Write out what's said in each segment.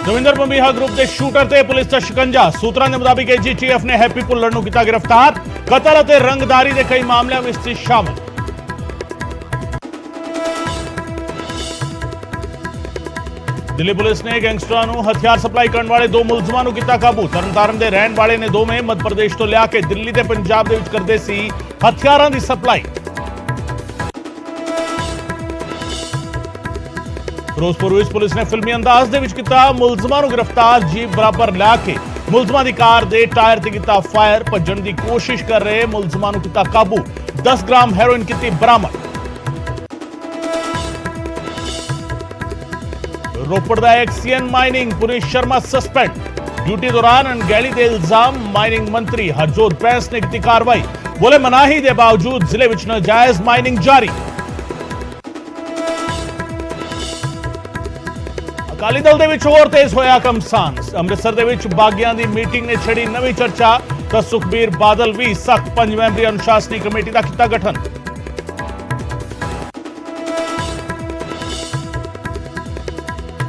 Davinder Bambiha group ਦੇ shooter ਤੇ police ਦਾ ਸ਼ਿਕੰਜਾ। ਸੂਤਰਾਂ ਦੇ ਮੁਤਾਬਿਕ AGTF ਨੇ ਹੈਪੀ ਭੁੱਲਰ ਨੂੰ ਕੀਤਾ ਗ੍ਰਿਫਤਾਰ। ਕਤਲ ਅਤੇ ਰੰਗਦਾਰੀ ਦੇ ਕਈ ਮਾਮਲਿਆਂ ਵਿੱਚ ਸੀ ਸ਼ਾਮਲ। ਦਿੱਲੀ ਪੁਲਿਸ ਨੇ ਗੈਂਗਸਟਰਾਂ ਨੂੰ ਹਥਿਆਰ ਸਪਲਾਈ ਕਰਨ ਵਾਲੇ ਦੋ ਮੁਲਜ਼ਮਾਂ ਨੂੰ ਕੀਤਾ ਕਾਬੂ। ਤਰਨਤਾਰਨ ਦੇ ਰਹਿਣ ਵਾਲੇ ਨੇ ਦੋਵੇਂ ਮੱਧ ਪ੍ਰਦੇਸ਼ ਤੋਂ ਲਿਆ ਕੇ ਦਿੱਲੀ ਤੇ ਪੰਜਾਬ ਦੇ ਵਿੱਚ ਕਰਦੇ ਸੀ ਹਥਿਆਰਾਂ ਦੀ ਸਪਲਾਈ। ਫਿਰੋਜ਼ਪੁਰ ਵਿੱਚ ਪੁਲਿਸ ਨੇ ਫਿਲਮੀ ਅੰਦਾਜ਼ ਦੇ ਵਿੱਚ ਕੀਤਾ ਮੁਲਜ਼ਮਾਂ ਨੂੰ ਗ੍ਰਿਫਤਾਰ। ਜੀਪ ਬਰਾਬਰ ਲਿਆ ਕੇ ਮੁਲਜ਼ਮਾਂ ਦੀ ਕਾਰ ਦੇ ਟਾਇਰ ਤੇ ਕੀਤਾ ਫਾਇਰ। ਭੱਜਣ ਦੀ ਕੋਸ਼ਿਸ਼ ਕਰ ਰਹੇ ਮੁਲਜ਼ਮਾਂ ਨੂੰ ਕੀਤਾ ਕਾਬੂ। 10 ਗ੍ਰਾਮ ਹੈਰੋਇਨ ਕੀਤੀ ਬਰਾਮਦ। ਰੋਪੜ ਦਾ XEN mining Puneesh Sharma suspend. Duty ਦੌਰਾਨ ਅਣਗਹਿਲੀ ਦੇ ਇਲਜ਼ਾਮ। ਮਾਈਨਿੰਗ ਮੰਤਰੀ ਹਰਜੋਤ ਬੈਂਸ ਨੇ ਕੀਤੀ ਕਾਰਵਾਈ। ਬੋਲੇ ਮਨਾਹੀ ਦੇ ਬਾਵਜੂਦ ਜ਼ਿਲ੍ਹੇ ਵਿੱਚ ਨਾਜਾਇਜ਼ ਮਾਈਨਿੰਗ ਜਾਰੀ। ਅਕਾਲੀ ਦਲ ਦੇ ਵਿੱਚ ਹੋਰ ਤੇਜ਼ ਹੋਇਆ ਘਮਸਾਨ। ਅੰਮ੍ਰਿਤਸਰ ਦੇ ਵਿੱਚ ਬਾਗੀਆਂ ਦੀ ਮੀਟਿੰਗ ਨੇ ਛੇੜੀ ਨਵੀਂ ਚਰਚਾ। ਤਾਂ ਸੁਖਬੀਰ ਬਾਦਲ ਵੀ ਸਖਤ 5 ਮੈਂਬਰੀ ਅਨੁਸ਼ਾਸਨੀ ਕਮੇਟੀ ਦਾ ਕੀਤਾ ਗਠਨ।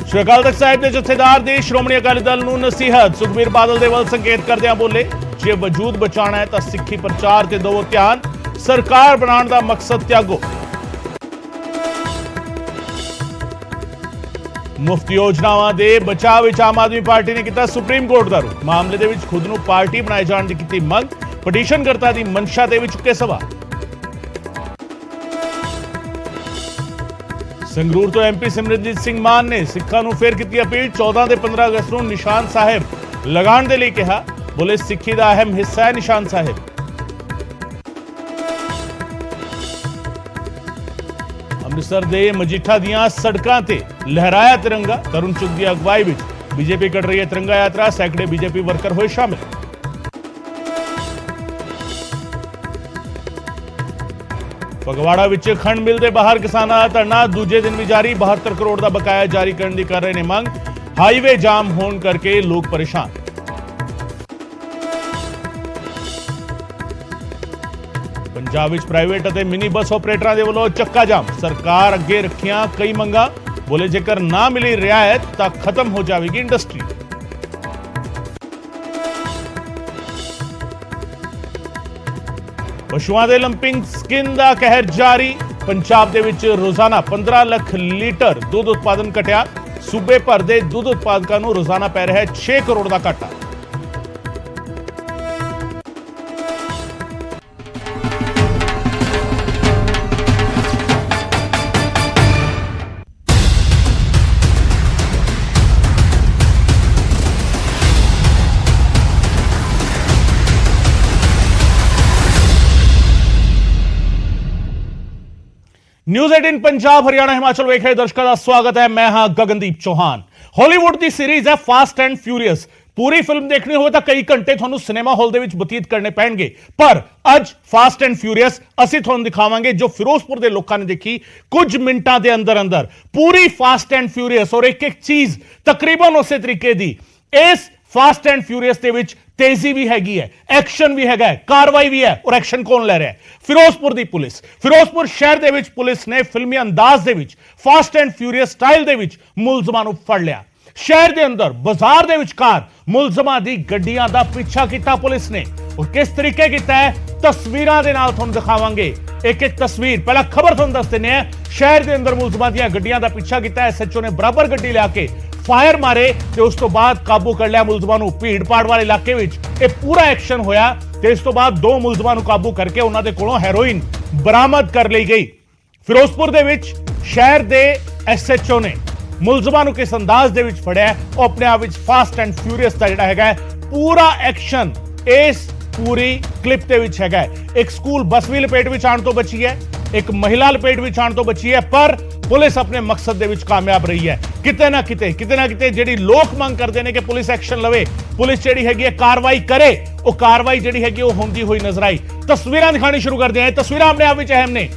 ਸ਼੍ਰੀ ਅਕਾਲ ਤਖਤ ਸਾਹਿਬ ਦੇ ਜਥੇਦਾਰ ਦੀ ਸ਼੍ਰੋਮਣੀ ਅਕਾਲੀ ਦਲ ਨੂੰ ਨਸੀਹਤ। ਸੁਖਬੀਰ ਬਾਦਲ ਦੇ ਵੱਲ ਸੰਕੇਤ ਕਰਦਿਆਂ ਬੋਲੇ, ਜੇ ਵਜੂਦ ਬਚਾਉਣਾ ਹੈ ਤਾਂ ਸਿੱਖੀ ਪ੍ਰਚਾਰ ਤੇ ਦਿਓ ਧਿਆਨ। ਸਰਕਾਰ ਬਣਾਉਣ ਦਾ ਮਕਸਦ ਤਿਆਗੋ। ਮੁਫਤ ਯੋਜਨਾਵਾਂ ਦੇ ਬਚਾਅ ਵਿੱਚ ਆਮ ਆਦਮੀ ਪਾਰਟੀ ਨੇ ਕੀਤਾ ਸੁਪਰੀਮ ਕੋਰਟ ਦਾ ਰੁਖ। ਮਾਮਲੇ ਦੇ ਵਿੱਚ ਖੁਦ ਨੂੰ ਪਾਰਟੀ ਬਣਾਏ ਜਾਣ ਦੀ ਕੀਤੀ ਮੰਗ। ਪਟੀਸ਼ਨਕਰਤਾ ਦੀ ਮਨਸ਼ਾ ਤੇ ਵੀ ਚੁੱਕੇ ਸਵਾਲ। ਸੰਗਰੂਰ ਤੋਂ MP ਸਿਮਰਨਜੀਤ ਸਿੰਘ ਮਾਨ ਨੇ ਸਿੱਖਾਂ ਨੂੰ ਫੇਰ ਕੀਤੀ ਅਪੀਲ। 14 ਤੇ 15 ਅਗਸਤ ਨੂੰ ਨਿਸ਼ਾਨ ਸਾਹਿਬ ਲਗਾਉਣ ਦੇ ਲਈ ਕਿਹਾ। ਬੋਲੇ ਸਿੱਖੀ ਦਾ ਅਹਿਮ ਹਿੱਸਾ ਹੈ ਨਿਸ਼ਾਨ ਸਾਹਿਬ। ਅੰਮ੍ਰਿਤਸਰ ਦੇ ਮਜੀਠਾ ਦੀਆਂ ਸੜਕਾਂ ਤੇ ਲਹਿਰਾਇਆ ਤਿਰੰਗਾ। ਤਰੁਣ ਚੁੱਗ ਦੀ ਅਗਵਾਈ ਵਿੱਚ ਬੀਜੇਪੀ ਕੱਢ ਰਹੀ ਹੈ ਤਿਰੰਗਾ ਯਾਤਰਾ। ਸੈਂਕੜੇ ਬੀਜੇਪੀ ਵਰਕਰ ਹੋਏ ਸ਼ਾਮਿਲ। ਫਗਵਾੜਾ ਵਿੱਚ ਖੰਡ ਮਿਲ ਦੇ ਬਾਹਰ ਕਿਸਾਨਾਂ ਦਾ ਧਰਨਾ ਦੂਜੇ ਦਿਨ ਵੀ ਜਾਰੀ। 72 ਕਰੋੜ ਦਾ ਬਕਾਇਆ ਜਾਰੀ ਕਰਨ ਦੀ ਕਰ ਰਹੇ ਨੇ ਮੰਗ। ਹਾਈਵੇ ਜਾਮ ਹੋਣ ਕਰਕੇ ਲੋਕ ਪਰੇਸ਼ਾਨ। ਪੰਜਾਬ ਵਿੱਚ ਪ੍ਰਾਈਵੇਟ ਅਤੇ ਮਿਨੀ ਬੱਸ ਆਪਰੇਟਰਾਂ ਦੇ ਵੱਲੋਂ ਚੱਕਾ ਜਾਮ। ਸਰਕਾਰ ਅੱਗੇ ਰੱਖੀਆਂ ਕਈ ਮੰਗਾਂ। ਬੋਲੇ ਜੇਕਰ ਨਾ ਮਿਲੀ ਰਿਆਇਤ ਤਾਂ ਖਤਮ ਹੋ ਜਾਵੇਗੀ ਇੰਡਸਟਰੀ। ਪਸ਼ੂਆਂ ਦੇ ਲੰਪਿੰਗ ਸਕਿਨ ਦਾ ਕਹਿਰ ਜਾਰੀ। ਪੰਜਾਬ ਦੇ ਵਿੱਚ ਰੋਜ਼ਾਨਾ 15 ਲੱਖ ਲੀਟਰ ਦੁੱਧ ਉਤਪਾਦਨ ਘਟਿਆ। ਸੂਬੇ ਭਰ ਦੇ ਦੁੱਧ ਉਤਪਾਦਕਾਂ ਨੂੰ ਰੋਜ਼ਾਨਾ ਪੈ ਰਿਹਾ ਹੈ 6 ਕਰੋੜ ਦਾ ਘਾਟਾ। न्यूज़ 18 पंजाब हरियाणा हिमाचल वेख रहे दर्शकों का स्वागत है। मैं हां गगनदीप चौहान। हॉलीवुड की सीरीज है फास्ट एंड फ्यूरियस। पूरी फिल्म देखनी हो तो कई घंटे ਤੁਹਾਨੂੰ सिनेमा हॉल ਦੇ ਵਿੱਚ ਬਤੀਤ ਕਰਨੇ ਪੈਣਗੇ। ਪਰ ਅੱਜ फास्ट एंड फ्यूरियस ਅਸੀਂ ਤੁਹਾਨੂੰ ਦਿਖਾਵਾਂਗੇ ਜੋ ਫਿਰੋਜ਼ਪੁਰ ਦੇ ਲੋਕਾਂ ਨੇ ਦੇਖੀ ਕੁਝ ਮਿੰਟਾਂ ਦੇ ਅੰਦਰ ਅੰਦਰ। ਪੂਰੀ फास्ट एंड फ्यूरियस और एक एक चीज तकरीबन ਉਸੇ ਤਰੀਕੇ ਦੀ। ਇਸ फास्ट एंड फ्यूरियस ਦੇ ਵਿੱਚ तेजी भी हैगी है, एक्शन भी हैगा, कार्रवाई भी है। और एक्शन कौन ले रहा है? फिरोजपुर दी पुलिस। फिरोजपुर शहर दे विच पुलिस ने फिल्मी अंदाज दे विच फास्ट एंड फ्यूरियस स्टाइल दे विच मुलजमां नूं फड़ लिया। शहर दे अंदर बाजार दे विचकार मुलजमां दी गड्डियां दा पीछा कीता पुलिस ने। और किस तरीके कीता है तस्वीरां दे नाल तुहानूं दिखावांगे। एक एक तस्वीर पहला खबर तुहानूं दस दिंदे आ। शहर दे अंदर मुलजमां दी गड्डियां दा पीछा कीता। SHO ने बराबर गड्डी लिया के फायर मारे ते उस तो बाद काबू कर लिया मुलजमां नूं। भीड़ भाड़ वाले इलाके विच ਇਹ ਪੂਰਾ ਐਕਸ਼ਨ ਹੋਇਆ ਤੇ ਇਸ ਤੋਂ ਬਾਅਦ ਦੋ ਮੁਲਜ਼ਮਾਂ ਨੂੰ ਕਾਬੂ ਕਰਕੇ ਉਹਨਾਂ ਦੇ ਕੋਲੋਂ ਹੈਰੋਇਨ ਬਰਾਮਦ ਕਰ ਲਈ ਗਈ। ਫਿਰੋਜ਼ਪੁਰ ਦੇ ਵਿੱਚ ਸ਼ਹਿਰ ਦੇ SHO ਨੇ ਮੁਲਜ਼ਮਾਂ ਨੂੰ ਕਿਸ ਅੰਦਾਜ਼ ਦੇ ਵਿੱਚ ਫੜਿਆ ਉਹ ਆਪਣੇ ਆਪ ਵਿੱਚ ਫਾਸਟ ਐਂਡ ਫਿਊਰੀਅਸ ਦਾ ਜਿਹੜਾ ਹੈਗਾ ਪੂਰਾ ਐਕਸ਼ਨ ਇਸ ਪੂਰੀ ਕਲਿੱਪ ਦੇ ਵਿੱਚ ਹੈਗਾ। ਇੱਕ ਸਕੂਲ ਬੱਸ ਵੀ ਲਪੇਟ ਵਿੱਚ ਆਉਣ ਤੋਂ ਬਚੀ ਹੈ, ਇੱਕ ਮਹਿਲਾ ਲਪੇਟ ਵਿੱਚ ਆਉਣ ਤੋਂ ਬਚੀ ਹੈ, ਪਰ ਪੁਲਿਸ ਆਪਣੇ ਮਕਸਦ ਦੇ ਵਿੱਚ ਕਾਮਯਾਬ ਰਹੀ ਹੈ। ਕਿਤੇ ਨਾ ਕਿਤੇ ਜਿਹੜੀ ਲੋਕ ਮੰਗ ਕਰਦੇ ਨੇ ਕਿ ਪੁਲਿਸ ਐਕਸ਼ਨ ਲਵੇ, ਪੁਲਿਸ ਜਿਹੜੀ ਹੈਗੀ ਹੈ ਕਾਰਵਾਈ ਕਰੇ, ਉਹ ਕਾਰਵਾਈ ਜਿਹੜੀ ਹੈਗੀ ਉਹ ਹੁੰਦੀ ਹੋਈ ਨਜ਼ਰ ਆਈ। ਤਸਵੀਰਾਂ ਦਿਖਾਣੀ ਸ਼ੁਰੂ ਕਰਦੇ ਹਾਂ। ਤਸਵੀਰਾਂ ਆਪਣੇ ਆਪ ਵਿੱਚ ਅਹਿਮ ਨੇ।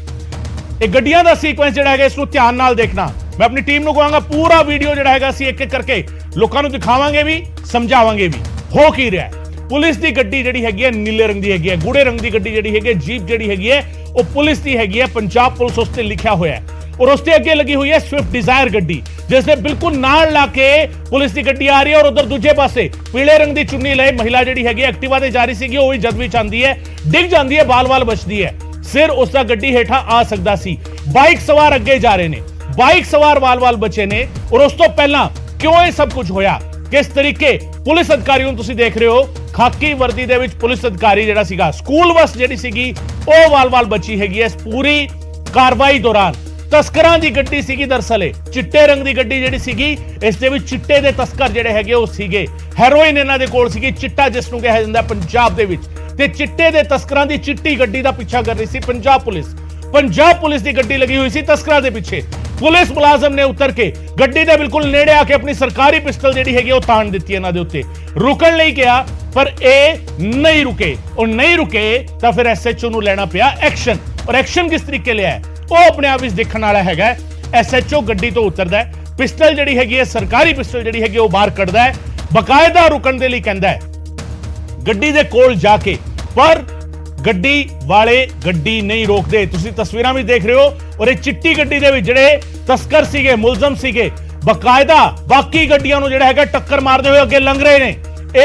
ਇਹ ਗੱਡੀਆਂ ਦਾ ਸੀਕੁਐਂਸ ਜਿਹੜਾ ਹੈਗਾ ਇਸ ਨੂੰ ਧਿਆਨ ਨਾਲ ਦੇਖਣਾ। ਮੈਂ ਆਪਣੀ ਟੀਮ ਨੂੰ ਕਹਾਂਗਾ ਪੂਰਾ ਵੀਡੀਓ ਜਿਹੜਾ ਹੈਗਾ ਅਸੀਂ ਇੱਕ ਇੱਕ ਕਰਕੇ ਲੋਕਾਂ ਨੂੰ ਦਿਖਾਵਾਂਗੇ ਵੀ ਸਮਝਾਵਾਂਗੇ ਵੀ ਹੋ ਕੀ ਰਿਹਾ ਹੈ। ਪੁਲਿਸ ਦੀ ਗੱਡੀ ਜਿਹੜੀ ਹੈਗੀ ਹੈ ਨੀਲੇ ਰੰਗ ਦੀ ਹੈਗੀ ਹੈ, ਗੂੜੇ ਰੰਗ ਦੀ ਗੱਡੀ ਜਿਹੜੀ ਹੈਗੀ ਜੀਪ ਜਿਹੜੀ ਹੈਗੀ ਹੈ ਉਹ ਪੁਲਿਸ ਦੀ ਹੈਗੀ ਹੈ। ਪੰਜਾਬ ਪੁਲਿਸ ਉਸ ਤੇ ਲਿਖਿਆ ਹੋਇਆ ਹੈ। और उसके अगे लगी हुई है स्विफ्ट डिजायर गड्डी, जिसने बिल्कुल नाल ला के पुलिस की गड्डी आ रही है और उधर दूजे पासे पीले रंग की चुन्नी लए महिला जिहड़ी हैगी एक्टिवा ते जा रही सीगी, ਉਹ ਵੀ ਜਦ ਵਿੱਚ ਆਂਦੀ ਹੈ, ਡਿੱਗ ਜਾਂਦੀ ਹੈ, ਬਾਲ-ਬਾਲ ਬਚਦੀ ਹੈ, ਸਿਰ ਉਸ ਦਾ ਗੱਡੀ ਹੇਠਾਂ ਆ ਸਕਦਾ ਸੀ। ਬਾਈਕ ਸਵਾਰ ਅੱਗੇ ਜਾ ਰਹੇ ਨੇ, ਬਾਈਕ ਸਵਾਰ ਬਾਲ-ਬਾਲ ਬਚੇ ਨੇ ਔਰ ਉਸ ਤੋਂ ਪਹਿਲਾਂ ਕਿਉਂ ਇਹ ਸਭ ਕੁਝ ਹੋਇਆ, ਕਿਸ ਤਰੀਕੇ ਪੁਲਿਸ ਅਧਿਕਾਰੀ ਨੂੰ ਤੁਸੀਂ ਦੇਖ ਰਹੇ ਹੋ, ਖਾਕੀ ਵਰਦੀ ਦੇ ਵਿੱਚ ਪੁਲਿਸ ਅਧਿਕਾਰੀ ਜਿਹੜਾ ਸੀਗਾ, ਸਕੂਲ ਬੱਸ ਜਿਹੜੀ ਸੀਗੀ ਉਹ ਬਾਲ-ਬਾਲ ਬਚੀ ਹੈਗੀ ਹੈ। ਇਸ ਪੂਰੀ ਕਾਰਵਾਈ ਦੌਰਾਨ ਤਸਕਰਾਂ ਦੀ ਗੱਡੀ ਸੀਗੀ, ਦਰਅਸਲ ਚਿੱਟੇ ਰੰਗ ਦੀ ਗੱਡੀ ਜਿਹੜੀ ਸੀਗੀ, ਇਸ ਦੇ ਵਿੱਚ ਚਿੱਟੇ ਦੇ ਤਸਕਰ ਜਿਹੜੇ ਹੈਗੇ ਉਹ ਸੀਗੇ, ਹੈਰੋਇਨ ਇਹਨਾਂ ਦੇ ਕੋਲ ਸੀਗੀ, ਚਿੱਟਾ ਜਿਸ ਨੂੰ ਕਿਹਾ ਜਾਂਦਾ ਪੰਜਾਬ ਦੇ ਵਿੱਚ, ਤੇ ਚਿੱਟੇ ਦੇ ਤਸਕਰਾਂ ਦੀ ਚਿੱਟੀ ਗੱਡੀ ਦਾ ਪਿੱਛਾ ਕਰ ਰਹੀ ਸੀ ਪੰਜਾਬ ਪੁਲਿਸ। ਪੰਜਾਬ ਪੁਲਿਸ ਦੀ ਗੱਡੀ ਲੱਗੀ ਹੋਈ ਸੀ ਤਸਕਰਾਂ ਦੇ ਪਿੱਛੇ। ਪੁਲਿਸ ਮੁਲਾਜ਼ਮ ਨੇ ਉਤਰ ਕੇ ਗੱਡੀ ਦੇ ਬਿਲਕੁਲ ਨੇੜੇ ਆ ਕੇ ਆਪਣੀ ਸਰਕਾਰੀ ਪਿਸਟਲ ਜਿਹੜੀ ਹੈਗੀ ਉਹ ਤਾਣ ਦਿੱਤੀ ਇਹਨਾਂ ਦੇ ਉੱਤੇ, ਰੁਕਣ ਲਈ ਕਿਹਾ ਪਰ ਇਹ ਨਹੀਂ ਰੁਕੇ, ਔਰ ਨਹੀਂ ਰੁਕੇ ਤਾਂ ਫਿਰ ਐਸਐਚਓ ਨੂੰ ਲੈਣਾ ਪਿਆ ਐਕਸ਼ਨ। ਔਰ ਐਕਸ਼ਨ ਕਿਸ ਤਰੀਕੇ ਲਿਆ ਉਹ ਆਪਣੇ ਆਪ ਵਿੱਚ ਦੇਖਣ ਵਾਲਾ ਹੈਗਾ। ਐਸਐਚਓ ਗੱਡੀ ਤੋਂ ਉਤਰਦਾ, ਪਿਸਟਲ ਜਿਹੜੀ ਹੈਗੀ ਹੈ, ਸਰਕਾਰੀ ਪਿਸਟਲ ਜਿਹੜੀ ਹੈਗੀ ਉਹ ਬਾਹਰ ਕੱਢਦਾ ਹੈ, ਬਕਾਇਦਾ ਰੁਕਣ ਦੇ ਲਈ ਕਹਿੰਦਾ ਹੈ ਗੱਡੀ ਦੇ ਕੋਲ ਜਾ ਕੇ, ਪਰ ਗੱਡੀ ਵਾਲੇ ਗੱਡੀ ਨਹੀਂ ਰੋਕਦੇ। ਤੁਸੀਂ ਤਸਵੀਰਾਂ ਵਿੱਚ ਦੇਖ ਰਹੇ ਹੋ ਔਰ ਇਹ ਚਿੱਟੀ ਗੱਡੀ ਦੇ ਵਿੱਚ ਜਿਹੜੇ ਤਸਕਰ ਸੀਗੇ, ਮੁਲਜ਼ਮ ਸੀਗੇ, ਬਕਾਇਦਾ ਬਾਕੀ ਗੱਡੀਆਂ ਨੂੰ ਜਿਹੜਾ ਹੈਗਾ ਟੱਕਰ ਮਾਰਦੇ ਹੋਏ ਅੱਗੇ ਲੰਘ ਰਹੇ ਨੇ,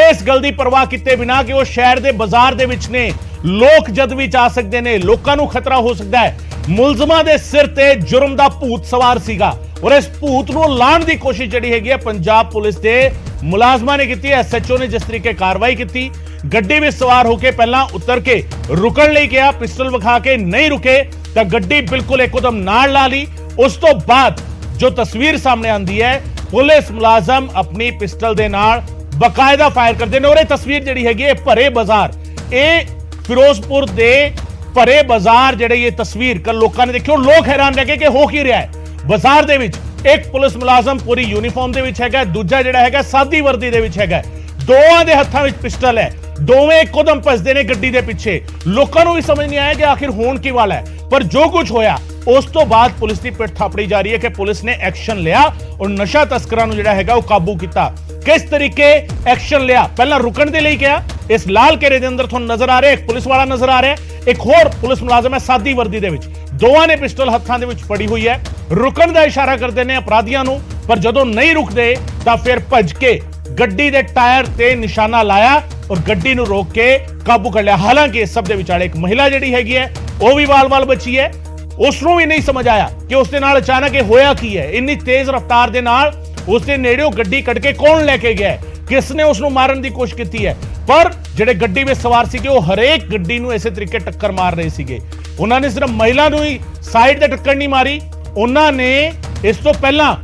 ਇਸ ਗੱਲ ਦੀ ਪਰਵਾਹ ਕੀਤੇ ਬਿਨਾ ਕਿ ਉਹ ਸ਼ਹਿਰ ਦੇ ਬਾਜ਼ਾਰ ਦੇ ਵਿੱਚ ਨੇ, ਲੋਕ ਜਦ ਵੀ ਜਾ ਸਕਦੇ ਨੇ, ਲੋਕਾਂ ਨੂੰ ਖਤਰਾ ਹੋ ਸਕਦਾ ਹੈ। ਮੁਲਜ਼ਮਾਂ ਦੇ ਸਿਰ ਤੇ ਜੁਰਮ ਦਾ ਭੂਤ ਸਵਾਰ ਸੀਗਾ ਔਰ ਇਸ ਭੂਤ ਨੂੰ ਲਾਣ ਦੀ ਕੋਸ਼ਿਸ਼ ਜਿਹੜੀ ਹੈਗੀ ਹੈ ਪੰਜਾਬ ਪੁਲਿਸ ਦੇ ਮੁਲਾਜ਼ਮਾਂ ਨੇ ਕੀਤੀ ਹੈ। ਐਸਐਚਓ ਨੇ ਜਿਸ ਤਰੀਕੇ ਕਾਰਵਾਈ ਕੀਤੀ, ਗੱਡੀ ਵਿੱਚ ਸਵਾਰ ਹੋ ਕੇ ਪਹਿਲਾਂ ਉਤਰ ਕੇ ਰੁਕਣ ਲਈ ਕਿਹਾ, ਪਿਸਟਲ ਵਿਖਾ ਕੇ ਨਹੀਂ ਰੁਕੇ ਤਾਂ ਗੱਡੀ ਬਿਲਕੁਲ ਇੱਕਦਮ ਨਾਲ ਲਾ ਲਈ। ਉਸ ਤੋਂ ਬਾਅਦ ਜੋ ਤਸਵੀਰ ਸਾਹਮਣੇ ਆਂਦੀ ਹੈ, ਪੁਲਿਸ ਮੁਲਾਜ਼ਮ ਆਪਣੀ ਪਿਸਟਲ ਦੇ ਨਾਲ ਬਕਾਇਦਾ ਫਾਇਰ ਕਰਦੇ ਨੇ ਔਰ ਇਹ ਤਸਵੀਰ ਜਿਹੜੀ ਹੈਗੀ ਹੈ ਭਰੇ ਬਾਜ਼ਾਰ, ਇਹ ਫਿਰੋਜ਼ਪੁਰ ਦੇ ਭਰੇ ਬਾਜ਼ਾਰ ਜਿਹੜੇ ਇਹ ਤਸਵੀਰ ਕੱਲ ਲੋਕਾਂ ਨੇ ਦੇਖਿਓ, ਲੋਕ ਹੈਰਾਨ ਰਹਿ ਗਏ ਕਿ ਹੋ ਕੀ ਰਿਹਾ ਹੈ। ਬਾਜ਼ਾਰ ਦੇ ਵਿੱਚ ਇੱਕ ਪੁਲਿਸ ਮੁਲਾਜ਼ਮ ਪੂਰੀ ਯੂਨੀਫਾਰਮ ਦੇ ਵਿੱਚ ਹੈਗਾ, ਦੂਜਾ ਜਿਹੜਾ ਹੈਗਾ ਸਾਦੀ ਵਰਦੀ ਦੇ ਵਿੱਚ ਹੈਗਾ, ਦੋਵਾਂ ਦੇ ਹੱਥਾਂ ਵਿੱਚ ਪਿਸਟਲ ਹੈ, ਦੋਵੇਂ ਇੱਕਦਮ ਭੱਜਦੇ ਨੇ ਗੱਡੀ ਦੇ ਪਿੱਛੇ। ਲੋਕਾਂ ਨੂੰ ਵੀ ਸਮਝ ਨਹੀਂ ਆਇਆ ਕਿ ਆਖਿਰ ਹੋਣ ਕੀ ਵਾਲਾ ਹੈ, ਪਰ ਜੋ ਕੁਝ ਹੋਇਆ ਉਸ ਤੋਂ ਬਾਅਦ ਪੁਲਿਸ ਦੀ ਪਿੱਠ ਥਾਪੜੀ ਜਾ ਰਹੀ ਹੈ ਕਿ ਪੁਲਿਸ ਨੇ ਐਕਸ਼ਨ ਲਿਆ ਔਰ ਨਸ਼ਾ ਤਸਕਰਾਂ ਨੂੰ ਜਿਹੜਾ ਹੈਗਾ ਉਹ ਕਾਬੂ ਕੀਤਾ। ਕਿਸ ਤਰੀਕੇ ਐਕਸ਼ਨ ਲਿਆ, ਪਹਿਲਾਂ ਰੁਕਣ ਦੇ ਲਈ ਕਿਹਾ, ਇਸ ਲਾਲ ਘੇਰੇ ਦੇ ਅੰਦਰ ਤੁਹਾਨੂੰ ਨਜ਼ਰ ਆ ਰਿਹਾ ਇੱਕ ਪੁਲਿਸ ਵਾਲਾ ਨਜ਼ਰ ਆ ਰਿਹਾ, ਇੱਕ ਹੋਰ ਪੁਲਿਸ ਮੁਲਾਜ਼ਮ ਹੈ ਸਾਦੀ ਵਰਦੀ ਦੇ ਵਿੱਚ, ਦੋਵਾਂ ਨੇ ਪਿਸਟਲ ਹੱਥਾਂ ਦੇ ਵਿੱਚ ਫੜੀ ਹੋਈ ਹੈ, ਰੁਕਣ ਦਾ ਇਸ਼ਾਰਾ ਕਰਦੇ ਨੇ ਅਪਰਾਧੀਆਂ ਨੂੰ, ਪਰ ਜਦੋਂ ਨਹੀਂ ਰੁਕਦੇ ਤਾਂ ਫਿਰ ਭੱਜ ਕੇ ਗੱਡੀ ਦੇ ਟਾਇਰ ਤੇ ਨਿਸ਼ਾਨਾ ਲਾਇਆ ਔਰ ਗੱਡੀ ਨੂੰ ਰੋਕ ਕੇ ਕਾਬੂ ਕਰ ਲਿਆ। ਹਾਲਾਂਕਿ ਇਸ ਸਭ ਦੇ ਵਿਚਾਲੇ ਇੱਕ ਮਹਿਲਾ ਜਿਹੜੀ ਹੈਗੀ ਹੈ ਉਹ ਵੀ ਵਾਲ-ਵਾਲ ਬਚੀ ਹੈ, ਉਸ ਨੂੰ ਵੀ ਨਹੀਂ ਸਮਝ ਆਇਆ ਕਿ ਉਸ ਦੇ ਨਾਲ ਅਚਾਨਕ ਇਹ ਹੋਇਆ ਕੀ ਹੈ। ਇੰਨੀ ਤੇਜ਼ ਰਫ਼ਤਾਰ ਦੇ ਨਾਲ ਉਸ ਦੇ ਨੇੜਿਓਂ ਗੱਡੀ ਕੱਢ ਕੇ ਕੌਣ ਲੈ ਕੇ ਗਿਆ, ਕਿਸ ਨੇ ਉਸ ਨੂੰ ਮਾਰਨ ਦੀ ਕੋਸ਼ਿਸ਼ ਕੀਤੀ ਹੈ, ਪਰ ਜਿਹੜੇ ਗੱਡੀ ਵਿੱਚ ਸਵਾਰ ਸੀਗੇ ਉਹ ਹਰੇਕ ਗੱਡੀ ਨੂੰ ਇਸੇ ਤਰੀਕੇ ਟੱਕਰ ਮਾਰ ਰਹੇ ਸੀਗੇ। ਉਹਨਾਂ ਨੇ ਸਿਰਫ ਮਹਿਲਾ ਨੂੰ ਹੀ ਸਾਈਡ ਤੇ ਟੱਕਰ ਨਹੀਂ ਮਾਰੀ, ਉਹਨਾਂ ਨੇ ਇਸ ਤੋਂ ਪਹਿਲਾਂ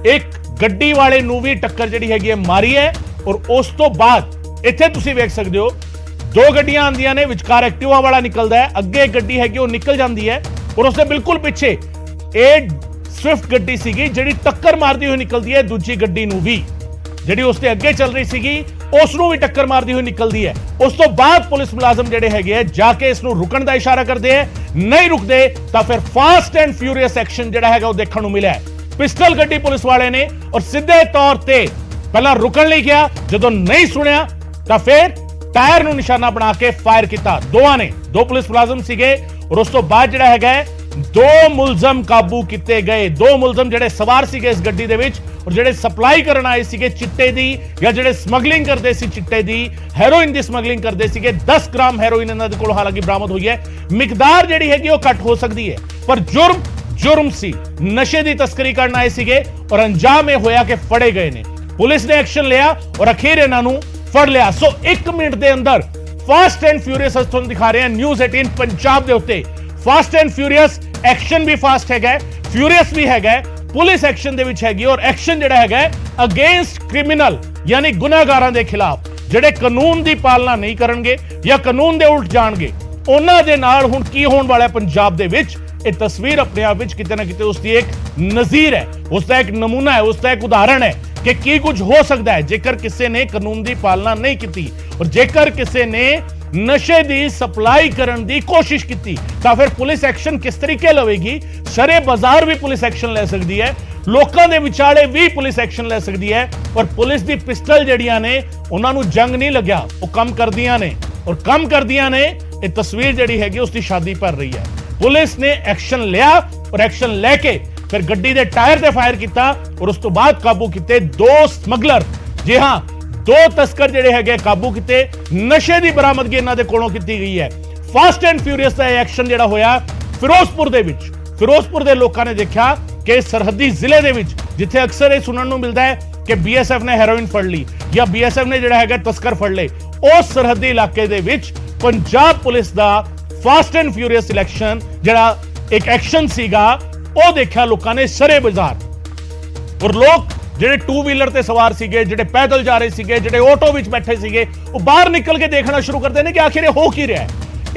ਇੱਕ ਗੱਡੀ ਵਾਲੇ ਨੂੰ ਵੀ ਟੱਕਰ ਜਿਹੜੀ ਹੈਗੀ ਹੈ ਮਾਰੀ ਹੈ। ਔਰ ਉਸ ਤੋਂ ਬਾਅਦ ਇੱਥੇ ਤੁਸੀਂ ਵੇਖ ਸਕਦੇ ਹੋ ਦੋ ਗੱਡੀਆਂ ਆਉਂਦੀਆਂ ਨੇ, ਵਿਚਕਾਰ ਐਕਟਿਵਾ ਵਾਲਾ ਨਿਕਲਦਾ ਹੈ, ਅੱਗੇ ਇੱਕ ਗੱਡੀ ਹੈਗੀ ਉਹ ਨਿਕਲ ਜਾਂਦੀ ਹੈ ਔਰ ਉਸਦੇ ਬਿਲਕੁਲ ਪਿੱਛੇ ਇਹ ਸਵਿਫਟ ਗੱਡੀ ਸੀਗੀ ਜਿਹੜੀ ਟੱਕਰ ਮਾਰਦੀ ਹੋਈ ਨਿਕਲਦੀ ਹੈ, ਦੂਜੀ ਗੱਡੀ ਨੂੰ ਵੀ ਜਿਹੜੀ ਉਸਦੇ ਅੱਗੇ ਚੱਲ ਰਹੀ ਸੀਗੀ ਉਸ ਨੂੰ ਵੀ ਟੱਕਰ ਮਾਰਦੀ ਹੋਈ ਨਿਕਲਦੀ ਹੈ। ਉਸ ਤੋਂ ਬਾਅਦ ਪੁਲਿਸ ਮੁਲਾਜ਼ਮ ਜਿਹੜੇ ਹੈਗੇ ਆ ਜਾ ਕੇ ਇਸ ਨੂੰ ਰੁਕਣ ਦਾ ਇਸ਼ਾਰਾ ਕਰਦੇ ਆ, ਨਹੀਂ ਰੁਕਦੇ ਤਾਂ ਫਿਰ ਫਾਸਟ ਐਂਡ ਫਿਊਰੀਅਸ ਐਕਸ਼ਨ ਜਿਹੜਾ ਹੈਗਾ ਉਹ ਦੇਖਣ ਨੂੰ ਮਿਲਿਆ। ਪਿਸਟਲ ਗੱਡੀ ਪੁਲਿਸ ਵਾਲੇ ਨੇ ਔਰ ਸਿੱਧੇ ਤੌਰ ਤੇ ਪਹਿਲਾਂ ਰੁਕਣ ਲਈ ਕਿਹਾ, ਜਦੋਂ ਨਹੀਂ ਸੁਣਿਆ ਤਾਂ ਫਿਰ ਟਾਇਰ ਨੂੰ ਨਿਸ਼ਾਨਾ ਬਣਾ ਕੇ ਫਾਇਰ ਕੀਤਾ। ਦੋਵਾਂ ਨੇ, ਦੋ ਪੁਲਿਸ ਮੁਲਾਜ਼ਮ ਸੀਗੇ ਔਰ ਉਸ ਤੋਂ ਬਾਅਦ ਜਿਹੜਾ ਹੈਗਾ ਦੋ ਮੁਲਜ਼ਮ ਕਾਬੂ ਕੀਤੇ ਗਏ। ਦੋ ਮੁਲਜ਼ਮ ਜਿਹੜੇ ਸਵਾਰ ਸੀਗੇ ਇਸ ਗੱਡੀ ਦੇ ਵਿੱਚ ਔਰ ਜਿਹੜੇ ਸਪਲਾਈ ਕਰਨ ਆਏ ਸੀਗੇ ਚਿੱਟੇ ਦੀ, ਜਾਂ ਜਿਹੜੇ ਸਮਗਲਿੰਗ ਕਰਦੇ ਸੀ ਚਿੱਟੇ ਦੀ, ਹੈਰੋਇਨ ਦੀ ਸਮਗਲਿੰਗ ਕਰਦੇ ਸੀਗੇ। 10 ਗ੍ਰਾਮ ਹੈਰੋਇਨ ਇਹਨਾਂ ਦੇ ਕੋਲ ਹਾਲਾਂਕਿ ਬਰਾਮਦ ਹੋਈ ਹੈ। ਮਿਕਦਾਰ ਜਿਹੜੀ ਹੈਗੀ ਉਹ ਘੱਟ ਹੋ ਸਕਦੀ ਹੈ, ਪਰ ਜੁਰਮ ਸੀ, ਨਸ਼ੇ ਦੀ ਤਸਕਰੀ ਕਰਨ ਆਏ ਸੀਗੇ ਔਰ ਅੰਜਾਮ ਇਹ ਹੋਇਆ ਕਿ ਫੜੇ ਗਏ ਨੇ। ਪੁਲਿਸ ਨੇ ਐਕਸ਼ਨ ਲਿਆ ਔਰ ਅਖੀਰ ਇਹਨਾਂ ਨੂੰ ਫੜ ਲਿਆ। ਸੋ 1 ਮਿੰਟ ਦੇ ਅੰਦਰ ਫਾਸਟ ਐਂਡ ਫਿਊਰੀਅਸ ਤੁਹਾਨੂੰ ਦਿਖਾ ਰਹੇ ਹਾਂ ਨਿਊਜ਼ 18 ਪੰਜਾਬ ਦੇ ਉੱਤੇ। ਫਾਸਟ ਐਂਡ ਫਿਊਰੀਅਸ ਐਕਸ਼ਨ ਵੀ ਫਾਸਟ ਹੈਗਾ, ਫਿਊਰੀਅਸ ਵੀ ਹੈਗਾ, ਪੁਲਿਸ ਐਕਸ਼ਨ ਦੇ ਵਿੱਚ ਹੈਗੀ ਔਰ ਐਕਸ਼ਨ ਜਿਹੜਾ ਹੈਗਾ ਅਗੇਂਸਟ ਕ੍ਰਿਮੀਨਲ ਯਾਨੀ ਗੁਨਾਹਗਾਰਾਂ ਦੇ ਖਿਲਾਫ, ਜਿਹੜੇ ਕਾਨੂੰਨ ਦੀ ਪਾਲਣਾ ਨਹੀਂ ਕਰਨਗੇ ਜਾਂ ਕਾਨੂੰਨ ਦੇ ਉਲਟ ਜਾਣਗੇ, ਉਹਨਾਂ ਦੇ ਨਾਲ ਹੁਣ ਕੀ ਹੋਣ ਵਾਲਾ ਪੰਜਾਬ ਦੇ ਵਿੱਚ। ਇਹ ਤਸਵੀਰ ਆਪਣੇ ਆਪ ਵਿੱਚ ਕਿਤੇ ਨਾ ਕਿਤੇ ਉਸ ਦੀ ਇੱਕ ਨਜ਼ੀਰ ਹੈ, ਉਸ ਦਾ ਇੱਕ ਨਮੂਨਾ ਹੈ, ਉਸ ਦਾ ਇੱਕ ਉਦਾਹਰਣ ਹੈ ਕਿ ਕੀ ਕੁਝ ਹੋ ਸਕਦਾ ਹੈ ਜੇਕਰ ਕਿਸੇ ਨੇ ਕਾਨੂੰਨ ਦੀ ਪਾਲਣਾ ਨਹੀਂ ਕੀਤੀ ਔਰ ਜੇਕਰ ਕਿਸੇ ਨੇ ਨਸ਼ੇ ਦੀ ਸਪਲਾਈ ਕਰਨ ਦੀ ਕੋਸ਼ਿਸ਼ ਕੀਤੀ ਤਾਂ ਫਿਰ ਪੁਲਿਸ ਐਕਸ਼ਨ ਕਿਸ ਤਰੀਕੇ ਲਵੇਗੀ। ਸ਼ਰੇ ਬਾਜ਼ਾਰ ਵੀ ਪੁਲਿਸ ਐਕਸ਼ਨ ਲੈ ਸਕਦੀ ਹੈ, ਲੋਕਾਂ ਦੇ ਵਿਚਾਲੇ ਵੀ ਪੁਲਿਸ ਐਕਸ਼ਨ ਲੈ ਸਕਦੀ ਹੈ ਔਰ ਪੁਲਿਸ ਦੀ ਪਿਸਟਲ ਜਿਹੜੀਆਂ ਨੇ ਉਹਨਾਂ ਨੂੰ ਜੰਗ ਨਹੀਂ ਲੱਗਿਆ, ਉਹ ਕੰਮ ਕਰਦੀਆਂ ਨੇ ਔਰ ਕੰਮ ਕਰਦੀਆਂ ਨੇ। ਇਹ ਤਸਵੀਰ ਜਿਹੜੀ ਹੈਗੀ ਉਸ ਦੀ ਸ਼ਾਦੀ ਭਰ ਰਹੀ ਹੈ। ਪੁਲਿਸ ਨੇ ਐਕਸ਼ਨ ਲਿਆ ਔਰ ਐਕਸ਼ਨ ਲੈ ਕੇ फिर गड्डी के टायर से फायर किया और उस तो बाद काबू किए 2 समगलर। जी हां, 2 तस्कर जिहड़े हैगे काबू किए। नशे की बरामदगी इन्हां दे कोलों की गई है। फास्ट एंड फ्यूरियस का एक्शन जिहड़ा होया फिरोजपुर दे विच, फिरोजपुर के लोगों ने देखा कि सरहदी जिले दे विच जिथे अक्सर ये सुनने को मिलता है कि बीएसएफ ने हेरोइन फड़ ली या बीएसएफ ने जिहड़ा हैगा तस्कर फड़ ले, उस सरहदी इलाके दे विच पंजाब पुलिस दा फास्ट एंड फ्यूरियस इलेक्शन जिहड़ा एक एक्शन सीगा वो देखा लोगों ने सरे बाजार। और लोग ਜਿਹੜੇ 2 व्हीलर ਤੇ ਸਵਾਰ ਸੀਗੇ, ਜਿਹੜੇ ਪੈਦਲ ਜਾ ਰਹੇ ਸੀਗੇ, ਜਿਹੜੇ ਆਟੋ ਵਿੱਚ ਬੈਠੇ ਸੀਗੇ, ਉਹ ਬਾਹਰ ਨਿਕਲ ਕੇ ਦੇਖਣਾ ਸ਼ੁਰੂ ਕਰਦੇ ਨੇ ਕਿ ਆਖਿਰ ਇਹ ਹੋ ਕੀ ਰਿਹਾ ਹੈ।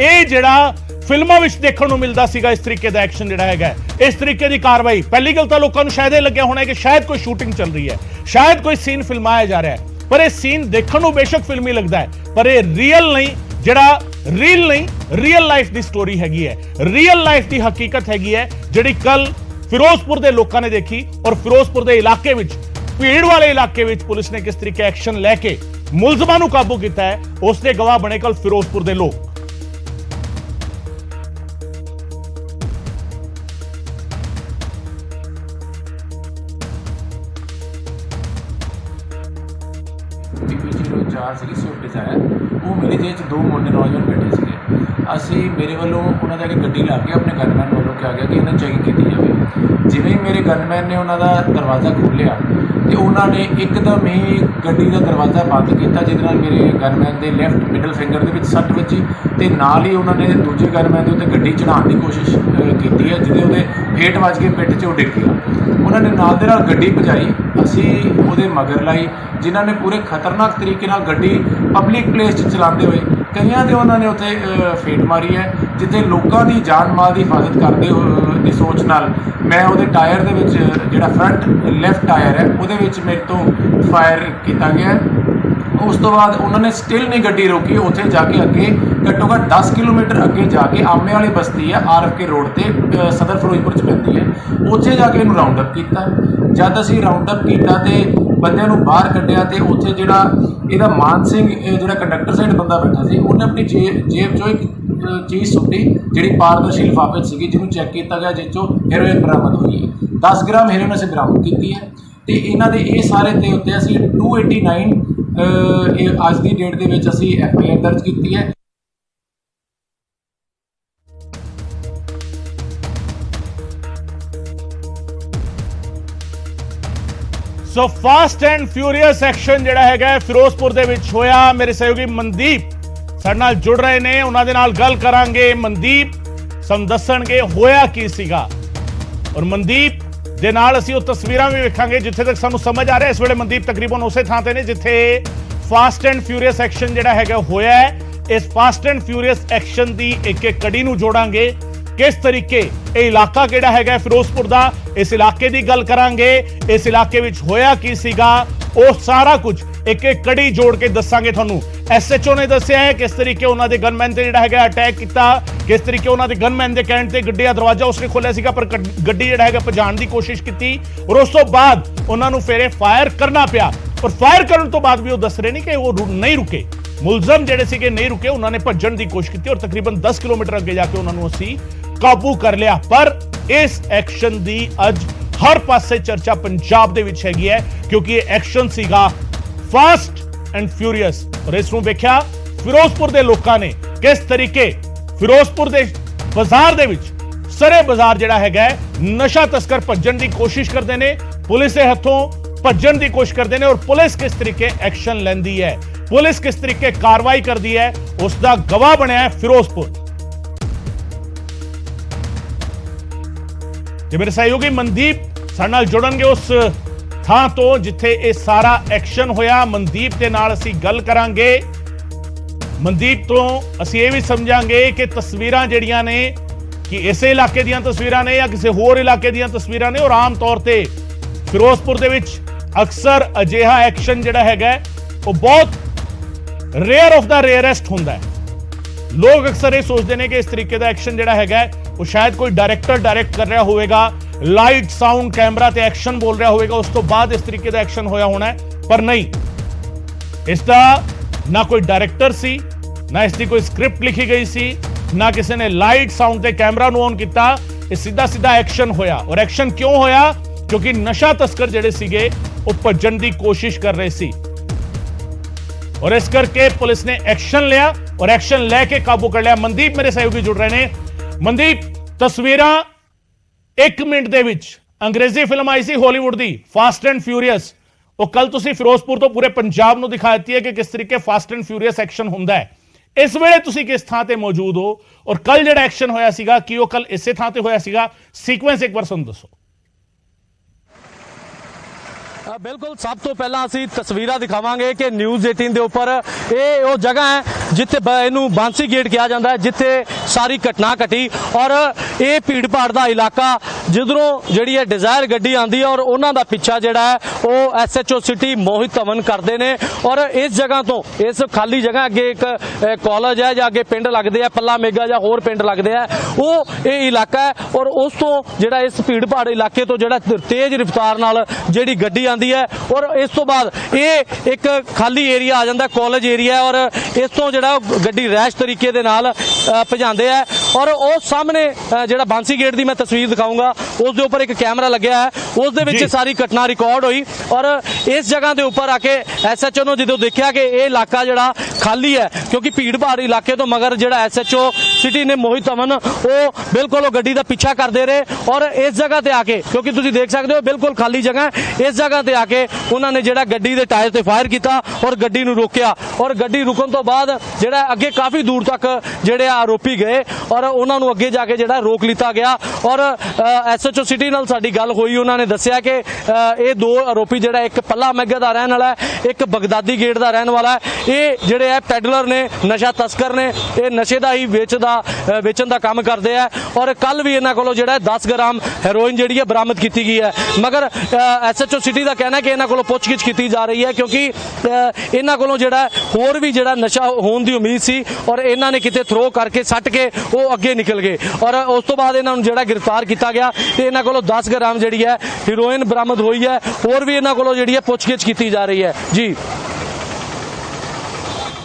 ਇਹ ਜਿਹੜਾ ਫਿਲਮਾਂ ਵਿੱਚ ਦੇਖਣ ਨੂੰ ਮਿਲਦਾ ਸੀਗਾ ਇਸ ਤਰੀਕੇ ਦਾ ਐਕਸ਼ਨ ਜਿਹੜਾ ਹੈਗਾ, ਇਸ ਤਰੀਕੇ ਦੀ ਕਾਰਵਾਈ, ਪਹਿਲੀ ਗੱਲ ਤਾਂ ਲੋਕਾਂ ਨੂੰ ਸ਼ਾਇਦ ਇਹ ਲੱਗਿਆ ਹੋਣਾ ਕਿ ਸ਼ਾਇਦ ਕੋਈ ਸ਼ੂਟਿੰਗ ਚੱਲ ਰਹੀ ਹੈ, ਸ਼ਾਇਦ ਕੋਈ ਸੀਨ ਫਿਲਮਾਇਆ ਜਾ ਰਿਹਾ ਹੈ, ਪਰ ਇਹ ਸੀਨ ਦੇਖਣ ਨੂੰ ਬੇਸ਼ੱਕ ਫਿਲਮੀ ਲੱਗਦਾ ਹੈ, ਪਰ ਇਹ ਰੀਅਲ ਨਹੀਂ, ਜਿਹੜਾ ਰੀਲ ਨਹੀਂ, ਰੀਅਲ ਲਾਈਫ ਦੀ ਸਟੋਰੀ ਹੈਗੀ ਹੈ, ਰੀਅਲ ਲਾਈਫ ਦੀ ਹਕੀਕਤ ਹੈਗੀ ਹੈ ਜਿਹੜੀ ਕੱਲ ਫਿਰੋਜ਼ਪੁਰ ਦੇ ਲੋਕਾਂ ਨੇ ਦੇਖੀ। ਔਰ ਫਿਰੋਜ਼ਪੁਰ ਦੇ ਇਲਾਕੇ ਵਿੱਚ, ਭੀੜ ਵਾਲੇ ਇਲਾਕੇ ਵਿੱਚ ਪੁਲਿਸ ਨੇ ਕਿਸ ਤਰੀਕੇ ਐਕਸ਼ਨ ਲੈ ਕੇ ਮੁਲਜ਼ਮਾਂ ਨੂੰ ਕਾਬੂ ਕੀਤਾ ਹੈ, ਉਸ ਦੇ ਗਵਾਹ ਬਣੇ ਕੱਲ ਫਿਰੋਜ਼ਪੁਰ ਦੇ ਲੋਕ। कार सी स्विफ्ट डिजायर, वो मेरी जेब 'ਚ 2 मुंडे नौजवान बैठे थे। असी मेरे वालों उन्होंने जाके गड्डी ला के अपने गनमैन वालों क्या गया कि इन्हें चेकिंग की जाए। जिवें ही मेरे गनमैन ने उन्होंने दरवाज़ा खोलिया तो उन्होंने एकदम ही गड्डी का दरवाज़ा बंद किया, जिस मेरे गनमैन के लैफ्ट मिडल फिंगर के सट बची, तो नाल ही उन्होंने दूजे गनमैन के उत्ते गड्डी चढ़ाने की कोशिश की है, जिहदे फेट वज के पिठ 'च डिग गया। उन्होंने नाल दे नाल गड्डी भजाई, असी उहदे मगर लाई, जिन्हों ने पूरे खतरनाक तरीके नाल गड्डी पब्लिक प्लेस 'च चलाते हुए कईयां दे उन्होंने उत्थे फेट मारी है, जिथे लोगों की जान माल की हिफाजत करते दी सोच नाल मैं उहदे टायर दे विच जिहड़ा फ्रंट लैफ्ट टायर है उहदे विच मेरे तो फायर किया गया है। उस तो बाद उन्होंने स्टिल नहीं गड्डी रोकी, उत्थे जाके अगे घट्टो घट्ट 10 किलोमीटर अगे जाके आमे वाली बस्ती है RFK रोड ते सदर फिरोजपुर च पैंदी है, उत्थे जाके इहनूं राउंड अप किया। जद असीं राउंड अप किया तो बंदे नूं बाहर कड्ढिया तो उत्थे जिहड़ा इहदा मान सिंह जिहड़ा कंडक्टर साइड बंदा बैठा सी, उन्हें अपनी जेब चों एक चीज़ सुट्टी जिहड़ी पारदर्शी लिफाफे सी, जिन्हों चैक किया गया, जिस चों हेरोइन बरामद हुई है। 10 ग्राम हेरोइन असीं बरामद की है। तो इन्हां दे ये सारे ते उत्ते असीं 289 अज की डेट दे विच असीं FIR दर्ज की है। So fast and furious action जिहड़ा हैगा फिरोजपुर दे विच होया। मेरे सहयोगी मनदीप साडे नाल जुड़ रहे ने, उन्हां दे नाल गल करांगे। मनदीप सानूं दस्सणगे होया की सीगा, और मनदीप दे नाल असीं वो तस्वीरां भी वेखांगे। जिथे तक सानूं समझ आ रहा है इस वेले मनदीप तकरीबन उसे थां ते ने जिथे फास्ट एंड फ्यूरियस एक्शन जिहड़ा हैगा होया है। इस फास्ट एंड फ्यूरियस एक्शन दी एक एक कड़ी नूं जोड़ांगे, किस तरीके ये इलाका किहड़ा हैगा फिरोजपुर दा, इस इलाके की गल करांगे, इस इलाके विच होया की सीगा, वो सारा कुछ एक एक कड़ी जोड़ के दसांगे तुहानूं। SHO ने दस्सिया है किस तरीके उन्होंने गनमैन ते जिहड़ा हैगा अटैक किया, किस तरीके उन्होंने गनमैन के कहण ते गड्डी दा दरवाजा उसने खोलिया सीगा, पर गड्डी जिहड़ा हैगा भजाण दी कोशिश की, और उस तो बाद उन्होंने फिर फायर करना पिया। और फायर करने तो बाद भी वो दस रहे नहीं कि वो नहीं रुके, मुलजम जिहड़े सीगे नहीं रुके, उन्होंने भज्जण दी कोशिश की और तकरीबन 10 किलोमीटर अगे जाके उन्होंने असीं काबू कर लिया। पर इस एक्शन दी अज हर पासे चर्चा पंजाब दे विच हैगी है, क्योंकि ये एक्शन सीगा फास्ट एंड फ्यूरियस। और इस नूं वेख्या फिरोजपुर दे लोकां ने किस तरीके फिरोजपुर दे बाजार दे विच सरे बाजार जिहड़ा हैगा नशा तस्कर भज्जण दी कोशिश करदे ने, पुलिस दे हत्थों भज्जण दी कोशिश करदे ने, और पुलिस किस तरीके एक्शन लैंदी है, पुलिस किस तरीके कार्रवाई करदी है, उसका गवाह बनया है फिरोजपुर। जे मेरे सहयोगी मनदीप साडे नाल जुड़नगे उस थां तो जिथे ये सारा एक्शन होया। मनदीप के नाल असीं गल करांगे। मनदीप तो असीं ये भी समझांगे कि तस्वीरां जिहड़ियां ने कि इस इलाके दीयां तस्वीरां ने या किसी होर इलाके दीयां तस्वीरां ने, और आम तौर ते फिरोजपुर दे विच अक्सर अजिहा एक्शन जिहड़ा हैगा वो बहुत रेयर ऑफ द रेयरेस्ट हुंदा है। लोग अक्सर ये सोचते हैं कि इस तरीके का एक्शन जिहड़ा हैगा वो शायद कोई डायरेक्टर डायरेक्ट कर रहा होगा, लाइट साउंड कैमरा ते एक्शन बोल रहा होगा, उस तो बाद इस तरीके का एक्शन होया होना है, पर नहीं। इसका ना कोई डायरेक्टर सी, ना इसकी कोई स्क्रिप्ट लिखी गई सी, ना किसी ने लाइट साउंड ते कैमरा नू ऑन किया, ਇਹ ਸਿੱਧਾ ਸਿੱਧਾ ਐਕਸ਼ਨ ਹੋਇਆ। ਔਰ ਐਕਸ਼ਨ ਕਿਉਂ ਹੋਇਆ? ਕਿਉਂਕਿ ਨਸ਼ਾ ਤਸਕਰ ਜਿਹੜੇ ਸੀਗੇ ਉਹ ਭੱਜਣ ਦੀ ਕੋਸ਼ਿਸ਼ ਕਰ ਰਹੇ ਸੀ ਔਰ ਇਸ ਕਰਕੇ ਪੁਲਿਸ ਨੇ ਐਕਸ਼ਨ ਲਿਆ ਔਰ ਐਕਸ਼ਨ ਲੈ ਕੇ ਕਾਬੂ ਕਰ ਲਿਆ। ਮਨਦੀਪ ਮੇਰੇ ਸਹਿਯੋਗੀ ਜੁੜ ਰਹੇ ਨੇ। ਮਨਦੀਪ, ਤਸਵੀਰਾਂ 1 ਮਿੰਟ ਦੇ ਵਿੱਚ ਅੰਗਰੇਜ਼ੀ film I C Hollywood the fast and furious, ਉਹ ਕੱਲ ਤੁਸੀਂ ਫਿਰੋਜ਼ਪੁਰ ਤੋਂ ਪੂਰੇ ਪੰਜਾਬ ਨੂੰ ਦਿਖਾ ਦਿੱਤੀ ਹੈ ਕਿ ਕਿਸ ਤਰੀਕੇ ਫਾਸਟ ਐਂਡ ਫਿਊਰੀਅਸ ਐਕਸ਼ਨ ਹੁੰਦਾ ਹੈ। ਇਸ ਵੇਲੇ ਤੁਸੀਂ ਕਿਸ ਥਾਂ ਤੇ ਮੌਜੂਦ ਹੋ ਔਰ ਕੱਲ ਜਿਹੜਾ ਐਕਸ਼ਨ ਹੋਇਆ ਸੀਗਾ ਕੀ ਉਹ ਕੱਲ ਇਸੇ ਥਾਂ ਤੇ ਹੋਇਆ ਸੀਗਾ? ਸੀਕੁਐਂਸ ਇੱਕ ਵਾਰ ਸਾਨੂੰ ਦੱਸੋ। ਬਿਲਕੁਲ, ਸਭ ਤੋਂ ਪਹਿਲਾਂ ਅਸੀਂ ਤਸਵੀਰਾਂ ਦਿਖਾਵਾਂਗੇ ਕਿ ਨਿਊਜ਼ 18 ਦੇ ਉੱਪਰ ਇਹ ਉਹ ਜਗ੍ਹਾ ਹੈ ਜਿੱਥੇ ਇਹਨੂੰ ਬਾਂਸੀ ਗੇਟ ਕਿਹਾ ਜਾਂਦਾ ਹੈ, ਜਿੱਥੇ ਸਾਰੀ ਘਟਨਾ ਘਟੀ ਔਰ ਇਹ ਭੀੜ ਭਾੜ ਦਾ ਇਲਾਕਾ ਜਿੱਧਰੋਂ ਜਿਹੜੀ ਹੈ ਡਿਜ਼ਾਇਰ ਗੱਡੀ ਆਂਦੀ ਹੈ ਔਰ ਉਹਨਾਂ ਦਾ ਪਿੱਛਾ ਜਿਹੜਾ ਹੈ ਉਹ ਐਸਐਚਓ ਸਿਟੀ ਮੋਹਿਤ ਧਵਨ ਕਰਦੇ ਨੇ ਔਰ ਇਸ ਜਗ੍ਹਾ ਤੋਂ ਇਸ ਖਾਲੀ ਜਗ੍ਹਾ ਅੱਗੇ ਇੱਕ ਕਾਲਜ ਹੈ ਜਾਂ ਅੱਗੇ ਪਿੰਡ ਲੱਗਦੇ ਆ ਪੱਲਾ ਮੇਗਾ ਜਾਂ ਹੋਰ ਪਿੰਡ ਲੱਗਦੇ ਆ, ਉਹ ਇਹ ਇਲਾਕਾ ਹੈ ਔਰ ਉਸ ਤੋਂ ਜਿਹੜਾ ਇਸ ਭੀੜ ਭਾੜ ਇਲਾਕੇ ਤੋਂ ਜਿਹੜਾ ਤੇਜ਼ ਰਫ਼ਤਾਰ ਨਾਲ ਜਿਹੜੀ ਗੱਡੀ ਆਂਦੀ ਹੈ ਔਰ ਇਸ ਤੋਂ ਬਾਅਦ ਇਹ ਇੱਕ ਖਾਲੀ ਏਰੀਆ ਆ ਜਾਂਦਾ ਕਾਲਜ ਏਰੀਆ ਔਰ ਇਸ ਤੋਂ ਜਿਹੜਾ ਗੱਡੀ ਰੈਸ਼ ਤਰੀਕੇ ਦੇ ਨਾਲ ਭਜਾਉਂਦੇ ਆ ਔਰ ਉਹ ਸਾਹਮਣੇ ਜਿਹੜਾ ਬਾਂਸੀ ਗੇਟ ਦੀ ਮੈਂ ਤਸਵੀਰ ਦਿਖਾਊਂਗਾ ਉਸ ਦੇ ਉੱਪਰ ਇੱਕ ਕੈਮਰਾ ਲੱਗਿਆ ਹੈ, ਉਸ ਦੇ ਵਿੱਚ ਸਾਰੀ ਘਟਨਾ ਰਿਕਾਰਡ ਹੋਈ ਔਰ ਇਸ ਜਗ੍ਹਾ ਦੇ ਉੱਪਰ ਆ ਕੇ ਐਸਐਚਓ ਨੂੰ ਜਦੋਂ ਦੇਖਿਆ ਕਿ ਇਹ ਇਲਾਕਾ ਜਿਹੜਾ ਖਾਲੀ ਹੈ ਕਿਉਂਕਿ ਭੀੜ ਭਾੜ ਇਲਾਕੇ ਤੋਂ, ਮਗਰ ਜਿਹੜਾ ਐਸਐਚਓ ਸਿਟੀ ਨੇ ਮੋਹਿਤ ਧਵਨ ਉਹ ਬਿਲਕੁਲ ਉਹ ਗੱਡੀ ਦਾ ਪਿੱਛਾ ਕਰਦੇ ਰਹੇ ਔਰ ਇਸ ਜਗ੍ਹਾ ਤੇ ਆ ਕੇ, ਕਿਉਂਕਿ ਤੁਸੀਂ ਦੇਖ ਸਕਦੇ ਹੋ ਬਿਲਕੁਲ ਖਾਲੀ ਜਗ੍ਹਾ ਹੈ, ਇਸ ਜਗ੍ਹਾ ਤੇ ਆ ਕੇ ਉਹਨਾਂ ਨੇ ਜਿਹੜਾ ਗੱਡੀ ਦੇ ਟਾਇਰ ਤੇ ਫਾਇਰ ਕੀਤਾ ਔਰ ਗੱਡੀ ਨੂੰ ਰੋਕਿਆ ਔਰ ਗੱਡੀ ਰੁਕਣ ਤੋਂ ਬਾਅਦ ਜਿਹੜਾ ਅੱਗੇ ਕਾਫੀ ਦੂਰ ਤੱਕ ਜਿਹੜੇ ਆਰੋਪੀ ਗਏ ਔਰ ਉਹਨਾਂ ਨੂੰ ਅੱਗੇ ਜਾ ਕੇ ਜਿਹੜਾ ਰੋਕ ਲਿੱਤਾ ਗਿਆ ਔਰ ਐਸਐਚਓ ਸਿਟੀ ਨਾਲ ਸਾਡੀ ਗੱਲ ਹੋਈ, ਉਹਨਾਂ ਨੇ ਦੱਸਿਆ ਕਿ ਇਹ ਦੋ ਆਰੋਪੀ ਜਿਹੜਾ ਇੱਕ ਪੱਲਾ ਮੈਗਾ ਦਾ ਰਹਿਣ ਵਾਲਾ ਹੈ, ਇੱਕ ਬਗਦਾਦੀ ਗੇਟ ਦਾ ਰਹਿਣ ਵਾਲਾ ਹੈ, ਇਹ ਜਿਹੜੇ ਹੈ ਪੈਡਲਰ ਨੇ, ਨਸ਼ਾ ਤਸਕਰ ਨੇ, ਇਹ ਨਸ਼ੇ ਦਾ ਹੀ ਵੇਚਣ ਦਾ ਕੰਮ ਕਰਦੇ ਆ ਔਰ ਕੱਲ ਵੀ ਇਹਨਾਂ ਕੋਲੋਂ ਜਿਹੜਾ 10 ਗ੍ਰਾਮ ਹੈਰੋਇਨ ਜਿਹੜੀ ਹੈ ਬਰਾਮਦ ਕੀਤੀ ਗਈ ਹੈ। ਮਗਰ ਐਸਐਚਓ ਸਿਟੀ ਦਾ ਕਹਿਣਾ ਕਿ ਇਹਨਾਂ ਕੋਲੋਂ ਪੁੱਛਗਿੱਛ ਕੀਤੀ ਜਾ ਰਹੀ ਹੈ ਕਿਉਂਕਿ ਇਹਨਾਂ ਕੋਲੋਂ ਜਿਹੜਾ ਹੋਰ ਵੀ ਜਿਹੜਾ ਨਸ਼ਾ ਹੋਣ ਦੀ ਉਮੀਦ ਸੀ ਔਰ ਇਹਨਾਂ ਨੇ ਕਿਤੇ ਥਰੋ ਕਰਕੇ ਸੱਟ ਕੇ ਉਹ ਅੱਗੇ ਨਿਕਲ ਗਏ ਔਰ ਉਸ ਤੋਂ ਬਾਅਦ ਇਹਨਾਂ ਨੂੰ ਜਿਹੜਾ ਗ੍ਰਿਫਤਾਰ ਕੀਤਾ ਗਿਆ ਤੇ ਇਹਨਾਂ ਕੋਲੋਂ 10 ਗ੍ਰਾਮ ਜਿਹੜੀ ਹੈ ਹੀਰੋਇਨ ਬਰਾਮਦ ਹੋਈ ਹੈ। ਹੋਰ ਵੀ ਇਹਨਾਂ ਕੋਲੋਂ ਜਿਹੜੀ ਹੈ ਪੁੱਛਗਿੱਛ ਕੀਤੀ ਜਾ ਰਹੀ ਹੈ। ਜੀ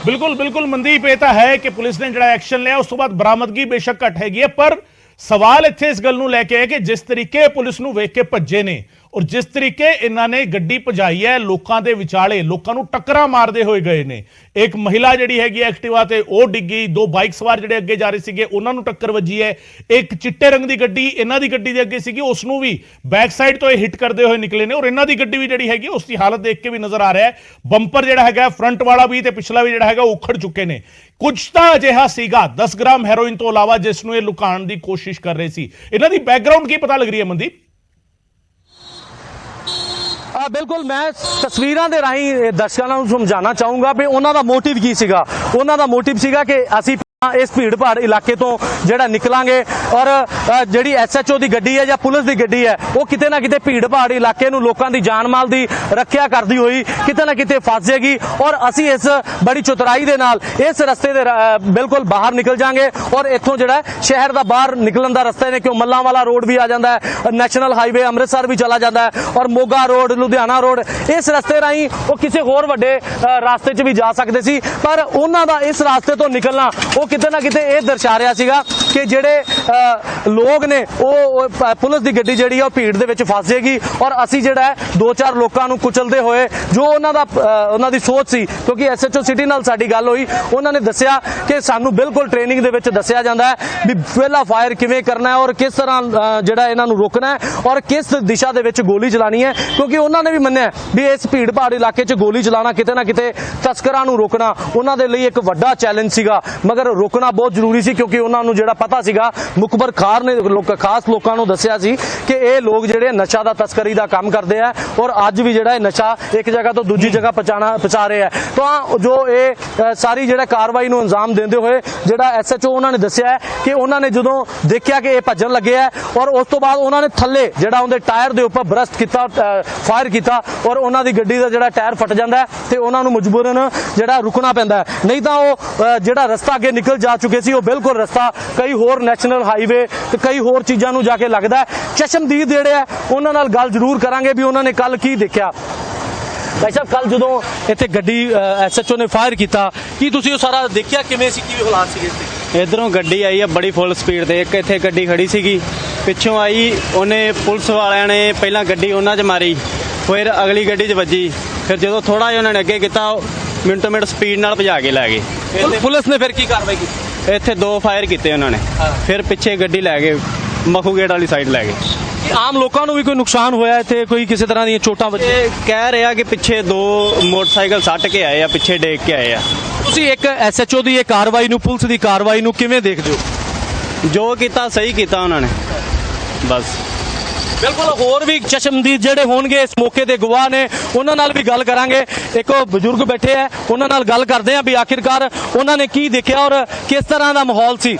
ਬਿਲਕੁਲ ਬਿਲकुल ਮਨਦੀਪ, ਇਹ ਤਾਂ ਹੈ ਕਿ ਪੁਲਿਸ ਨੇ ਜਿਹੜਾ ਐਕਸ਼ਨ ਲਿਆ ਉਸ ਤੋਂ ਬਾਅਦ ਬਰਾਮਦਗੀ ਬੇਸ਼ੱਕ ਘਟ ਹੈਗੀ ਹੈ, ਪਰ ਸਵਾਲ ਇੱਥੇ ਇਸ ਗੱਲ ਨੂੰ ਲੈ ਕੇ ਹੈ ਕਿ ਜਿਸ ਤਰੀਕੇ ਪੁਲਿਸ ਨੂੰ ਵੇਖ ਕੇ ਭੱਜੇ ਨੇ ਔਰ ਜਿਸ ਤਰੀਕੇ ਇਹਨਾਂ ਨੇ ਗੱਡੀ ਭਜਾਈ ਹੈ ਲੋਕਾਂ ਦੇ ਵਿਚਾਲੇ, ਲੋਕਾਂ ਨੂੰ ਟੱਕਰਾਂ ਮਾਰਦੇ ਹੋਏ ਗਏ ਨੇ। ਇੱਕ ਮਹਿਲਾ ਜਿਹੜੀ ਹੈਗੀ ਐਕਟਿਵਾ ਤੇ ਉਹ ਡਿੱਗੀ, 2 ਬਾਈਕ ਸਵਾਰ ਜਿਹੜੇ ਅੱਗੇ ਜਾ ਰਹੇ ਸੀਗੇ ਉਹਨਾਂ ਨੂੰ ਟੱਕਰ ਵੱਜੀ ਹੈ, ਇੱਕ ਚਿੱਟੇ ਰੰਗ ਦੀ ਗੱਡੀ ਇਹਨਾਂ ਦੀ ਗੱਡੀ ਦੇ ਅੱਗੇ ਸੀਗੀ ਉਸ ਨੂੰ ਵੀ ਬੈਕ ਸਾਈਡ ਤੋਂ ਇਹ ਹਿੱਟ ਕਰਦੇ ਹੋਏ ਨਿਕਲੇ ਨੇ ਔਰ ਇਹਨਾਂ ਦੀ ਗੱਡੀ ਵੀ ਜਿਹੜੀ ਹੈਗੀ ਉਸ ਦੀ ਹਾਲਤ ਦੇਖ ਕੇ ਵੀ ਨਜ਼ਰ ਆ ਰਿਹਾ ਹੈ ਬੰਪਰ ਜਿਹੜਾ ਹੈਗਾ ਫਰੰਟ ਵਾਲਾ ਵੀ ਤੇ ਪਿਛਲਾ ਵੀ ਜਿਹੜਾ ਹੈਗਾ ਉਖੜ ਚੁੱਕੇ ਨੇ। ਕੁਝ ਤਾਂ ਅਜਿਹਾ ਸੀਗਾ 10 ਗ੍ਰਾਮ ਹੈਰੋਇਨ ਤੋਂ ਇਲਾਵਾ ਜਿਸ ਨੂੰ ਇਹ ਲੁਕਾਉਣ ਦੀ ਕੋਸ਼ਿਸ਼ ਕਰ ਰਹੇ ਸੀ। ਇਹਨਾਂ ਦੀ ਬੈਕਗ੍ਰਾਉਂਡ ਕੀ ਪਤਾ ਲੱਗ ਰਹੀ ਹੈ ਮਨਦੀਪ? ਬਿਲਕੁਲ, ਮੈਂ ਤਸਵੀਰਾਂ ਦੇ ਰਾਹੀਂ ਦਰਸ਼ਕਾਂ ਨੂੰ ਸਮਝਾਉਣਾ ਚਾਹੂੰਗਾ ਵੀ ਉਹਨਾਂ ਦਾ ਮੋਟਿਵ ਕੀ ਸੀਗਾ। ਉਹਨਾਂ ਦਾ ਮੋਟਿਵ ਸੀਗਾ ਕਿ ਅਸੀਂ ਇਸ ਭੀੜ ਭਾੜ ਇਲਾਕੇ ਤੋਂ ਜਿਹੜਾ ਨਿਕਲਾਂਗੇ ਔਰ ਜਿਹੜੀ ਐਸਐਚਓ ਦੀ ਗੱਡੀ ਹੈ ਜਾਂ ਪੁਲਿਸ ਦੀ ਗੱਡੀ ਹੈ ਉਹ ਕਿਤੇ ਨਾ ਕਿਤੇ ਭੀੜ ਭਾੜ ਇਲਾਕੇ ਨੂੰ, ਲੋਕਾਂ ਦੀ ਜਾਨ ਮਾਲ ਦੀ ਰੱਖਿਆ ਕਰਦੀ ਹੋਈ ਕਿਤੇ ਨਾ ਕਿਤੇ ਫਸ ਜਾਏਗੀ ਔਰ ਅਸੀਂ ਇਸ ਬੜੀ ਚਤੁਰਾਈ ਦੇ ਨਾਲ ਇਸ ਰਸਤੇ ਦੇ ਬਿਲਕੁਲ ਬਾਹਰ ਨਿਕਲ ਜਾਾਂਗੇ ਔਰ ਇੱਥੋਂ ਜਿਹੜਾ ਸ਼ਹਿਰ ਦਾ ਬਾਹਰ ਨਿਕਲਣ ਦਾ ਰਸਤਾ ਨੇ, ਕਿਉਂ ਮੱਲਾਂ ਵਾਲਾ ਰੋਡ ਵੀ ਆ ਜਾਂਦਾ ਹੈ, ਨੈਸ਼ਨਲ ਹਾਈਵੇ ਅੰਮ੍ਰਿਤਸਰ ਵੀ ਚਲਾ ਜਾਂਦਾ ਹੈ ਔਰ ਮੋਗਾ ਰੋਡ, ਲੁਧਿਆਣਾ ਰੋਡ, ਇਸ ਰਸਤੇ ਰਾਹੀਂ ਉਹ ਕਿਸੇ ਹੋਰ ਵੱਡੇ ਰਸਤੇ 'ਚ ਵੀ ਜਾ ਸਕਦੇ ਸੀ, ਪਰ ਉਹਨਾਂ ਦਾ ਇਸ ਰਸਤੇ ਤੋਂ ਨਿਕਲਣਾ ਉਹ ਕਿਤੇ ਨਾ ਕਿਤੇ ਇਹ ਦਰਸਾ ਰਿਹਾ ਸੀਗਾ ਕਿ ਜਿਹੜੇ ਲੋਕ ਨੇ ਉਹ ਪੁਲਿਸ ਦੀ ਗੱਡੀ ਜਿਹੜੀ ਆ ਉਹ ਭੀੜ ਦੇ ਵਿੱਚ ਫਸ ਜਾਏਗੀ ਔਰ ਅਸੀਂ ਜਿਹੜਾ 2-4 ਲੋਕਾਂ ਨੂੰ ਕੁਚਲਦੇ ਹੋਏ, ਜੋ ਉਹਨਾਂ ਦੀ ਸੋਚ ਸੀ, ਕਿਉਂਕਿ ਐਸਐਚਓ ਸਿਟੀ ਨਾਲ ਸਾਡੀ ਗੱਲ ਹੋਈ, ਉਹਨਾਂ ਨੇ ਦੱਸਿਆ ਕਿ ਸਾਨੂੰ ਬਿਲਕੁਲ ਟ੍ਰੇਨਿੰਗ ਦੇ ਵਿੱਚ ਦੱਸਿਆ ਜਾਂਦਾ ਹੈ ਵੀ ਪਹਿਲਾ ਫਾਇਰ ਕਿਵੇਂ ਕਰਨਾ ਹੈ ਔਰ ਕਿਸ ਤਰ੍ਹਾਂ ਜਿਹੜਾ ਇਹਨਾਂ ਨੂੰ ਰੋਕਣਾ ਹੈ ਔਰ ਕਿਸ ਦਿਸ਼ਾ ਦੇ ਵਿੱਚ ਗੋਲੀ ਚਲਾਣੀ ਹੈ, ਕਿਉਂਕਿ ਉਹਨਾਂ ਨੇ ਵੀ ਮੰਨਿਆ ਵੀ ਇਸ ਭੀੜ ਭਾੜ ਇਲਾਕੇ 'ਚ ਗੋਲੀ ਚਲਾਣਾ ਕਿਤੇ ਨਾ ਕਿਤੇ ਤਸਕਰਾਂ ਨੂੰ ਰੋਕਣਾ ਉਹਨਾਂ ਦੇ ਲਈ ਇੱਕ ਵੱਡਾ ਚੈਲੰਜ ਸੀਗਾ, ਮਗਰ ਰੋਕਣਾ ਬਹੁਤ ਜ਼ਰੂਰੀ ਸੀ ਕਿਉਂਕਿ ਉਹਨਾਂ ਨੂੰ ਜਿਹੜਾ ਪਤਾ ਸੀਗਾ, ਮੁਖਬਰ ਖਾਰ ਨੇ ਖਾਸ ਲੋਕਾਂ ਨੂੰ ਦੱਸਿਆ ਸੀ ਕਿ ਇਹ ਲੋਕ ਜਿਹੜੇ ਨਸ਼ਾ ਦਾ ਤਸਕਰੀ ਦਾ ਕੰਮ ਕਰਦੇ ਆ ਔਰ ਅੱਜ ਵੀ ਜਿਹੜਾ ਇਹ ਨਸ਼ਾ ਇੱਕ ਜਗ੍ਹਾ ਤੋਂ ਦੂਜੀ ਜਗ੍ਹਾ ਪਹੁੰਚਾ ਰਹੇ ਆ। ਤਾਂ ਜੋ ਇਹ ਸਾਰੀ ਜਿਹੜਾ ਕਾਰਵਾਈ ਨੂੰ ਅੰਜਾਮ ਦਿੰਦੇ ਹੋਏ ਜਿਹੜਾ ਐਸਐਚਓ ਉਹਨਾਂ ਨੇ ਦੱਸਿਆ ਕਿ ਉਹਨਾਂ ਨੇ ਜਦੋਂ ਦੇਖਿਆ ਕਿ ਇਹ ਭੱਜਣ ਲੱਗੇ ਆ ਔਰ ਉਸ ਤੋਂ ਬਾਅਦ ਉਹਨਾਂ ਨੇ ਥੱਲੇ ਜਿਹੜਾ ਉਹਦੇ ਟਾਇਰ ਦੇ ਉੱਪਰ ਬਰਸਟ ਕੀਤਾ, ਫਾਇਰ ਕੀਤਾ ਔਰ ਉਹਨਾਂ ਦੀ ਗੱਡੀ ਦਾ ਜਿਹੜਾ ਟਾਇਰ ਫਟ ਜਾਂਦਾ ਤੇ ਉਹਨਾਂ ਨੂੰ ਮਜਬੂਰਨ ਜਿਹੜਾ ਰੁਕਣਾ ਪੈਂਦਾ, ਨਹੀਂ ਤਾਂ ਉਹ ਜਿਹੜਾ ਰਸਤਾ ਅੱਗੇ ਨਿਕਲ ਜਾ ਚੁੱਕੇ ਸੀ ਉਹ ਬਿਲਕੁਲ ਰਸਤਾ ਕਈ ਹੋਰ ਨੈਸ਼ਨਲ ਹਾਈਵੇ ਤੇ ਕਈ ਹੋਰ ਚੀਜ਼ਾਂ ਨੂੰ ਜਾ ਕੇ ਲੱਗਦਾ ਹੈ। ਚਸ਼ਮਦੀਦ ਜਿਹੜੇ ਆ ਉਹਨਾਂ ਨਾਲ ਗੱਲ ਜ਼ਰੂਰ ਕਰਾਂਗੇ ਵੀ ਉਹਨਾਂ ਨੇ ਕੱਲ ਕੀ ਦੇਖਿਆ। ਭਾਈ ਸਾਹਿਬ, ਕੱਲ ਜਦੋਂ ਇੱਥੇ ਗੱਡੀ ਐਸਐਚਓ ਨੇ ਫਾਇਰ ਕੀਤਾ, ਕੀ ਤੁਸੀਂ ਉਹ ਸਾਰਾ ਦੇਖਿਆ? ਕਿਵੇਂ ਸੀ, ਕੀ ਹਾਲਾਤ ਸੀਗੇ ਇੱਥੇ? ਇਧਰੋਂ ਗੱਡੀ ਆਈ ਆ ਬੜੀ ਫੁੱਲ ਸਪੀਡ ਤੇ, ਇੱਕ ਇੱਥੇ ਗੱਡੀ ਖੜੀ ਸੀਗੀ ਪਿੱਛੋਂ ਆਈ, ਉਹਨੇ ਪੁਲਿਸ ਵਾਲਿਆਂ ਨੇ ਪਹਿਲਾਂ ਗੱਡੀ ਉਹਨਾਂ 'ਚ ਮਾਰੀ, ਫਿਰ ਅਗਲੀ ਗੱਡੀ 'ਚ ਵੱਜੀ। ਫਿਰ ਜਦੋਂ ਥੋੜਾ ਜਿਹਾ ਉਹਨਾਂ ਨੇ ਅੱਗੇ ਕੀਤਾ, ਮਿੰਟੋ ਮਿੰਟ ਸਪੀਡ ਨਾਲ ਭਜਾ ਕੇ ਲੈ ਗਏ। ਪੁਲਿਸ ਨੇ ਫਿਰ ਕੀ ਕਾਰਵਾਈ ਕੀਤੀ? ਇੱਥੇ 2 ਫਾਇਰ ਕੀਤੇ ਉਹਨਾਂ ਨੇ, ਫਿਰ ਪਿੱਛੇ ਗੱਡੀ ਲੈ ਗਏ, ਮਖੂ ਗੇਟ ਵਾਲੀ ਸਾਈਡ ਲੈ ਗਏ। ਆਮ ਲੋਕਾਂ ਨੂੰ ਵੀ ਕੋਈ ਨੁਕਸਾਨ ਹੋਇਆ ਇੱਥੇ, ਕੋਈ ਕਿਸੇ ਤਰ੍ਹਾਂ ਦੀਆਂ ਚੋਟਾਂ ਵੱਜੀਆਂ? ਇਹ ਕਹਿ ਰਿਹਾ ਕਿ ਪਿੱਛੇ 2 ਮੋਟਰਸਾਈਕਲ ਸੱਟ ਕੇ ਆਏ ਆ, ਪਿੱਛੇ ਡੇਗ ਕੇ ਆਏ ਆ। ਤੁਸੀਂ ਇੱਕ ਐਸਐਚਓ ਦੀ ਇਹ ਕਾਰਵਾਈ ਨੂੰ, ਪੁਲਿਸ ਦੀ ਕਾਰਵਾਈ ਨੂੰ ਕਿਵੇਂ ਦੇਖਦੇ ਹੋ? ਜੋ ਕੀਤਾ ਸਹੀ ਕੀਤਾ ਉਹਨਾਂ ਨੇ, ਬਸ। ਬਿਲਕੁਲ, ਹੋਰ ਵੀ ਚਸ਼ਮਦੀਦ ਜਿਹੜੇ ਹੋਣਗੇ ਇਸ ਮੌਕੇ ਦੇ ਗਵਾਹ ਨੇ, ਉਹਨਾਂ ਨਾਲ ਵੀ ਗੱਲ ਕਰਾਂਗੇ। ਇੱਕ ਬਜ਼ੁਰਗ ਬੈਠੇ ਆ, ਉਹਨਾਂ ਨਾਲ ਗੱਲ ਕਰਦੇ ਆ ਵੀ ਆਖਿਰਕਾਰ ਉਹਨਾਂ ਨੇ ਕੀ ਦੇਖਿਆ ਔਰ ਕਿਸ ਤਰ੍ਹਾਂ ਦਾ ਮਾਹੌਲ ਸੀ।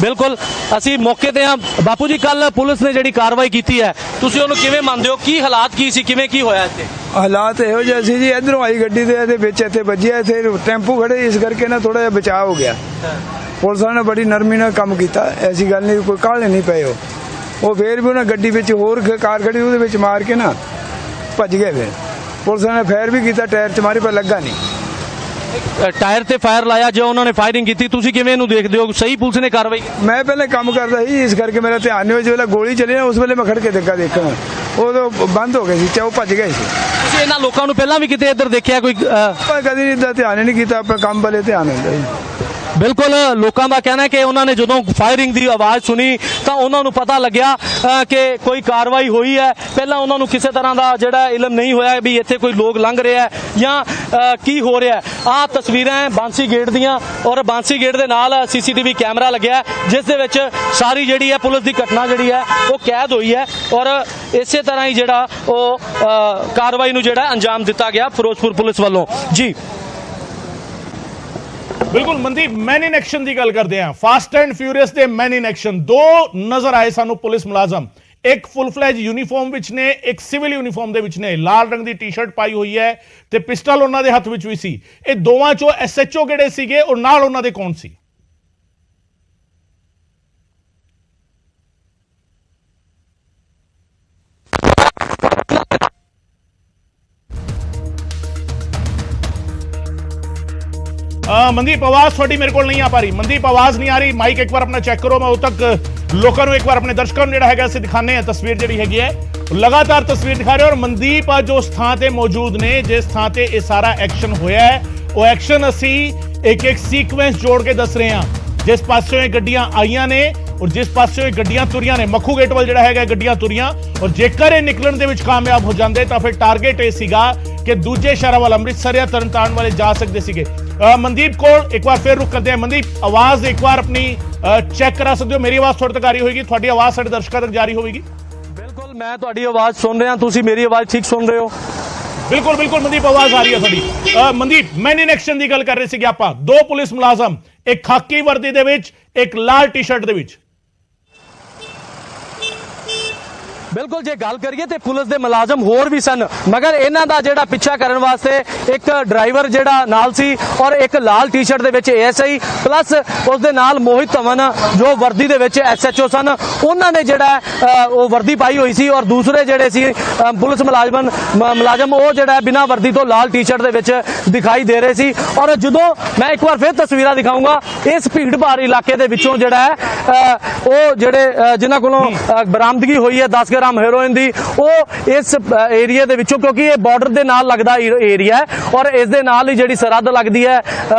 ਬਿਲਕੁਲ ਅਸੀਂ ਮੌਕੇ ਤੇ ਆ। ਬਾਪੂ ਜੀ, ਕੱਲ ਪੁਲਿਸ ਨੇ ਜਿਹੜੀ ਕਾਰਵਾਈ ਕੀਤੀ ਹੈ, ਤੁਸੀਂ ਉਹਨੂੰ ਕਿਵੇਂ ਮੰਨਦੇ ਹੋ? ਕੀ ਹਾਲਾਤ ਕੀ ਸੀ, ਕਿਵੇਂ ਕੀ ਹੋਇਆ ਇੱਥੇ? ਹਾਲਾਤ ਇਹੋ ਜਿਹੇ ਸੀ ਜੀ, ਇਧਰੋਂ ਆਈ ਗੱਡੀ ਦੇ ਇਹਦੇ ਵਿੱਚ ਇੱਥੇ ਵੱਜਿਆ, ਇੱਥੇ ਟੈਂਪੂ ਖੜੇ, ਇਸ ਕਰਕੇ ਨਾ ਥੋੜਾ ਜਿਹਾ ਬਚਾਅ ਹੋ ਗਿਆ। ਪੁਲਿਸ ਨੇ ਬੜੀ ਨਰਮੀ ਨਾਲ ਕੰਮ ਕੀਤਾ, ਐਸੀ ਗੱਲ ਨਹੀਂ, ਕੋਈ ਕਾਹਲੇ ਨਹੀਂ ਪਏ। ਉਹ ਫੇਰ ਵੀ ਉਹਨਾਂ ਗੱਡੀ ਵਿੱਚ ਹੋਰ ਕਾਰ ਖੜੀ, ਉਹਦੇ ਵਿੱਚ ਮਾਰ ਕੇ ਨਾ ਭੱਜ ਗਏ। ਫਿਰ ਪੁਲਿਸ ਨੇ ਫਾਇਰ ਵੀ ਕੀਤਾ, ਟਾਇਰ 'ਚ ਮਾਰੀ, ਪਰ ਲੱਗਾ ਨਹੀਂ। ਟਾਇਰ ਤੇ ਫਾਇਰ ਲਾਇਆ, ਜੋ ਉਹਨਾਂ ਨੇ ਫਾਇਰਿੰਗ ਕੀਤੀ, ਤੁਸੀਂ ਕਿਵੇਂ ਇਹਨੂੰ ਦੇਖਦੇ ਹੋ? ਸਹੀ ਪੁਲਿਸ ਨੇ ਕਾਰਵਾਈ ਕੀਤੀ? ਮੈਂ ਪਹਿਲੇ ਕੰਮ ਕਰਦਾ ਸੀ, ਇਸ ਕਰਕੇ ਮੇਰਾ ਧਿਆਨ ਨਹੀਂ ਹੋਇਆ। ਜਿਸ ਵੇਲੇ ਗੋਲੀ ਚੱਲੀ ਨਾ, ਉਸ ਵੇਲੇ ਮੈਂ ਖੜ ਕੇ ਦੇਖਣ, ਉਦੋਂ ਬੰਦ ਹੋ ਗਏ ਸੀ, ਚਾਹੇ ਉਹ ਭੱਜ ਗਏ ਸੀ। ਤੁਸੀਂ ਇਹਨਾਂ ਲੋਕਾਂ ਨੂੰ ਪਹਿਲਾਂ ਵੀ ਕਿਤੇ ਇੱਧਰ ਦੇਖਿਆ ਕੋਈ? ਪਰ ਕਦੀ ਇੱਦਾਂ ਧਿਆਨ ਹੀ ਨਹੀਂ ਕੀਤਾ, ਆਪਣਾ ਕੰਮ ਵਾਲੇ ਧਿਆਨ ਹੁੰਦਾ ਜੀ। ਬਿਲਕੁਲ, ਲੋਕਾਂ ਦਾ ਕਹਿਣਾ ਹੈ ਕਿ ਉਹਨਾਂ ਨੇ ਜਦੋਂ ਫਾਇਰਿੰਗ ਦੀ ਆਵਾਜ਼ ਸੁਣੀ ਤਾਂ ਉਹਨਾਂ ਨੂੰ ਪਤਾ ਲੱਗਿਆ ਕਿ ਕੋਈ ਕਾਰਵਾਈ ਹੋਈ ਹੈ। ਪਹਿਲਾਂ ਉਹਨਾਂ ਨੂੰ ਕਿਸੇ ਤਰ੍ਹਾਂ ਦਾ ਜਿਹੜਾ ਇਲਮ ਨਹੀਂ ਹੋਇਆ ਵੀ ਇੱਥੇ ਕੋਈ ਲੋਕ ਲੰਘ ਰਿਹਾ ਹੈ ਜਾਂ ਕੀ ਹੋ ਰਿਹਾ ਹੈ। ਆਹ ਤਸਵੀਰਾਂ ਹੈ ਬਾਂਸੀ ਗੇਟ ਦੀਆਂ, ਔਰ ਬਾਂਸੀ ਗੇਟ ਦੇ ਨਾਲ ਸੀਸੀਟੀਵੀ ਕੈਮਰਾ ਲੱਗਿਆ ਹੈ, ਜਿਸ ਦੇ ਵਿੱਚ ਸਾਰੀ ਜਿਹੜੀ ਹੈ ਪੁਲਿਸ ਦੀ ਘਟਨਾ ਜਿਹੜੀ ਹੈ ਉਹ ਕੈਦ ਹੋਈ ਹੈ। ਔਰ ਇਸੇ ਤਰ੍ਹਾਂ ਹੀ ਜਿਹੜਾ ਉਹ ਕਾਰਵਾਈ ਨੂੰ ਜਿਹੜਾ ਅੰਜਾਮ ਦਿੱਤਾ ਗਿਆ ਫਿਰੋਜ਼ਪੁਰ ਪੁਲਿਸ ਵੱਲੋਂ। ਜੀ ਬਿਲਕੁਲ ਮਨਦੀਪ, ਮੈਨ ਇਨ ਐਕਸ਼ਨ ਦੀ ਗੱਲ ਕਰਦੇ ਹਾਂ। ਫਾਸਟ ਐਂਡ ਫਿਊਰੀਅਸ ਦੇ ਮੈਨ ਇਨ ਐਕਸ਼ਨ 2 ਨਜ਼ਰ ਆਏ ਸਾਨੂੰ ਪੁਲਿਸ ਮੁਲਾਜ਼ਮ। ਇੱਕ ਫੁੱਲ ਫਲੈਜ ਯੂਨੀਫਾਰਮ ਵਿੱਚ ਨੇ, ਇੱਕ ਸਿਵਲ ਯੂਨੀਫਾਰਮ ਦੇ ਵਿੱਚ ਨੇ। ਲਾਲ ਰੰਗ ਦੀ ਟੀ-ਸ਼ਰਟ ਪਾਈ ਹੋਈ ਹੈ ਤੇ ਪਿਸਟਲ ਉਹਨਾਂ ਦੇ ਹੱਥ ਵਿੱਚ ਵੀ ਸੀ। ਇਹ ਦੋਵਾਂ ਚੋਂ ਐਸਐਚਓ ਕਿਹੜੇ ਸੀਗੇ ਔਰ ਨਾਲ ਉਹਨਾਂ ਦੇ ਕੌਣ ਸੀ? ਮਨਦੀਪ, ਆਵਾਜ਼ ਤੁਹਾਡੀ ਮੇਰੇ ਕੋਲ ਨਹੀਂ ਆ ਪਾ ਰਹੀ। ਮਨਦੀਪ, ਆਵਾਜ਼ ਨਹੀਂ ਆ ਰਹੀ। ਮਾਈਕ ਇੱਕ ਵਾਰ ਆਪਣਾ ਚੈੱਕ ਕਰੋ। ਮੈਂ ਉਦੋਂ ਤੱਕ ਲੋਕਾਂ ਨੂੰ ਇੱਕ ਵਾਰ, ਆਪਣੇ ਦਰਸ਼ਕਾਂ ਨੂੰ ਜਿਹੜਾ ਹੈਗਾ ਅਸੀਂ ਦਿਖਾਣੇ ਆ ਤਸਵੀਰ ਜਿਹੜੀ ਹੈਗੀ ਹੈ, ਲਗਾਤਾਰ ਤਸਵੀਰ ਦਿਖਾ ਰਹੇ। ਔਰ ਮਨਦੀਪ ਆ ਜੋ ਉਸ ਥਾਂ ਤੇ ਮੌਜੂਦ ਨੇ, ਜਿਸ ਥਾਂ ਤੇ ਇਹ ਸਾਰਾ ਐਕਸ਼ਨ ਹੋਇਆ ਹੈ, ਉਹ ਐਕਸ਼ਨ ਅਸੀਂ ਇੱਕ ਸੀਕੁਐਂਸ ਜੋੜ ਕੇ ਦੱਸ ਰਹੇ ਹਾਂ। ਜਿਸ ਪਾਸਿਓਂ ਇਹ ਗੱਡੀਆਂ ਆਈਆਂ ਨੇ ਔਰ ਜਿਸ ਪਾਸਿਓਂ ਇਹ ਗੱਡੀਆਂ ਤੁਰੀਆਂ ਨੇ, ਮੱਖੂ ਗੇਟ ਵੱਲ ਜਿਹੜਾ ਹੈਗਾ ਗੱਡੀਆਂ ਤੁਰੀਆਂ, ਔਰ ਜੇਕਰ ਇਹ ਨਿਕਲਣ ਦੇ ਵਿੱਚ ਕਾਮਯਾਬ ਹੋ ਜਾਂਦੇ ਤਾਂ ਫਿਰ ਟਾਰਗੇਟ ਇਹ ਸੀਗਾ ਕਿ ਦੂਜੇ ਸ਼ਹਿਰਾਂ ਵੱਲ, ਅੰਮ੍ਰਿਤਸਰ ਜਾਂ ਤਰਨਤਾਰਨ ਵਾਲੇ ਜਾ ਸਕਦੇ ਸੀਗੇ। ਮਨਦੀਪ ਕੋਲ ਇੱਕ ਵਾਰ ਫਿਰ ਰੁਕ ਕਰਦੇ ਹਾਂ। ਮਨਦੀਪ, ਆਵਾਜ਼ ਇੱਕ ਵਾਰ ਆਪਣੀ ਚੈੱਕ ਕਰਾ ਸਕਦੇ ਹੋ? ਮੇਰੀ ਆਵਾਜ਼ ਤੁਹਾਡੇ ਤੱਕ ਆ ਰਹੀ ਹੋਏਗੀ, ਤੁਹਾਡੀ ਆਵਾਜ਼ ਸਾਡੇ ਦਰਸ਼ਕਾਂ ਤੱਕ ਜਾ ਰਹੀ ਹੋਵੇਗੀ? ਬਿਲਕੁਲ, ਮੈਂ ਤੁਹਾਡੀ ਆਵਾਜ਼ ਸੁਣ ਰਿਹਾ, ਤੁਸੀਂ ਮੇਰੀ ਆਵਾਜ਼ ਠੀਕ ਸੁਣ ਰਹੇ ਹੋ? ਬਿਲਕੁਲ ਬਿਲकुल ਮਨਦੀਪ, ਆਵਾਜ਼ ਆ ਰਹੀ ਹੈ ਤੁਹਾਡੀ। ਮਨਦੀਪ, ਮੈਨ ਇਨ ਐਕਸ਼ਨ ਦੀ ਗੱਲ ਕਰ ਰਹੇ ਸੀਗੇ ਆਪਾਂ। 2 ਪੁਲਿਸ ਮੁਲਾਜ਼ਮ, ਇੱਕ ਖਾਕੀ ਵਰਦੀ ਦੇ ਵਿੱਚ, ਇੱਕ ਲਾਲ ਟੀ-ਸ਼ਰਟ ਦੇ ਵਿੱਚ। ਬਿਲਕੁਲ, ਜੇ ਗੱਲ ਕਰੀਏ ਤੇ ਪੁਲਿਸ ਦੇ ਮੁਲਾਜ਼ਮ ਹੋਰ ਵੀ ਸਨ, ਮਗਰ ਇਹਨਾਂ ਦਾ ਜਿਹੜਾ ਪਿੱਛਾ ਕਰਨ ਵਾਸਤੇ ਇੱਕ ਡਰਾਈਵਰ ਜਿਹੜਾ ਨਾਲ ਸੀ ਔਰ ਇੱਕ ਲਾਲ ਟੀ-ਸ਼ਰਟ ਦੇ ਵਿੱਚ ਏਐਸਆਈ, ਪਲੱਸ ਉਸ ਦੇ ਨਾਲ ਮੋਹਿਤ ਧਵਨ ਜੋ ਵਰਦੀ ਦੇ ਵਿੱਚ ਐਸਐਚਓ ਸਨ, ਉਹਨਾਂ ਨੇ ਜਿਹੜਾ ਉਹ ਵਰਦੀ ਪਾਈ ਹੋਈ ਸੀ। ਔਰ ਦੂਸਰੇ ਜਿਹੜੇ ਸੀ ਪੁਲਿਸ ਮੁਲਾਜ਼ਮ ਉਹ ਜਿਹੜਾ ਬਿਨਾਂ ਵਰਦੀ ਤੋਂ ਲਾਲ ਟੀ-ਸ਼ਰਟ ਦੇ ਵਿੱਚ ਦਿਖਾਈ ਦੇ ਰਹੇ ਸੀ। ਔਰ ਜਦੋਂ ਮੈਂ ਇੱਕ ਵਾਰ ਫਿਰ ਤਸਵੀਰਾਂ ਦਿਖਾਊਂਗਾ, ਇਸ ਭੀੜ ਭਾੜ ਇਲਾਕੇ ਦੇ ਵਿੱਚੋਂ ਜਿਹੜਾ ਹੈ ਉਹ ਜਿਹੜੇ ਜਿਨ੍ਹਾਂ ਕੋਲੋਂ ਬਰਾਮਦਗੀ ਹੋਈ ਹੈ 10 ਗ੍ਰਾਮ ਹੈਰੋਇਨ ਦੀ, ਉਹ ਇਸ ਏਰੀਆ ਦੇ ਵਿੱਚੋਂ, ਕਿਉਂਕਿ ਇਹ ਬਾਰਡਰ ਦੇ ਨਾਲ ਲੱਗਦਾ ਏਰੀਆ ਹੈ ਔਰ ਇਸ ਦੇ ਨਾਲ ਹੀ ਜਿਹੜੀ ਸਰਹੱਦ ਲੱਗਦੀ ਹੈ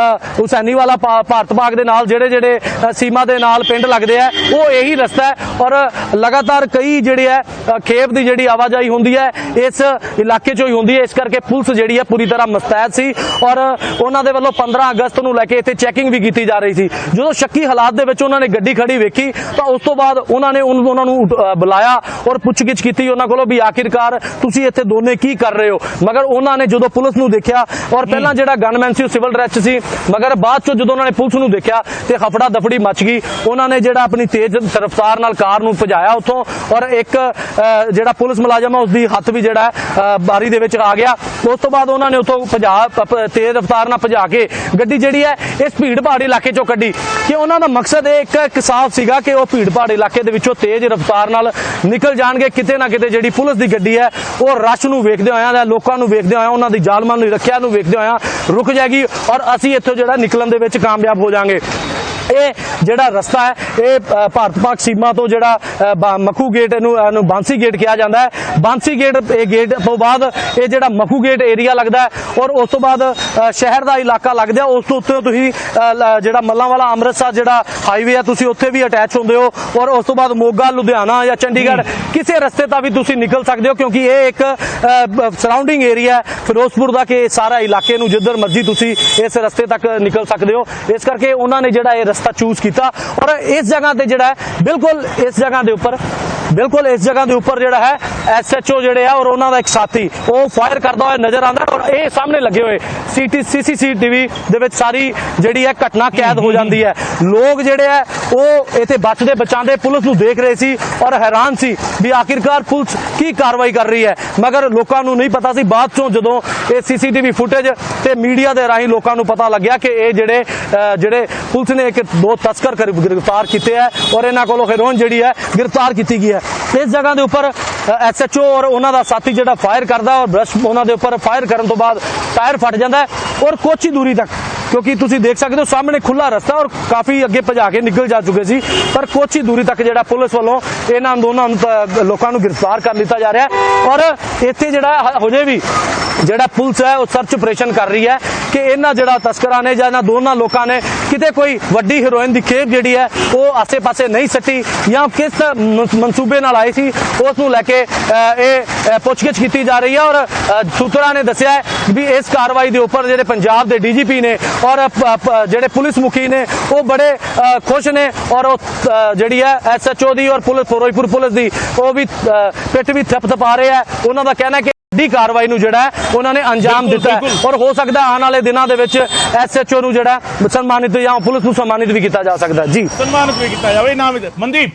ਹੁਸੈਨੀ ਵਾਲਾ ਭਾਰਤ ਪਾਕ ਦੇ ਨਾਲ, ਜਿਹੜੇ ਸੀਮਾ ਦੇ ਨਾਲ ਪਿੰਡ ਲੱਗਦੇ ਆ, ਉਹ ਇਹੀ ਰਸਤਾ ਹੈ। ਔਰ ਲਗਾਤਾਰ ਕਈ ਜਿਹੜੇ ਹੈ ਖੇਪ ਦੀ ਜਿਹੜੀ ਆਵਾਜਾਈ ਹੁੰਦੀ ਹੈ ਇਸ ਇਲਾਕੇ 'ਚੋਂ ਹੀ ਹੁੰਦੀ ਹੈ। ਇਸ ਕਰਕੇ ਪੁਲਿਸ ਜਿਹੜੀ ਹੈ ਪੂਰੀ ਤਰ੍ਹਾਂ ਮੁਸਤੈਦ ਸੀ ਔਰ ਉਹਨਾਂ ਦੇ ਵੱਲੋਂ 15 ਅਗਸਤ ਨੂੰ ਲੈ ਕੇ ਇੱਥੇ ਚੈਕਿੰਗ ਵੀ ਕੀਤੀ ਜਾ ਰਹੀ ਸੀ। ਜਦੋਂ ਸ਼ੱਕੀ ਹਾਲਾਤ ਦੇ ਵਿੱਚ ਉਹਨਾਂ ਨੇ ਗੱਡੀ ਖੜੀ ਵੇਖੀ ਤਾਂ ਉਸ ਤੋਂ ਬਾਅਦ ਉਹਨਾਂ ਨੇ ਉਹਨਾਂ ਨੂੰ ਬੁਲਾਇਆ ਔਰ ਪੁੱਛਗਿੱਛ ਕੀਤੀ ਉਹਨਾਂ ਕੋਲੋਂ ਵੀ ਆਖਿਰਕਾਰ ਤੁਸੀਂ ਇੱਥੇ ਦੋਨੇ ਕੀ ਕਰ ਰਹੇ ਹੋ। ਮਗਰ ਉਹਨਾਂ ਨੇ ਜਦੋਂ ਪੁਲਿਸ ਨੂੰ ਦੇਖਿਆ, ਔਰ ਪਹਿਲਾਂ ਜਿਹੜਾ ਗਨਮੈਨ ਸੀ ਉਹ ਸਿਵਲ ਡਰੈਸ 'ਚ ਸੀ, ਮਗਰ ਬਾਅਦ 'ਚੋਂ ਜਦੋਂ ਉਹਨਾਂ ਨੇ ਪੁਲਿਸ ਨੂੰ ਦੇਖਿਆ ਤੇ ਹਫੜਾ ਦਫੜੀ ਮਚ ਗਈ। ਉਹਨਾਂ ਨੇ ਜਿਹੜਾ ਆਪਣੀ ਤੇਜ਼ ਰਫ਼ਤਾਰ ਨਾਲ ਕਾਰ ਨੂੰ ਭਜਾਇਆ ਉੱਥੋਂ, ਔਰ ਇੱਕ ਜਿਹੜਾ ਪੁਲਿਸ ਮੁਲਾਜ਼ਮ ਹੈ ਉਸਦੀ ਹੱਥ ਵੀ ਜਿਹੜਾ ਬਾਰੀ ਦੇ ਵਿੱਚ ਆ ਗਿਆ। ਉਸ ਤੋਂ ਬਾਅਦ ਉਹਨਾਂ ਨੇ ਉੱਥੋਂ ਤੇਜ਼ ਰਫ਼ਤਾਰ ਨਾਲ ਭਜਾ ਕੇ ਗੱਡੀ ਜਿਹੜੀ ਹੈ ਇਸ ਭੀੜ ਭਾੜ ਇਲਾਕੇ 'ਚੋਂ ਕੱਢੀ। ਕਿ ਉਹਨਾਂ ਦਾ ਮਕਸਦ ਇੱਕ ਸਾਫ਼ ਸੀਗਾ ਕਿ ਉਹ ਭੀੜ ਭਾੜ ਇਲਾਕੇ ਦੇ ਵਿੱਚੋਂ ਤੇਜ਼ ਰਫ਼ਤਾਰ ਨਾਲ ਨਿਕਲ ਜਾਣਗੇ। ਕਿਤੇ ਨਾ ਕਿਤੇ ਜਿਹੜੀ ਪੁਲਿਸ ਦੀ ਗੱਡੀ ਹੈ ਉਹ ਰਸ਼ ਨੂੰ ਵੇਖਦੇ ਹੋਇਆ, ਲੋਕਾਂ ਨੂੰ ਵੇਖਦੇ ਹੋਇਆ, ਉਹਨਾਂ ਦੀ ਜਾਲਮਾਨ ਦੀ ਰੱਖਿਆ ਨੂੰ ਵੇਖਦੇ ਹੋਇਆ ਰੁਕ ਜਾਏਗੀ ਔਰ ਅਸੀਂ ਇੱਥੋਂ ਜਿਹੜਾ ਨਿਕਲਣ ਦੇ ਵਿੱਚ ਕਾਮਯਾਬ ਹੋ ਜਾਾਂਗੇ। ਇਹ ਜਿਹੜਾ ਰਸਤਾ ਹੈ ਇਹ ਭਾਰਤ ਪਾਕ ਸੀਮਾ ਤੋਂ ਜਿਹੜਾ ਮੱਖੂ ਗੇਟ ਇਹਨੂੰ ਬਾਂਸੀ ਗੇਟ ਕਿਹਾ ਜਾਂਦਾ ਹੈ। ਬਾਂਸੀ ਗੇਟ ਇਹ ਗੇਟ ਤੋਂ ਬਾਅਦ ਇਹ ਜਿਹੜਾ ਮੱਖੂ ਗੇਟ ਏਰੀਆ ਲੱਗਦਾ ਹੈ ਔਰ ਉਸ ਤੋਂ ਬਾਅਦ ਸ਼ਹਿਰ ਦਾ ਇਲਾਕਾ ਲੱਗਦਾ। ਉਸ ਤੋਂ ਉੱਤੇ ਤੁਸੀਂ ਜਿਹੜਾ ਮੱਲਾਂ ਵਾਲਾ ਅੰਮ੍ਰਿਤਸਰ ਜਿਹੜਾ ਹਾਈਵੇ ਹੈ ਤੁਸੀਂ ਉੱਥੇ ਵੀ ਅਟੈਚ ਹੁੰਦੇ ਹੋ ਔਰ ਉਸ ਤੋਂ ਬਾਅਦ ਮੋਗਾ ਲੁਧਿਆਣਾ ਜਾਂ ਚੰਡੀਗੜ੍ਹ ਕਿਸੇ ਰਸਤੇ ਤਾਂ ਵੀ ਤੁਸੀਂ ਨਿਕਲ ਸਕਦੇ ਹੋ ਕਿਉਂਕਿ ਇਹ ਇੱਕ ਸਰਾਊਂਡਿੰਗ ਏਰੀਆ ਹੈ ਫਿਰੋਜ਼ਪੁਰ ਦਾ ਕਿ ਸਾਰਾ ਇਲਾਕੇ ਨੂੰ ਜਿੱਧਰ ਮਰਜ਼ੀ ਤੁਸੀਂ ਇਸ ਰਸਤੇ ਤੱਕ ਨਿਕਲ ਸਕਦੇ ਹੋ। ਇਸ ਕਰਕੇ ਉਹਨਾਂ ਨੇ ਜਿਹੜਾ ਇਹ ਰਸਤਾ ਚੂਜ਼ ਕੀਤਾ ਔਰ ਇਸ ਜਗ੍ਹਾ ਤੇ ਜਿਹੜਾ ਬਿਲਕੁਲ ਇਸ ਜਗ੍ਹਾ ਦੇ ਉੱਪਰ ਜਿਹੜਾ ਹੈ SHO ਜਿਹੜੇ ਆ ਔਰ ਉਹਨਾਂ ਦਾ ਇੱਕ ਸਾਥੀ ਉਹ ਫਾਇਰ ਕਰਦਾ ਹੋਇਆ ਨਜ਼ਰ ਆਉਂਦਾ ਔਰ ਇਹ ਸਾਹਮਣੇ ਲੱਗੇ ਹੋਏ CCTV ਦੇ ਵਿੱਚ ਸਾਰੀ ਜਿਹੜੀ ਹੈ ਘਟਨਾ ਕੈਦ ਹੋ ਜਾਂਦੀ ਹੈ। ਲੋਕ ਜਿਹੜੇ ਆ ਉਹ ਇੱਥੇ ਬਚਦੇ ਬਚਾਉਂਦੇ ਪੁਲਿਸ ਨੂੰ ਦੇਖ ਰਹੇ ਸੀ ਔਰ ਹੈਰਾਨ ਸੀ ਵੀ ਆਖਿਰਕਾਰ ਪੁਲਿਸ ਕੀ ਕਾਰਵਾਈ ਕਰ ਰਹੀ ਹੈ, ਮਗਰ ਲੋਕਾਂ ਨੂੰ ਨਹੀਂ ਪਤਾ ਸੀ। ਬਾਅਦ ਚੋਂ ਜਦੋਂ ਇਹ CCTV ਫੁਟੇਜ ਤੇ ਮੀਡੀਆ ਦੇ ਰਾਹੀਂ ਲੋਕਾਂ ਨੂੰ ਪਤਾ ਲੱਗਿਆ ਕਿ ਇਹ ਜਿਹੜੇ ਪੁਲਿਸ ਨੇ ਦੋ ਤਸਕਰ ਗ੍ਰਿਫਤਾਰ ਕੀਤੇ ਹੈ ਔਰ ਇਹਨਾਂ ਕੋਲੋਂ ਹੈਰੋਇਨ ਜਿਹੜੀ ਹੈ ਗ੍ਰਿਫਤਾਰ ਕੀਤੀ ਗਈ ਹੈ। ਇਸ ਜਗ੍ਹਾ ਦੇ ਉੱਪਰ SHO ਔਰ ਉਹਨਾਂ ਦਾ ਸਾਥੀ ਜਿਹੜਾ ਫਾਇਰ ਕਰਦਾ ਔਰ ਬ੍ਰਸ਼ ਉਹਨਾਂ ਦੇ ਉੱਪਰ ਫਾਇਰ ਕਰਨ ਤੋਂ ਬਾਅਦ ਟਾਇਰ ਫਟ ਜਾਂਦਾ ਔਰ ਕੁਛ ਹੀ ਦੂਰੀ ਤੱਕ ਕਿਉਂਕਿ ਤੁਸੀਂ ਦੇਖ ਸਕਦੇ ਹੋ ਸਾਹਮਣੇ ਖੁੱਲਾ ਰਸਤਾ ਔਰ ਕਾਫੀ ਅੱਗੇ ਭਜਾ ਕੇ ਨਿਕਲ ਜਾ ਚੁੱਕੇ ਸੀ ਪਰ ਕੁਛ ਹੀ ਦੂਰੀ ਤੱਕ ਜਿਹੜਾ ਪੁਲਿਸ ਵੱਲੋਂ ਇਹਨਾਂ ਦੋਨਾਂ ਨੂੰ ਲੋਕਾਂ ਨੂੰ ਗ੍ਰਿਫਤਾਰ ਕਰ ਲਿੱਤਾ ਜਾ ਰਿਹਾ ਔਰ ਇੱਥੇ ਜਿਹੜਾ ਹਜੇ ਵੀ ਜਿਹੜਾ ਪੁਲਿਸ ਹੈ ਉਹ ਸਰਚ ਆਪਰੇਸ਼ਨ ਕਰ ਰਹੀ ਹੈ ਕਿ ਇਹਨਾਂ ਜਿਹੜਾ ਤਸਕਰਾਂ ਨੇ ਜਾਂ ਇਹਨਾਂ ਦੋਨਾਂ ਲੋਕਾਂ ਨੇ ਕਿਤੇ ਕੋਈ ਵੱਡੀ ਹੈਰੋਇਨ ਦੀ ਖੇਪ ਜਿਹੜੀ ਹੈ ਉਹ ਆਸੇ-ਪਾਸੇ ਨਹੀਂ ਸੱਟੀ ਜਾਂ ਕਿਸ ਮਨਸੂਬੇ ਨਾਲ ਆਈ ਸੀ ਉਸ ਨੂੰ ਲੈ ਕੇ ਇਹ ਪੁੱਛਗਿੱਛ ਕੀਤੀ ਜਾ ਰਹੀ ਹੈ ਔਰ ਸੂਤਰਾਂ ਨੇ ਦੱਸਿਆ ਹੈ ਵੀ ਇਸ ਕਾਰਵਾਈ ਦੇ ਉੱਪਰ ਜਿਹੜੇ ਪੰਜਾਬ ਦੇ DGP ਨੇ ਔਰ ਜਿਹੜੇ ਪੁਲਿਸ ਮੁਖੀ ਨੇ ਉਹ ਬੜੇ ਖੁਸ਼ ਨੇ ਔਰ ਉਹ ਜਿਹੜੀ ਹੈ SHO ਦੀ ਔਰ ਪੁਲਿਸ ਫਿਰੋਜ਼ਪੁਰ ਪੁਲਿਸ ਦੀ ਉਹ ਵੀ ਪਿੱਠ ਵੀ ਥਪਥਪਾ ਰਹੇ ਹੈ। ਉਹਨਾਂ ਦਾ ਕਹਿਣਾ ਹੈ ਕਿ ਵੱਡੀ ਕਾਰਵਾਈ ਨੂੰ ਜਿਹੜਾ ਉਹਨਾਂ ਨੇ ਅੰਜਾਮ ਦਿੱਤਾ ਹੈ ਔਰ ਹੋ ਸਕਦਾ ਆਉਣ ਵਾਲੇ ਦਿਨਾਂ ਦੇ ਵਿੱਚ SHO ਨੂੰ ਜਿਹੜਾ ਸਨਮਾਨਿਤ ਜਾਂ ਪੁਲਿਸ ਨੂੰ ਸਨਮਾਨਿਤ ਵੀ ਕੀਤਾ ਜਾ ਸਕਦਾ ਜੀ, ਸਨਮਾਨਿਤ ਵੀ ਕੀਤਾ ਜਾਵੇ। ਨਾਮ ਮਨਦੀਪ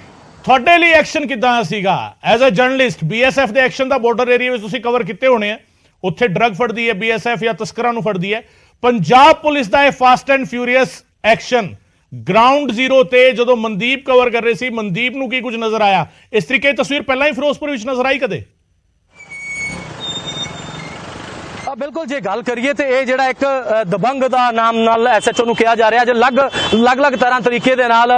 ਤੁਹਾਡੇ ਲਈ ਐਕਸ਼ਨ ਕਿੱਦਾਂ ਸੀਗਾ ਐਜ਼ ਅ ਜਰਨਲਿਸਟ? BSF ਦੇ ਐਕਸ਼ਨ ਦਾ ਬਾਰਡਰ ਏਰੀਆ ਵਿੱਚ ਤੁਸੀਂ ਕਵਰ ਕੀਤੇ ਹੋਣੇ ਆ, ਉੱਥੇ ਡਰੱਗ ਫੜਦੀ ਹੈ BSF ਜਾਂ ਤਸਕਰਾਂ ਨੂੰ ਫੜਦੀ ਹੈ। ਪੰਜਾਬ ਪੁਲਿਸ ਦਾ ਇਹ fast and furious action ground zero ਤੇ ਜਦੋਂ ਮਨਦੀਪ ਕਵਰ ਕਰ ਰਹੇ ਸੀ, ਮਨਦੀਪ ਨੂੰ ਕੀ ਕੁਝ ਨਜ਼ਰ ਆਇਆ? ਇਸ ਤਰੀਕੇ ਦੀ ਤਸਵੀਰ ਪਹਿਲਾਂ ਹੀ ਫਿਰੋਜ਼ਪੁਰ ਵਿੱਚ ਨਜ਼ਰ ਆਈ ਕਦੇ? ਬਿਲਕੁਲ ਜੇ ਗੱਲ ਕਰੀਏ ਤੇ ਇਹ ਜਿਹੜਾ ਇੱਕ ਦਬੰਗ ਦਾ ਨਾਮ ਨਾਲ SHO ਨੂੰ ਕਿਹਾ ਜਾ ਰਿਹਾ ਜੇ ਅਲੱਗ ਤਰ੍ਹਾਂ ਤਰੀਕੇ ਦੇ ਨਾਲ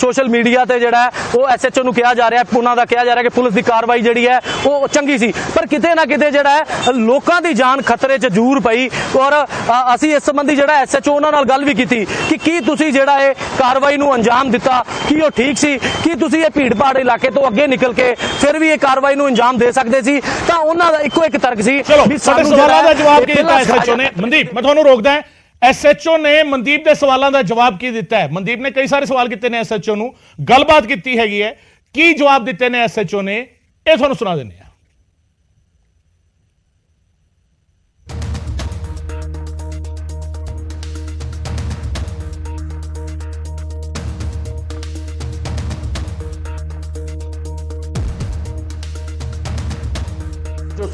ਸੋਸ਼ਲ ਮੀਡੀਆ ਤੇ ਜਿਹੜਾ ਉਹ SHO ਨੂੰ ਕਿਹਾ ਜਾ ਰਿਹਾ, ਉਹਨਾਂ ਦਾ ਕਿਹਾ ਜਾ ਰਿਹਾ ਕਿ ਪੁਲਿਸ ਦੀ ਕਾਰਵਾਈ ਜਿਹੜੀ ਹੈ ਉਹ ਚੰਗੀ ਸੀ ਪਰ ਕਿਤੇ ਨਾ ਕਿਤੇ ਜਿਹੜਾ ਹੈ ਲੋਕਾਂ ਦੀ ਜਾਨ ਖਤਰੇ 'ਚ ਜ਼ਰੂਰ ਪਈ ਔਰ ਅਸੀਂ ਇਸ ਸੰਬੰਧੀ ਜਿਹੜਾ SHO ਉਹਨਾਂ ਨਾਲ ਗੱਲ ਵੀ ਕੀਤੀ ਕਿ ਕੀ ਤੁਸੀਂ ਜਿਹੜਾ ਇਹ ਕਾਰਵਾਈ ਨੂੰ ਅੰਜਾਮ ਦਿੱਤਾ ਕੀ ਉਹ ਠੀਕ ਸੀ, ਕੀ ਤੁਸੀਂ ਇਹ ਭੀੜ ਭਾੜ ਇਲਾਕੇ ਤੋਂ ਅੱਗੇ ਨਿਕਲ ਕੇ ਫਿਰ ਵੀ ਇਹ ਕਾਰਵਾਈ ਨੂੰ ਅੰਜਾਮ ਦੇ ਸਕਦੇ ਸੀ? ਤਾਂ ਉਹਨਾਂ ਦਾ ਇੱਕੋ ਇੱਕ ਤਰਕ ਸੀ ਵੀ ਸਵਾਲਾਂ ਦਾ ਜਵਾਬ ਕੀ ਦਿੱਤਾ SHO ਨੇ? ਮਨਦੀਪ ਮੈਂ ਤੁਹਾਨੂੰ ਰੋਕਦਾ ਹਾਂ, SHO ਨੇ ਮਨਦੀਪ ਦੇ ਸਵਾਲਾਂ ਦਾ ਜਵਾਬ ਕੀ ਦਿੱਤਾ ਹੈ? ਮਨਦੀਪ ਨੇ ਕਈ ਸਾਰੇ ਸਵਾਲ ਕੀਤੇ ਨੇ SHO ਨੂੰ, ਗੱਲਬਾਤ ਕੀਤੀ ਹੈਗੀ ਹੈ, ਕੀ ਜਵਾਬ ਦਿੱਤੇ ਨੇ SHO ਨੇ ਇਹ ਤੁਹਾਨੂੰ ਸੁਣਾ ਦਿੰਦੇ ਹਾਂ।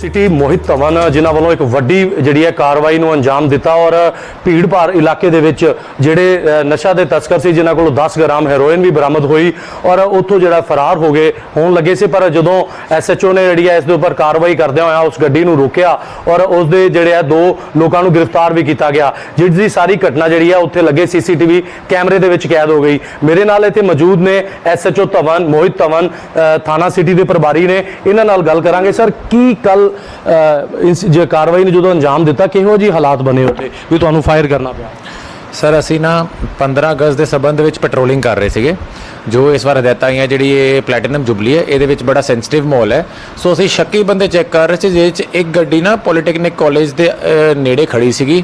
ਸਿਟੀ ਮੋਹਿਤ ਧਵਨ ਜਿਨ੍ਹਾਂ ਵੱਲੋਂ ਇੱਕ ਵੱਡੀ ਜਿਹੜੀ ਹੈ ਕਾਰਵਾਈ ਨੂੰ ਅੰਜਾਮ ਦਿੱਤਾ ਔਰ ਭੀੜ ਭਾੜ ਇਲਾਕੇ ਦੇ ਵਿੱਚ ਜਿਹੜੇ ਨਸ਼ਾ ਦੇ ਤਸਕਰ ਸੀ ਜਿਨ੍ਹਾਂ ਕੋਲੋਂ 10 ਗ੍ਰਾਮ ਹੈਰੋਇਨ ਵੀ ਬਰਾਮਦ ਹੋਈ ਔਰ ਉੱਥੋਂ ਜਿਹੜਾ ਫਰਾਰ ਹੋਣ ਲੱਗੇ ਸੀ ਪਰ ਜਦੋਂ SHO ਨੇ ਜਿਹੜੀ ਹੈ ਇਸ ਦੇ ਉੱਪਰ ਕਾਰਵਾਈ ਕਰਦਿਆਂ ਹੋਇਆ ਉਸ ਗੱਡੀ ਨੂੰ ਰੋਕਿਆ ਔਰ ਉਸ ਦੇ ਜਿਹੜੇ ਆ 2 ਲੋਕਾਂ ਨੂੰ ਗ੍ਰਿਫਤਾਰ ਵੀ ਕੀਤਾ ਗਿਆ ਜਿਸ ਦੀ ਸਾਰੀ ਘਟਨਾ ਜਿਹੜੀ ਹੈ ਉੱਥੇ ਲੱਗੇ CCTV ਕੈਮਰੇ ਦੇ ਵਿੱਚ ਕੈਦ ਹੋ ਗਈ। ਮੇਰੇ ਨਾਲ ਇੱਥੇ ਮੌਜੂਦ ਨੇ SHO ਧਵਨ ਮੋਹਿਤ ਧਵਨ ਥਾਣਾ ਸਿਟੀ ਦੇ ਪ੍ਰਭਾਰੀ ਨੇ, ਇਹਨਾਂ ਨਾਲ ਗੱਲ ਕਰਾਂਗੇ। ਸਰ ਕੀ ਕੱਲ ਇਸ ਜੇ ਕਾਰਵਾਈ ਨੂੰ ਜਦੋਂ ਅੰਜਾਮ ਦਿੱਤਾ ਕਿਹੋ ਜਿਹੇ ਹਾਲਾਤ ਬਣੇ ਉੱਥੇ ਵੀ ਤੁਹਾਨੂੰ ਫਾਇਰ ਕਰਨਾ ਪਿਆ? ਸਰ ਅਸੀਂ ਨਾ 15 ਅਗਸਤ ਦੇ ਸੰਬੰਧ ਵਿੱਚ ਪੈਟਰੋਲਿੰਗ ਕਰ ਰਹੇ ਸੀਗੇ ਜੋ ਇਸ ਵਾਰ ਹਦਾਇਤਾਂ ਆਈਆਂ ਜਿਹੜੀ ਇਹ ਪਲੈਟੀਨਮ ਜੁਬਲੀ ਹੈ ਇਹਦੇ ਵਿੱਚ ਬੜਾ ਸੈਂਸਿਟਿਵ ਮਾਹੌਲ ਹੈ ਸੋ ਅਸੀਂ ਸ਼ੱਕੀ ਬੰਦੇ ਚੈੱਕ ਕਰ ਰਹੇ ਸੀ ਜਿਹਦੇ 'ਚ ਇੱਕ ਗੱਡੀ ਨਾ ਪੋਲੀਟੈਕਨਿਕ ਕਾਲਜ ਦੇ ਨੇੜੇ ਖੜੀ ਸੀਗੀ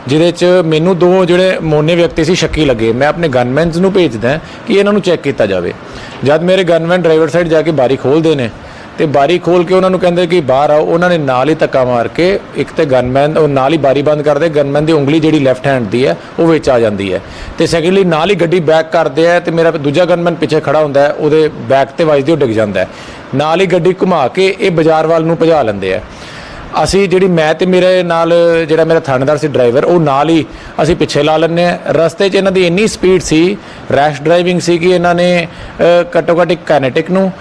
ਜਿਹਦੇ 'ਚ ਮੈਨੂੰ 2 ਜਿਹੜੇ ਮੋਨੇ ਵਿਅਕਤੀ ਸੀ ਸ਼ੱਕੀ ਲੱਗੇ। ਮੈਂ ਆਪਣੇ ਗਨਮੈਨਸ ਨੂੰ ਭੇਜਦਾ ਕਿ ਇਹਨਾਂ ਨੂੰ ਚੈੱਕ ਕੀਤਾ ਜਾਵੇ। ਜਦ ਮੇਰੇ ਗਨਮੈਨ ਡਰਾਈਵਰ ਸਾਈਡ ਜਾ ਕੇ ਬਾਰੀ ਖੋਲ੍ਹਦੇ ਨੇ ਤੇ ਬਾਰੀ ਖੋਲ ਕੇ ਉਹਨਾਂ ਨੂੰ ਕਹਿੰਦੇ ਕਿ ਬਾਹਰ ਆਓ, ਉਹਨਾਂ ਨੇ ਨਾਲ ਹੀ ਧੱਕਾ ਮਾਰ ਕੇ ਇੱਕ ਤੇ ਗਨਮੈਨ ਉਹ ਨਾਲ ਹੀ ਬਾਰੀ ਬੰਦ ਕਰਦੇ, ਗਨਮੈਨ ਦੀ ਉਂਗਲੀ ਜਿਹੜੀ ਲੈਫਟ ਹੈਂਡ ਦੀ ਹੈ ਉਹ ਵਿੱਚ ਆ ਜਾਂਦੀ ਹੈ ਤੇ ਸੈਕੰਡਲੀ ਨਾਲ ਹੀ ਗੱਡੀ ਬੈਕ ਕਰਦੇ ਆ ਤੇ ਮੇਰਾ ਦੂਜਾ ਗਨਮੈਨ ਪਿੱਛੇ ਖੜਾ ਹੁੰਦਾ ਹੈ ਉਹਦੇ ਬੈਕ ਤੇ ਵੱਜਦੀ ਉਹ ਡਿੱਗ ਜਾਂਦਾ ਹੈ। ਨਾਲ ਹੀ ਗੱਡੀ ਘੁਮਾ ਕੇ ਇਹ ਬਾਜ਼ਾਰ ਵੱਲ ਨੂੰ ਭਜਾ ਲੈਂਦੇ ਆ। ਅਸੀਂ ਜਿਹੜੀ ਮੈਂ ਤੇ ਮੇਰੇ ਨਾਲ ਜਿਹੜਾ ਮੇਰਾ ਥਾਣੇਦਾਰ ਸੀ ਡਰਾਈਵਰ ਉਹ ਨਾਲ ਹੀ ਅਸੀਂ ਪਿੱਛੇ ਲਾ ਲੈਂਦੇ ਹਾਂ। ਰਸਤੇ 'ਚ ਇਹਨਾਂ ਦੀ ਇੰਨੀ ਸਪੀਡ ਸੀ, ਰੈਸ਼ ਡਰਾਈਵਿੰਗ ਸੀ ਕਿ ਇਹਨਾਂ ਨੇ ਘੱਟੋ ਘੱਟ ਇੱਕ ਕਾਈਨੇਟਿਕ ਨੂੰ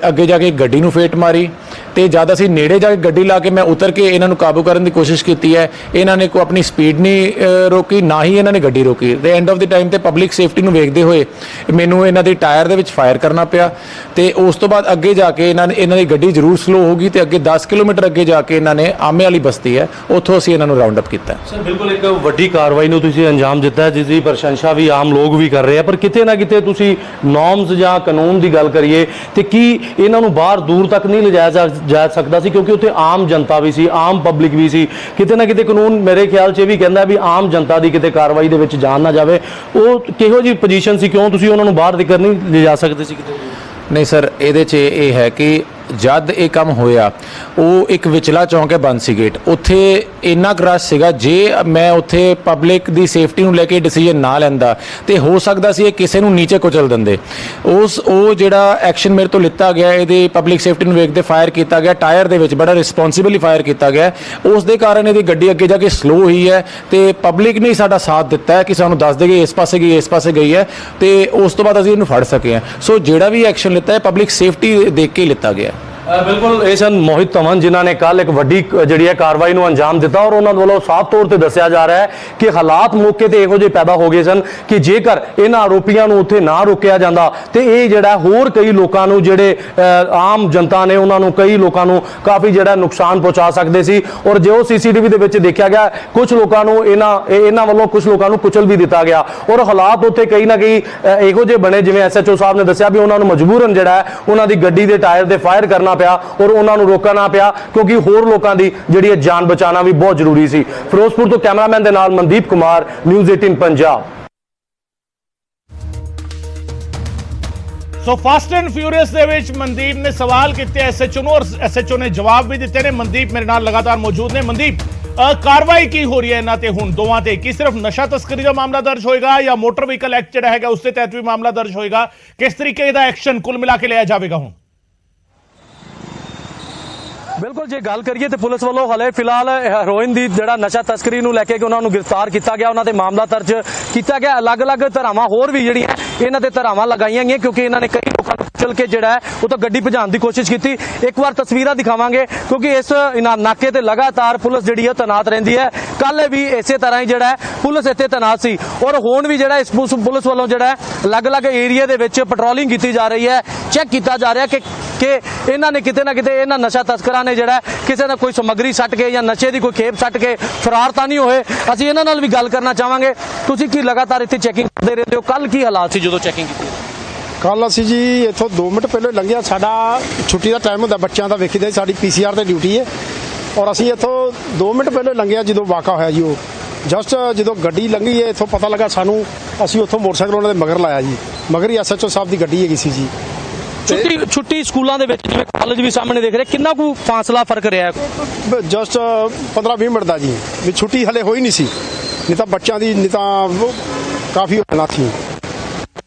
ਅੱਗੇ ਜਾ ਕੇ ਗੱਡੀ ਨੂੰ ਫੇਟ ਮਾਰੀ ਤੇ ਜਦ ਅਸੀਂ ਨੇੜੇ ਜਾ ਕੇ ਗੱਡੀ ਲਾ ਕੇ ਮੈਂ ਉਤਰ ਕੇ ਇਹਨਾਂ ਨੂੰ ਕਾਬੂ ਕਰਨ ਦੀ ਕੋਸ਼ਿਸ਼ ਕੀਤੀ ਹੈ, ਇਹਨਾਂ ਨੇ ਕੋਈ ਆਪਣੀ ਸਪੀਡ ਨਹੀਂ ਰੋਕੀ, ਨਾ ਹੀ ਇਹਨਾਂ ਨੇ ਗੱਡੀ ਰੋਕੀ। ਤੇ ਐਂਡ ਆਫ ਦੀ ਟਾਈਮ ਤੇ ਪਬਲਿਕ ਸੇਫਟੀ ਨੂੰ ਵੇਖਦੇ ਹੋਏ ਮੈਨੂੰ ਇਹਨਾਂ ਦੀ ਟਾਇਰ ਦੇ ਵਿੱਚ ਫਾਇਰ ਕਰਨਾ ਪਿਆ ਤੇ ਉਸ ਤੋਂ ਬਾਅਦ ਅੱਗੇ ਜਾ ਕੇ ਇਹਨਾਂ ਦੀ ਗੱਡੀ ਜ਼ਰੂਰ ਸਲੋ ਹੋ ਗਈ ਤੇ ਅੱਗੇ 10 ਕਿਲੋਮੀਟਰ ਅੱਗੇ ਜਾ ਕੇ ਇਹਨਾਂ ਨੇ ਆਮੇ ਵਾਲੀ ਬਸਤੀ ਹੈ, ਉੱਥੋਂ ਅਸੀਂ ਇਹਨਾਂ ਨੂੰ ਰਾਉਂਡ ਅਪ ਕੀਤਾ। ਸਰ ਬਿਲਕੁਲ ਇੱਕ ਵੱਡੀ ਕਾਰਵਾਈ ਨੂੰ ਤੁਸੀਂ ਅੰਜਾਮ ਦਿੱਤਾ ਹੈ, ਜਿਸ ਦੀ ਪ੍ਰਸ਼ੰਸਾ ਵੀ ਆਮ ਲੋਕ ਵੀ ਕਰ ਰਹੇ ਆ, ਪਰ ਕਿਤੇ ਨਾ ਕਿਤੇ ਤੁਸੀਂ ਨੋਰਮਸ ਜਾਂ ਕਾਨੂੰਨ ਦੀ ਗੱਲ ਕਰੀਏ ਤੇ ਕੀ ਇਹਨਾਂ ਨੂੰ ਬਾਹਰ ਦੂਰ ਤੱਕ ਨਹੀਂ ਲਿਜਾਇਆ ਜਾ ਸਕਦਾ ਸੀ, ਕਿਉਂਕਿ ਉੱਥੇ ਆਮ ਜਨਤਾ ਵੀ ਸੀ, ਆਮ ਪਬਲਿਕ ਵੀ ਸੀ। ਕਿਤੇ ਨਾ ਕਿਤੇ ਕਾਨੂੰਨ ਮੇਰੇ ਖਿਆਲ 'ਚ ਇਹ ਵੀ ਕਹਿੰਦਾ ਵੀ ਆਮ ਜਨਤਾ ਦੀ ਕਿਤੇ ਕਾਰਵਾਈ ਦੇ ਵਿੱਚ ਜਾਨ ਨਾ ਜਾਵੇ। ਉਹ ਕਿਹੋ ਜਿਹੀ ਪੋਜੀਸ਼ਨ ਸੀ, ਕਿਉਂ ਤੁਸੀਂ ਉਹਨਾਂ ਨੂੰ ਬਾਹਰ ਜ਼ਿਕਰ ਨਹੀਂ ਲਿਜਾ ਸਕਦੇ ਸੀ ਕਿਤੇ? ਨਹੀਂ ਸਰ, ਇਹਦੇ 'ਚ ਇਹ ਹੈ ਕਿ ਜਦ ਇਹ ਕੰਮ ਹੋਇਆ ਉਹ ਇੱਕ ਵਿਚਲਾ ਚੌਂਕ ਹੈ ਬੰਸੀ ਗੇਟ, ਉੱਥੇ ਇੰਨਾ ਕੁ ਰਸ਼ ਸੀਗਾ, ਜੇ ਮੈਂ ਉੱਥੇ ਪਬਲਿਕ ਦੀ ਸੇਫਟੀ ਨੂੰ ਲੈ ਕੇ ਡਿਸੀਜਨ ਨਾ ਲੈਂਦਾ ਤੇ ਹੋ ਸਕਦਾ ਸੀ ਇਹ ਕਿਸੇ ਨੂੰ ਨੀਚੇ ਕੁਚਲ ਦਿੰਦੇ। ਉਹ ਜਿਹੜਾ ਐਕਸ਼ਨ ਮੇਰੇ ਤੋਂ ਲਿੱਤਾ ਗਿਆ, ਇਹਦੀ ਪਬਲਿਕ ਸੇਫਟੀ ਨੂੰ ਵੇਖਦੇ ਫਾਇਰ ਕੀਤਾ ਗਿਆ, ਟਾਇਰ ਦੇ ਵਿੱਚ ਬੜਾ ਰਿਸਪੌਂਸਿਬਲੀ ਫਾਇਰ ਕੀਤਾ ਗਿਆ। ਉਸ ਦੇ ਕਾਰਨ ਇਹਦੀ ਗੱਡੀ ਅੱਗੇ ਜਾ ਕੇ ਸਲੋ ਹੋਈ ਹੈ ਤੇ ਪਬਲਿਕ ਨੇ ਸਾਡਾ ਸਾਥ ਦਿੱਤਾ ਹੈ ਕਿ ਸਾਨੂੰ ਦੱਸ ਦੇ ਗਈ ਇਸ ਪਾਸੇ ਗਈ, ਇਸ ਪਾਸੇ ਗਈ ਹੈ, ਤੇ ਉਸ ਤੋਂ ਬਾਅਦ ਅਸੀਂ ਇਹਨੂੰ ਫੜ ਸਕੇ ਹਾਂ। ਸੋ ਜਿਹੜਾ ਵੀ ਐਕਸ਼ਨ ਲਿੱਤਾ ਹੈ ਪਬਲਿਕ ਸੇਫਟੀ ਦੇਖ ਕੇ ਲਿੱਤਾ ਗਿਆ। ਬਿਲਕੁਲ ਇਹ ਸਨ ਮੋਹਿਤ ਧਵਨ, ਜਿਨ੍ਹਾਂ ਨੇ ਕੱਲ ਇੱਕ ਵੱਡੀ ਜਿਹੜੀ ਹੈ ਕਾਰਵਾਈ ਨੂੰ ਅੰਜਾਮ ਦਿੱਤਾ ਔਰ ਉਹਨਾਂ ਵੱਲੋਂ ਸਾਫ਼ ਤੌਰ ਤੇ ਦੱਸਿਆ ਜਾ ਰਿਹਾ ਹੈ ਕਿ ਹਾਲਾਤ ਮੌਕੇ ਤੇ ਇਹੋ ਜਿਹੇ ਪੈਦਾ ਹੋ ਗਏ ਸਨ ਕਿ ਜੇਕਰ ਇਹਨਾਂ ਆਰੋਪੀਆਂ ਨੂੰ ਉੱਥੇ ਨਾ ਰੋਕਿਆ ਜਾਂਦਾ ਤੇ ਇਹ ਜਿਹੜਾ ਹੋਰ ਕਈ ਲੋਕਾਂ ਨੂੰ, ਜਿਹੜੇ ਆਮ ਜਨਤਾ ਨੇ, ਉਹਨਾਂ ਨੂੰ, ਕਈ ਲੋਕਾਂ ਨੂੰ ਕਾਫੀ ਜਿਹੜਾ ਨੁਕਸਾਨ ਪਹੁੰਚਾ ਸਕਦੇ ਸੀ। ਔਰ ਜੋ ਸੀਸੀਟੀਵੀ ਦੇ ਵਿੱਚ ਦੇਖਿਆ ਗਿਆ, ਕੁਝ ਲੋਕਾਂ ਨੂੰ ਇਹਨਾਂ ਵੱਲੋਂ ਕੁਝ ਲੋਕਾਂ ਨੂੰ ਕੁਚਲ ਵੀ ਦਿੱਤਾ ਗਿਆ ਔਰ ਹਾਲਾਤ ਉੱਥੇ ਕਈ ਨਾ ਕਈ ਇਹੋ ਜਿਹੇ ਬਣੇ, ਜਿਵੇਂ ਐਸਐਚਓ ਸਾਹਿਬ ਨੇ ਦੱਸਿਆ ਵੀ ਉਹਨਾਂ ਨੂੰ ਮਜਬੂਰਨ ਜਿਹੜਾ ਹੈ ਉਹਨਾਂ ਦੀ ਗੱਡੀ ਦੇ ਟਾਇਰ ਦੇ ਫਾਇਰ ਕਰਨਾ ਪਿਆ ਔਰ ਉਹਨਾਂ ਨੂੰ ਰੋਕਣਾ ਪਿਆ, ਕਿਉਂਕਿ ਹੋਰ ਲੋਕਾਂ ਦੀ ਜਿਹੜੀ ਹੈ ਜਾਨ ਬਚਾਉਣਾ ਵੀ ਬਹੁਤ ਜ਼ਰੂਰੀ ਸੀ। ਫਿਰੋਜ਼ਪੁਰ ਤੋਂ ਕੈਮਰਾਮੈਨ ਦੇ ਨਾਲ Mandeep Kumar, news 18 Punjab. So fast and furious ਦੇ ਵਿੱਚ ਮਨਦੀਪ ਨੇ ਸਵਾਲ ਕੀਤੇ ਐਸਐਚਓ ਨੂੰ ਔਰ ਐਸਐਚਓ ਨੇ ਜਵਾਬ ਵੀ ਦਿੱਤੇ ਨੇ। ਮਨਦੀਪ ਮੇਰੇ ਨਾਲ ਲਗਾਤਾਰ ਮੌਜੂਦ ਨੇ। ਮਨਦੀਪ, ਕਾਰਵਾਈ ਕੀ ਹੋ ਰਹੀ ਹੈ ਇਹਨਾਂ ਤੇ ਹੁਣ ਦੋਵਾਂ ਤੇ? ਕੀ ਸਿਰਫ ਨਸ਼ਾ ਤਸਕਰੀ ਦਾ ਮਾਮਲਾ ਦਰਜ ਹੋਏਗਾ ਜਾਂ ਮੋਟਰ ਵਹੀਕਲ ਐਕਟ ਜਿਹੜਾ ਹੈਗਾ ਉਸ ਦੇ ਤਹਿਤ ਵੀ ਮਾਮਲਾ ਦਰਜ ਹੋਏਗਾ? ਕਿਸ ਤਰੀਕੇ ਦਾ ਐਕਸ਼ਨ ਕੁੱਲ ਮਿਲਾ ਕੇ ਲਿਆ ਜਾਵੇਗਾ ਹੁਣ? ਬਿਲਕੁਲ, ਜੇ ਗੱਲ ਕਰੀਏ ਤੇ ਪੁਲਿਸ ਵੱਲੋਂ ਹਲੇ ਫਿਲਹਾਲ ਹੈਰੋਇਨ ਦੀ ਜਿਹੜਾ ਨਸ਼ਾ ਤਸਕਰੀ ਨੂੰ ਲੈ ਕੇ ਉਹਨਾਂ ਨੂੰ ਗ੍ਰਿਫਤਾਰ ਕੀਤਾ ਗਿਆ, ਉਹਨਾਂ ਤੇ ਮਾਮਲਾ ਦਰਜ ਕੀਤਾ ਗਿਆ। ਅਲੱਗ-ਅਲੱਗ ਧਾਰਾਵਾਂ ਹੋਰ ਵੀ ਜਿਹੜੀਆਂ ਇਹਨਾਂ ਤੇ ਧਾਰਾਵਾਂ ਲਗਾਈਆਂ ਗਈਆਂ, ਕਿਉਂਕਿ ਇਹਨਾਂ ਨੇ ਕਈ ਲੋਕਾਂ ਨੂੰ ਕੁਚਲ ਕੇ ਜਿਹੜਾ ਹੈ ਉਹ ਤਾਂ ਗੱਡੀ ਭਜਾਉਣ ਦੀ ਕੋਸ਼ਿਸ਼ ਕੀਤੀ। ਇੱਕ ਵਾਰ ਤਸਵੀਰਾਂ ਦਿਖਾਵਾਂਗੇ, ਕਿਉਂਕਿ ਇਸ ਨਾਕੇ ਤੇ ਲਗਾਤਾਰ ਪੁਲਿਸ ਜਿਹੜੀ ਹੈ ਤੈਨਾਤ ਰਹਿੰਦੀ ਹੈ। ਕੱਲ ਵੀ ਇਸੇ ਤਰ੍ਹਾਂ ਹੀ ਜਿਹੜਾ ਹੈ ਪੁਲਿਸ ਇੱਥੇ ਤੈਨਾਤ ਸੀ ਔਰ ਹੁਣ ਵੀ ਜਿਹੜਾ ਇਸ ਪੁਲਿਸ ਵੱਲੋਂ ਜਿਹੜਾ ਅਲੱਗ-ਅਲੱਗ ਏਰੀਆ ਦੇ ਵਿੱਚ ਪੈਟਰੋਲਿੰਗ ਕੀਤੀ ਜਾ ਰਹੀ ਹੈ। ਚੈੱਕ ਕੀਤਾ ਜਾ ਰਿਹਾ ਕਿ ਇਹਨਾਂ ਨੇ ਕਿਤੇ ਨਾ ਕਿਤੇ ਇਹਨਾਂ ਨਸ਼ਾ ਤਸਕਰਾਂ ਨੇ ਜਿਹੜਾ ਕਿਸੇ ਦਾ ਕੋਈ ਸਮੱਗਰੀ ਸੱਟ ਕੇ ਜਾਂ ਨਸ਼ੇ ਦੀ ਕੋਈ ਖੇਪ ਸੱਟ ਕੇ ਫਰਾਰ ਤਾਂ ਨਹੀਂ ਹੋਏ। ਅਸੀਂ ਇਹਨਾਂ ਨਾਲ ਵੀ ਗੱਲ ਕਰਨਾ ਚਾਹਾਂਗੇ। ਤੁਸੀਂ ਕੀ ਲਗਾਤਾਰ ਇੱਥੇ ਚੈਕਿੰਗ ਕਰਦੇ ਰਹਿੰਦੇ ਹੋ? ਕੱਲ ਕੀ ਹਾਲਾਤ ਸੀ ਜਦੋਂ ਚੈਕਿੰਗ ਕੀਤੀ? ਕੱਲ ਅਸੀਂ ਜੀ ਇੱਥੋਂ 2 ਮਿੰਟ ਪਹਿਲਾਂ ਲੰਘਿਆ, ਸਾਡਾ ਛੁੱਟੀ ਦਾ ਟਾਈਮ ਹੁੰਦਾ ਬੱਚਿਆਂ ਦਾ, ਵੇਖੀਦਾ ਸਾਡੀ ਪੀਸੀਆਰ ਤੇ ਡਿਊਟੀ ਹੈ ਔਰ ਅਸੀਂ ਇੱਥੋਂ 2 ਮਿੰਟ ਪਹਿਲਾਂ ਲੰਘਿਆ ਜਦੋਂ ਵਾਕਾ ਹੋਇਆ ਜੀ। ਉਹ ਜਸਟ ਜਦੋਂ ਗੱਡੀ ਲੰਘੀ ਹੈ ਇੱਥੋਂ ਪਤਾ ਲੱਗਾ ਸਾਨੂੰ, ਅਸੀਂ ਉੱਥੋਂ ਮੋਟਰਸਾਈਕਲ ਉਹਨਾਂ ਦੇ ਮਗਰ ਲਾਇਆ ਜੀ, ਮਗਰ ਹੀ ਐਸਐਚਓ ਸਾਹਿਬ ਦੀ ਗੱਡੀ ਹੈਗੀ ਸੀ ਜੀ। ਛੁੱਟੀ ਸਕੂਲਾਂ ਦੇ ਵਿੱਚ ਜਿਵੇਂ ਕਾਲਜ ਵੀ ਸਾਹਮਣੇ ਦੇਖ ਰਹੇ, ਕਿੰਨਾ ਕੁ ਫਾਸਲਾ ਫਰਕ ਰਿਹਾ? ਜਸਟ 15-20 ਮਿੰਟ ਦਾ ਜੀ, ਵੀ ਛੁੱਟੀ ਹਲੇ ਹੋਈ ਨਹੀਂ ਸੀ, ਨਹੀਂ ਤਾਂ ਬੱਚਿਆਂ ਦੀ ਨਹੀਂ ਤਾਂ ਕਾਫੀ ਹੋ ਜਾਣਾ ਸੀ।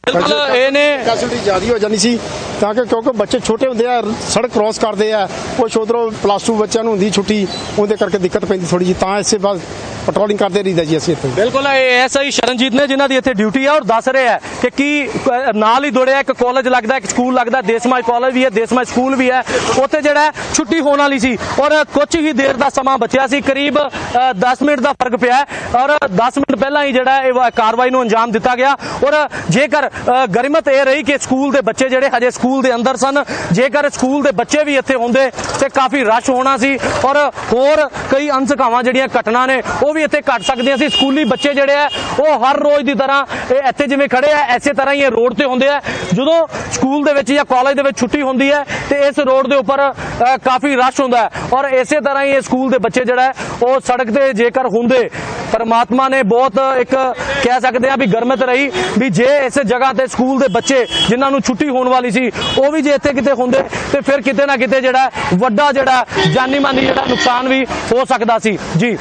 ਬਿਲਕੁਲ, ਇਹਨੇ ਫੈਸਿਲਿਟੀ ਜ਼ਿਆਦਾ ਹੋ ਜਾਣੀ ਸੀ ਤਾਂ ਕਿ ਕਿਉਂਕਿ ਬੱਚੇ ਛੋਟੇ ਹੁੰਦੇ ਆ, ਸੜਕ ਕ੍ਰਾਸ ਕਰਦੇ ਆ, ਕੁਛ ਉਧਰੋਂ +2 ਬੱਚਿਆਂ ਨੂੰ ਹੁੰਦੀ ਛੁੱਟੀ, ਉਹਦੇ ਕਰਕੇ ਦਿੱਕਤ ਪੈਂਦੀ ਥੋੜੀ ਜੀ, ਤਾਂ ਇਸੇ ਬਾਅਦ ਪੈਟਰੋਲਿੰਗ ਕਰਦੇ ਰਹੀਦਾ ਜੀ ਅਸੀਂ ਇੱਥੇ। ਬਿਲਕੁਲ, ਐਸਆਈ ਸ਼ਰਨਜੀਤ ਨੇ ਜਿਨ੍ਹਾਂ ਦੀ ਇੱਥੇ ਡਿਊਟੀ ਹੈ ਔਰ ਦੱਸ ਰਹੇ ਹੈ ਕਿ ਕੀ ਨਾਲ ਹੀ ਦੌੜਿਆ ਇੱਕ ਕਾਲਜ ਲੱਗਦਾ, ਇੱਕ ਸਕੂਲ ਲੱਗਦਾ, ਦੇਸਮਾਈ ਕਾਲਜ ਵੀ ਹੈ, ਦੇਸਮਾਈ ਸਕੂਲ ਵੀ ਹੈ, ਉੱਥੇ ਜਿਹੜਾ ਛੁੱਟੀ ਹੋਣ ਵਾਲੀ ਸੀ ਔਰ ਕੁਝ ਹੀ ਦੇਰ ਦਾ ਸਮਾਂ ਬਚਿਆ ਸੀ, ਕਰੀਬ 10 ਮਿੰਟ ਦਾ ਫਰਕ ਪਿਆ ਔਰ 10 ਮਿੰਟ ਪਹਿਲਾਂ ਹੀ ਜਿਹੜਾ ਇਹ ਕਾਰਵਾਈ ਨੂੰ ਅੰਜਾਮ ਦਿੱਤਾ ਗਿਆ। ਔਰ ਜੇਕਰ ਗਰਿਮਤ ਇਹ ਰਹੀ ਕਿ ਸਕੂਲ ਦੇ ਬੱਚੇ ਜਿਹੜੇ ਹਜੇ ਸਕੂਲ ਦੇ ਅੰਦਰ ਸਨ, ਜੇਕਰ ਸਕੂਲ ਦੇ ਬੱਚੇ ਵੀ ਇੱਥੇ ਹੁੰਦੇ ਤੇ ਕਾਫੀ ਰਸ਼ ਹੋਣਾ ਸੀ ਔਰ ਹੋਰ ਕਈ ਅਨਸਕਾਵਾਂ ਜਿਹੜੀਆਂ ਘਟਨਾ ਨੇ ਉਹ ਵੀ ਇੱਥੇ ਘਟ ਸਕਦੀਆਂ ਸੀ। ਸਕੂਲੀ ਬੱਚੇ ਜਿਹੜੇ ਆ ਉਹ ਹਰ ਰੋਜ਼ ਦੀ ਤਰ੍ਹਾਂ ਇੱਥੇ ਜਿਵੇਂ ਖੜੇ ਆ ਐਸੇ ਤਰ੍ਹਾਂ ਹੀ ਇਹ ਰੋਡ ਤੇ ਹੁੰਦੇ ਆ। ਜਦੋਂ ਸਕੂਲ ਦੇ ਵਿੱਚ ਜਾਂ ਕਾਲਜ ਦੇ ਵਿੱਚ ਛੁੱਟੀ ਹੁੰਦੀ ਹੈ ਤੇ ਇਸ ਰੋਡ ਦੇ ਉੱਪਰ ਕਾਫੀ ਰਸ਼ ਹੁੰਦਾ ਹੈ ਔਰ ਇਸੇ ਤਰ੍ਹਾਂ ਹੀ ਇਹ ਸਕੂਲ ਦੇ ਬੱਚੇ ਜਿਹੜਾ ਉਹ ਸੜਕ ਤੇ ਜੇਕਰ ਹੁੰਦੇ, ਪਰਮਾਤਮਾ ਨੇ ਬਹੁਤ ਇੱਕ ਕਹਿ ਸਕਦੇ ਆ ਵੀ ਗਰਮਤ ਰਹੀ ਵੀ ਜੇ ਇਸ ਜਗ੍ਹਾ ਤੇ ਸਕੂਲ ਦੇ ਬੱਚੇ ਜਿਨ੍ਹਾਂ ਨੂੰ ਛੁੱਟੀ ਹੋਣ ਵਾਲੀ ਸੀ ਉਹ ਵੀ ਜੇ ਇੱਥੇ ਕਿਤੇ ਹੁੰਦੇ ਤੇ ਫਿਰ ਕਿਤੇ ਨਾ ਕਿਤੇ ਜਿਹੜਾ ਵੱਡਾ ਜਿਹੜਾ ਜਾਨੀ ਮਾਨੀ ਜਿਹੜਾ ਨੁਕਸਾਨ ਵੀ ਹੋ ਸਕਦਾ ਸੀ। ਜੀ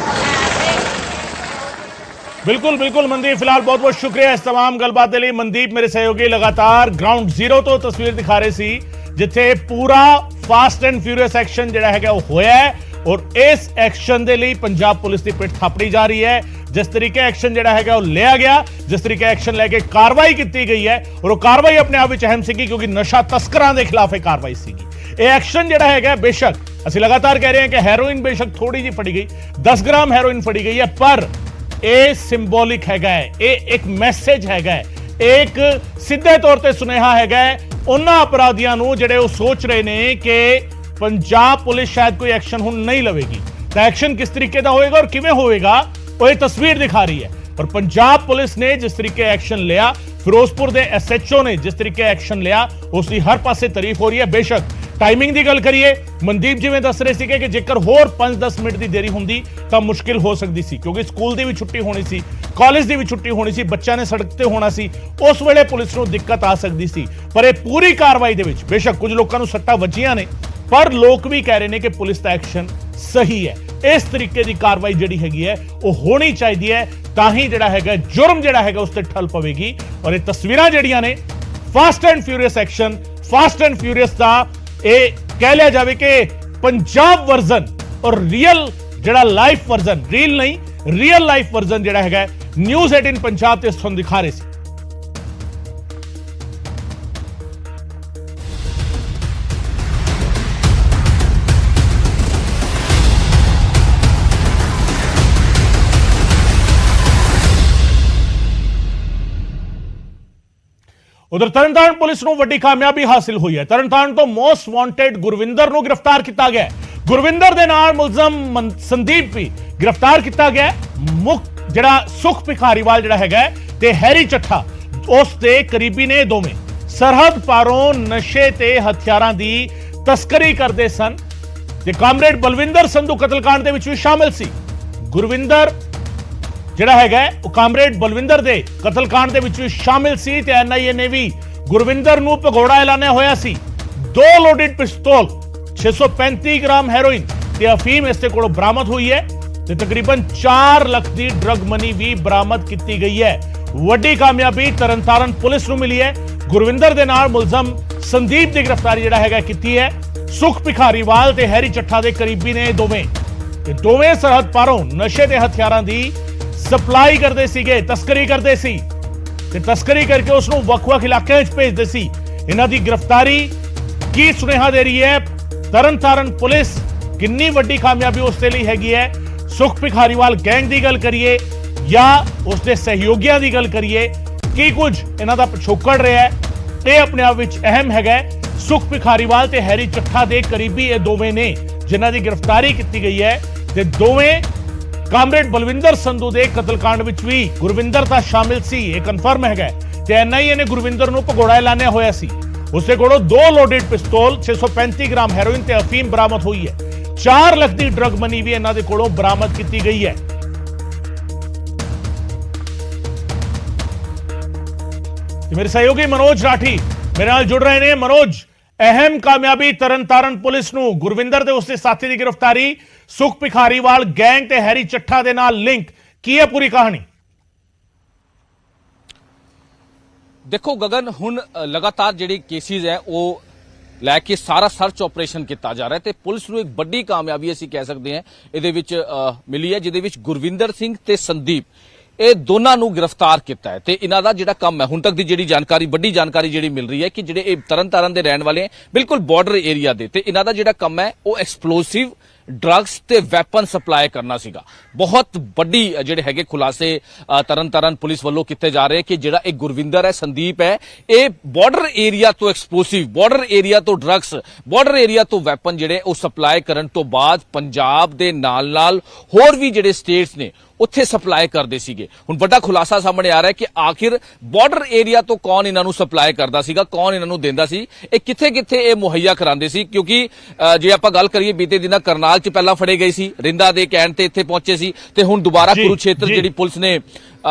ਬਿਲਕੁਲ ਬਿਲकुल ਮਨਦੀਪ, ਫਿਲਹਾਲ ਬਹੁਤ ਬਹੁਤ ਸ਼ੁਕਰੀਆ ਇਸ तमाम ਗੱਲਬਾਤ ਦੇ ਲਈ। ਮਨਦੀਪ ਮੇਰੇ ਸਹਿਯੋਗੀ ਲਗਾਤਾਰ ਗਰਾਊਂਡ ਜ਼ੀਰੋ ਤੋਂ ਤਸਵੀਰ ਦਿਖਾ ਰਹੇ ਸੀ ਜਿੱਥੇ ਪੂਰਾ ਫਾਸਟ ਐਂਡ ਫਿਊਰੀਅਸ ਐਕਸ਼ਨ ਜਿਹੜਾ ਹੈਗਾ ਉਹ ਹੋਇਆ ਹੈ ਔਰ ਇਸ ਐਕਸ਼ਨ ਦੇ ਲਈ ਪੰਜਾਬ ਪੁਲਿਸ ਦੀ ਪਿੱਠ ਥਾਪੜੀ ਜਾ ਰਹੀ ਹੈ। ਜਿਸ ਤਰੀਕੇ ਐਕਸ਼ਨ ਜਿਹੜਾ ਹੈਗਾ ਉਹ ਲਿਆ ਗਿਆ, ਜਿਸ ਤਰੀਕੇ ਐਕਸ਼ਨ ਲੈ ਕੇ ਕਾਰਵਾਈ ਕੀਤੀ ਗਈ ਹੈ ਔਰ ਉਹ ਕਾਰਵਾਈ ਆਪਣੇ ਆਪ ਵਿੱਚ ਅਹਿਮ ਸੀਗੀ ਕਿਉਂਕਿ ਨਸ਼ਾ ਤਸਕਰਾਂ ਦੇ ਖਿਲਾਫ ਇਹ ਕਾਰਵਾਈ ਸੀਗੀ। ਇਹ ਐਕਸ਼ਨ ਜਿਹੜਾ ਹੈਗਾ ਬੇਸ਼ੱਕ ਅਸੀਂ ਲਗਾਤਾਰ ਕਹਿ ਰਹੇ ਹਾਂ ਕਿ ਹੈਰੋਇਨ ਬੇਸ਼ੱਕ ਥੋੜੀ ਜਿਹੀ ਫੜੀ ਗਈ, 10 ਗ੍ਰਾਮ ਹੈਰੋਇਨ ਫੜੀ ਗਈ ਹੈ, ਪਰ ਇਹ ਸਿੰਬੋਲਿਕ ਹੈਗਾ ਹੈ, ਇਹ ਇੱਕ ਮੈਸੇਜ ਹੈਗਾ ਹੈ, ਇੱਕ ਸਿੱਧੇ ਤੌਰ ਤੇ ਸੁਨੇਹਾ ਹੈਗਾ ਹੈ ਉਹਨਾਂ ਅਪਰਾਧੀਆਂ ਨੂੰ ਜਿਹੜੇ ਉਹ ਸੋਚ ਰਹੇ ਨੇ ਕਿ ਪੰਜਾਬ ਪੁਲਿਸ ਸ਼ਾਇਦ ਕੋਈ ਐਕਸ਼ਨ ਹੁਣ ਨਹੀਂ ਲਵੇਗੀ। ਤਾਂ ਐਕਸ਼ਨ ਕਿਸ ਤਰੀਕੇ ਦਾ ਹੋਏਗਾ ਔਰ ਕਿਵੇਂ ਹੋਏਗਾ ਉਹ ਇਹ ਤਸਵੀਰ ਦਿਖਾ ਰਹੀ ਹੈ। और पंजाब पुलिस ने जिस तरीके एक्शन लिया, फिरोजपुर के SHO ने जिस तरीके एक्शन लिया, उसकी हर पासे तारीफ हो रही है। बेशक टाइमिंग की गल करिए, मनदीप जिवें दस रहे थे कि जेकर होर 5-10 मिनट की देरी होंदी तो मुश्किल हो सकती सी, क्योंकि स्कूल की भी छुट्टी होनी सी, कॉलेज की भी छुट्टी होनी सी, बच्चा ने सड़क ते होना सी, उस वेले पुलिस को दिक्कत आ सकती सी। पर यह पूरी कार्रवाई दे विच बेशक कुछ लोगों को सट्टा वजियां ने, पर लोग भी कह रहे हैं कि पुलिस का एक्शन सही है। इस तरीके की कार्रवाई जिहड़ी हैगी है वो होनी चाहिए है, तां ही जिहड़ा हैगा जुर्म जिहड़ा हैगा उस ते ठल पवेगी। और ये तस्वीरां जिहड़ियां ने fast and furious action, fast and furious दा ये कह लिया जाए कि पंजाब वर्जन और रियल जिहड़ा लाइफ वर्जन, रील नहीं रियल लाइफ वर्जन जिहड़ा हैगा न्यूज़ 18 पंजाब ते तुहानूं दिखा रहे सी। उधर तरनतारण पुलिस को वड्डी कामयाबी हासिल हुई है। तरनतारण तो मोस्ट वांटेड गुरविंदर को गिरफ्तार किया गया। गुरविंदर दे नाल मुलजम संदीप भी गिरफ्तार किया गया। मुख जिहड़ा सुख भिखारीवाल जिहड़ा हैगा ते हैरी चट्ठा उस दे करीबी ने दोवें सरहद पारों नशे ते हथियारां दी तस्करी करते सन ते कामरेड बलविंदर संधू कतलकांड दे विच भी शामिल सी। गुरविंदर ਜਿਹੜਾ ਹੈਗਾ ਉਹ ਕਾਮਰੇਡ ਬਲਵਿੰਦਰ ਦੇ ਕਤਲकांड ਦੇ ਵਿੱਚ ਵੀ ਸ਼ਾਮਿਲ ਸੀ ਤੇ NIA ਨੇ ਵੀ ਗੁਰਵਿੰਦਰ ਨੂੰ ਭਗੌੜਾ ਐਲਾਨਿਆ ਹੋਇਆ ਸੀ। 2 ਲੋਡਡ ਪਿਸਤੌਲ, 635 ਗ੍ਰਾਮ ਹੈਰੋਇਨ ਤੇ ਅਫੀਮ ਇਸ ਦੇ ਕੋਲੋਂ ਬਰਾਮਦ ਹੋਈ ਹੈ ਤੇ ਤਕਰੀਬਨ 4 ਲੱਖ ਦੀ ਡਰਗ ਮਨੀ ਵੀ ਬਰਾਮਦ ਕੀਤੀ ਗਈ ਹੈ। ਵੱਡੀ ਕਾਮਯਾਬੀ ਤਰਨਤਾਰਨ ਪੁਲਿਸ ਨੂੰ ਮਿਲੀ ਹੈ। ਗੁਰਵਿੰਦਰ ਦੇ ਨਾਲ ਮੁਲਜ਼ਮ ਸੰਦੀਪ ਦੀ ਗ੍ਰਿਫਤਾਰੀ ਜਿਹੜਾ ਹੈਗਾ ਕੀਤੀ ਹੈ। ਸੁਖ ਭਿਖਾਰੀਵਾਲ ਤੇ ਹੈਰੀ ਚੱਠਾ ਦੇ ਕਰੀਬੀ ਨੇ ਦੋਵੇਂ ਤੇ ਦੋਵੇਂ ਸਰਹੱਦ ਪਾਰੋਂ ਨਸ਼ੇ ਦੇ ਹਥਿਆਰਾਂ ਦੀ ਸਪਲਾਈ ਕਰਦੇ ਸੀਗੇ, ਤਸਕਰੀ ਕਰਦੇ ਸੀ ਤੇ ਤਸਕਰੀ ਕਰਕੇ ਉਸ ਨੂੰ ਵੱਖ-ਵੱਖ ਇਲਾਕਿਆਂ ਵਿੱਚ ਭੇਜਦੇ ਸੀ। ਇਹਨਾਂ ਦੀ ਗ੍ਰਿਫਤਾਰੀ ਕੀ ਸੁਨੇਹਾ ਦੇ ਰਹੀ ਹੈ ਤਰਨਤਾਰਨ ਪੁਲਿਸ, ਕਿੰਨੀ ਵੱਡੀ ਕਾਮਯਾਬੀ ਉਸ ਦੇ ਲਈ ਹੈਗੀ ਹੈ। ਸੁਖ ਭਿਖਾਰੀਵਾਲ ਗੈਂਗ ਦੀ ਗੱਲ ਕਰੀਏ ਜਾਂ ਉਸ ਦੇ ਸਹਿਯੋਗੀਆਂ ਦੀ ਗੱਲ ਕਰੀਏ, ਕੀ ਕੁਝ ਇਹਨਾਂ ਦਾ ਪਿਛੋਕੜ ਰਿਹਾ ਹੈ, ਇਹ ਆਪਣੇ ਆਪ ਵਿੱਚ ਅਹਿਮ ਹੈਗਾ। ਸੁਖ ਭਿਖਾਰੀਵਾਲ ਤੇ ਹੈਰੀ ਚੱਠਾ ਦੇ ਕਰੀਬੀ ਇਹ ਦੋਵੇਂ ਨੇ ਜਿਨ੍ਹਾਂ ਦੀ ਗ੍ਰਿਫਤਾਰੀ ਕੀਤੀ ਗਈ ਹੈ ਤੇ ਦੋਵੇਂ ਕਾਮਰੇਡ ਬਲਵਿੰਦਰ ਸੰਧੂ ਦੇ ਕਤਲकांड ਵਿੱਚ ਵੀ ਗੁਰਵਿੰਦਰ ਤਾਂ ਸ਼ਾਮਿਲ ਸੀ, ਇਹ ਕਨਫਰਮ ਹੈਗਾ ਤੇ NIA ਨੇ ਗੁਰਵਿੰਦਰ ਨੂੰ ਭਗੌੜਾ ਐਲਾਨਿਆ ਹੋਇਆ ਸੀ। ਉਸੇ ਕੋਲੋਂ 2 ਲੋਡਡ ਪਿਸਤੌਲ, 635 ਗ੍ਰਾਮ ਹੈਰੋਇਨ ਤੇ ਅਫੀਮ ਬਰਾਮਦ ਹੋਈ ਹੈ। 4 ਲੱਖ ਦੀ ਡਰਗ ਮਨੀ ਵੀ ਇਹਨਾਂ ਦੇ ਕੋਲੋਂ ਬਰਾਮਦ ਕੀਤੀ ਗਈ ਹੈ। मेरे सहयोगी मनोज राठी मेरे नाल जुड़ रहे हैं। मनोज, अहम कामयाबी तरनतारण पुलिस नूं गुरविंदर ते उसके साथी की गिरफ्तारी, सुख भिखारीवाल गैंग ते हैरी चट्ठा दे नाल लिंक की है पूरी कहानी? देखो गगन, हुण लगातार जिहड़ी केसिस है वो लैके सारा सर्च ऑपरेशन किया जा रहा है ते पुलिस नूं एक बड़ी कामयाबी असीं कह सकते हैं इहदे विच मिली है, जिहदे विच गुरविंदर सिंह ते संदीप ਇਹ ਦੋਨਾਂ ਨੂੰ ਗ੍ਰਿਫਤਾਰ ਕੀਤਾ ਹੈ ਤੇ ਇਹਨਾਂ ਦਾ ਜਿਹੜਾ ਕੰਮ ਹੈ ਹੁਣ ਤੱਕ ਦੀ ਜਿਹੜੀ ਜਾਣਕਾਰੀ, ਵੱਡੀ ਜਾਣਕਾਰੀ ਜਿਹੜੀ ਮਿਲ ਰਹੀ ਹੈ ਕਿ ਜਿਹੜੇ ਇਹ ਤਰਨਤਾਰਨ ਦੇ ਰਹਿਣ ਵਾਲੇ ਬਿਲਕੁਲ ਬਾਰਡਰ ਏਰੀਆ ਦੇ ਤੇ ਇਹਨਾਂ ਦਾ ਜਿਹੜਾ ਕੰਮ ਹੈ ਉਹ ਐਕਸਪਲੋਸਿਵ ਡਰੱਗਸ ਤੇ ਵੈਪਨ ਸਪਲਾਈ ਕਰਨਾ ਸੀਗਾ। ਬਹੁਤ ਵੱਡੀ ਜਿਹੜੇ ਹੈਗੇ ਖੁਲਾਸੇ ਤਰਨਤਾਰਨ ਪੁਲਿਸ ਵੱਲੋਂ ਕੀਤੇ ਜਾ ਰਹੇ ਕਿ ਜਿਹੜਾ ਇਹ ਗੁਰਵਿੰਦਰ ਹੈ, ਸੰਦੀਪ ਹੈ, ਇਹ ਬਾਰਡਰ ਏਰੀਆ ਤੋਂ ਐਕਸਪਲੋਸਿਵ, ਬਾਰਡਰ ਏਰੀਆ ਤੋਂ ਡਰੱਗਸ, ਬਾਰਡਰ ਏਰੀਆ ਤੋਂ ਵੈਪਨ ਜਿਹੜੇ ਉਹ ਸਪਲਾਈ ਕਰਨ ਤੋਂ ਬਾਅਦ ਪੰਜਾਬ ਦੇ ਨਾਲ-ਨਾਲ ਹੋਰ ਵੀ ਜਿਹੜੇ ਸਟੇਟਸ ਨੇ ਉੱਥੇ ਸਪਲਾਈ ਕਰਦੇ ਸੀਗੇ। ਹੁਣ ਵੱਡਾ ਖੁਲਾਸਾ ਸਾਹਮਣੇ ਆ ਰਿਹਾ ਹੈ ਕਿ ਆਖਿਰ ਬਾਰਡਰ ਏਰੀਆ ਤੋਂ ਕੌਣ ਇਹਨਾਂ ਨੂੰ ਸਪਲਾਈ ਕਰਦਾ ਸੀਗਾ, ਕੌਣ ਇਹਨਾਂ ਨੂੰ ਦਿੰਦਾ ਸੀ, ਇਹ ਕਿੱਥੇ-ਕਿੱਥੇ ਇਹ ਮੁਹੱਈਆ ਕਰਾਉਂਦੇ ਸੀ। ਕਿਉਂਕਿ ਜੇ ਆਪਾਂ ਗੱਲ ਕਰੀਏ ਬੀਤੇ ਦਿਨਾਂ ਕਰਨਾਲ 'ਚ ਪਹਿਲਾਂ ਫੜੇ ਗਏ ਸੀ, ਰਿੰਦਾ ਦੇ ਕਹਿਣ ਤੇ ਇੱਥੇ ਪਹੁੰਚੇ ਸੀ ਤੇ ਹੁਣ ਦੁਬਾਰਾ ਕੁਰੂਕਸ਼ੇਤਰ ਜਿਹੜੀ ਪੁਲਿਸ ਨੇ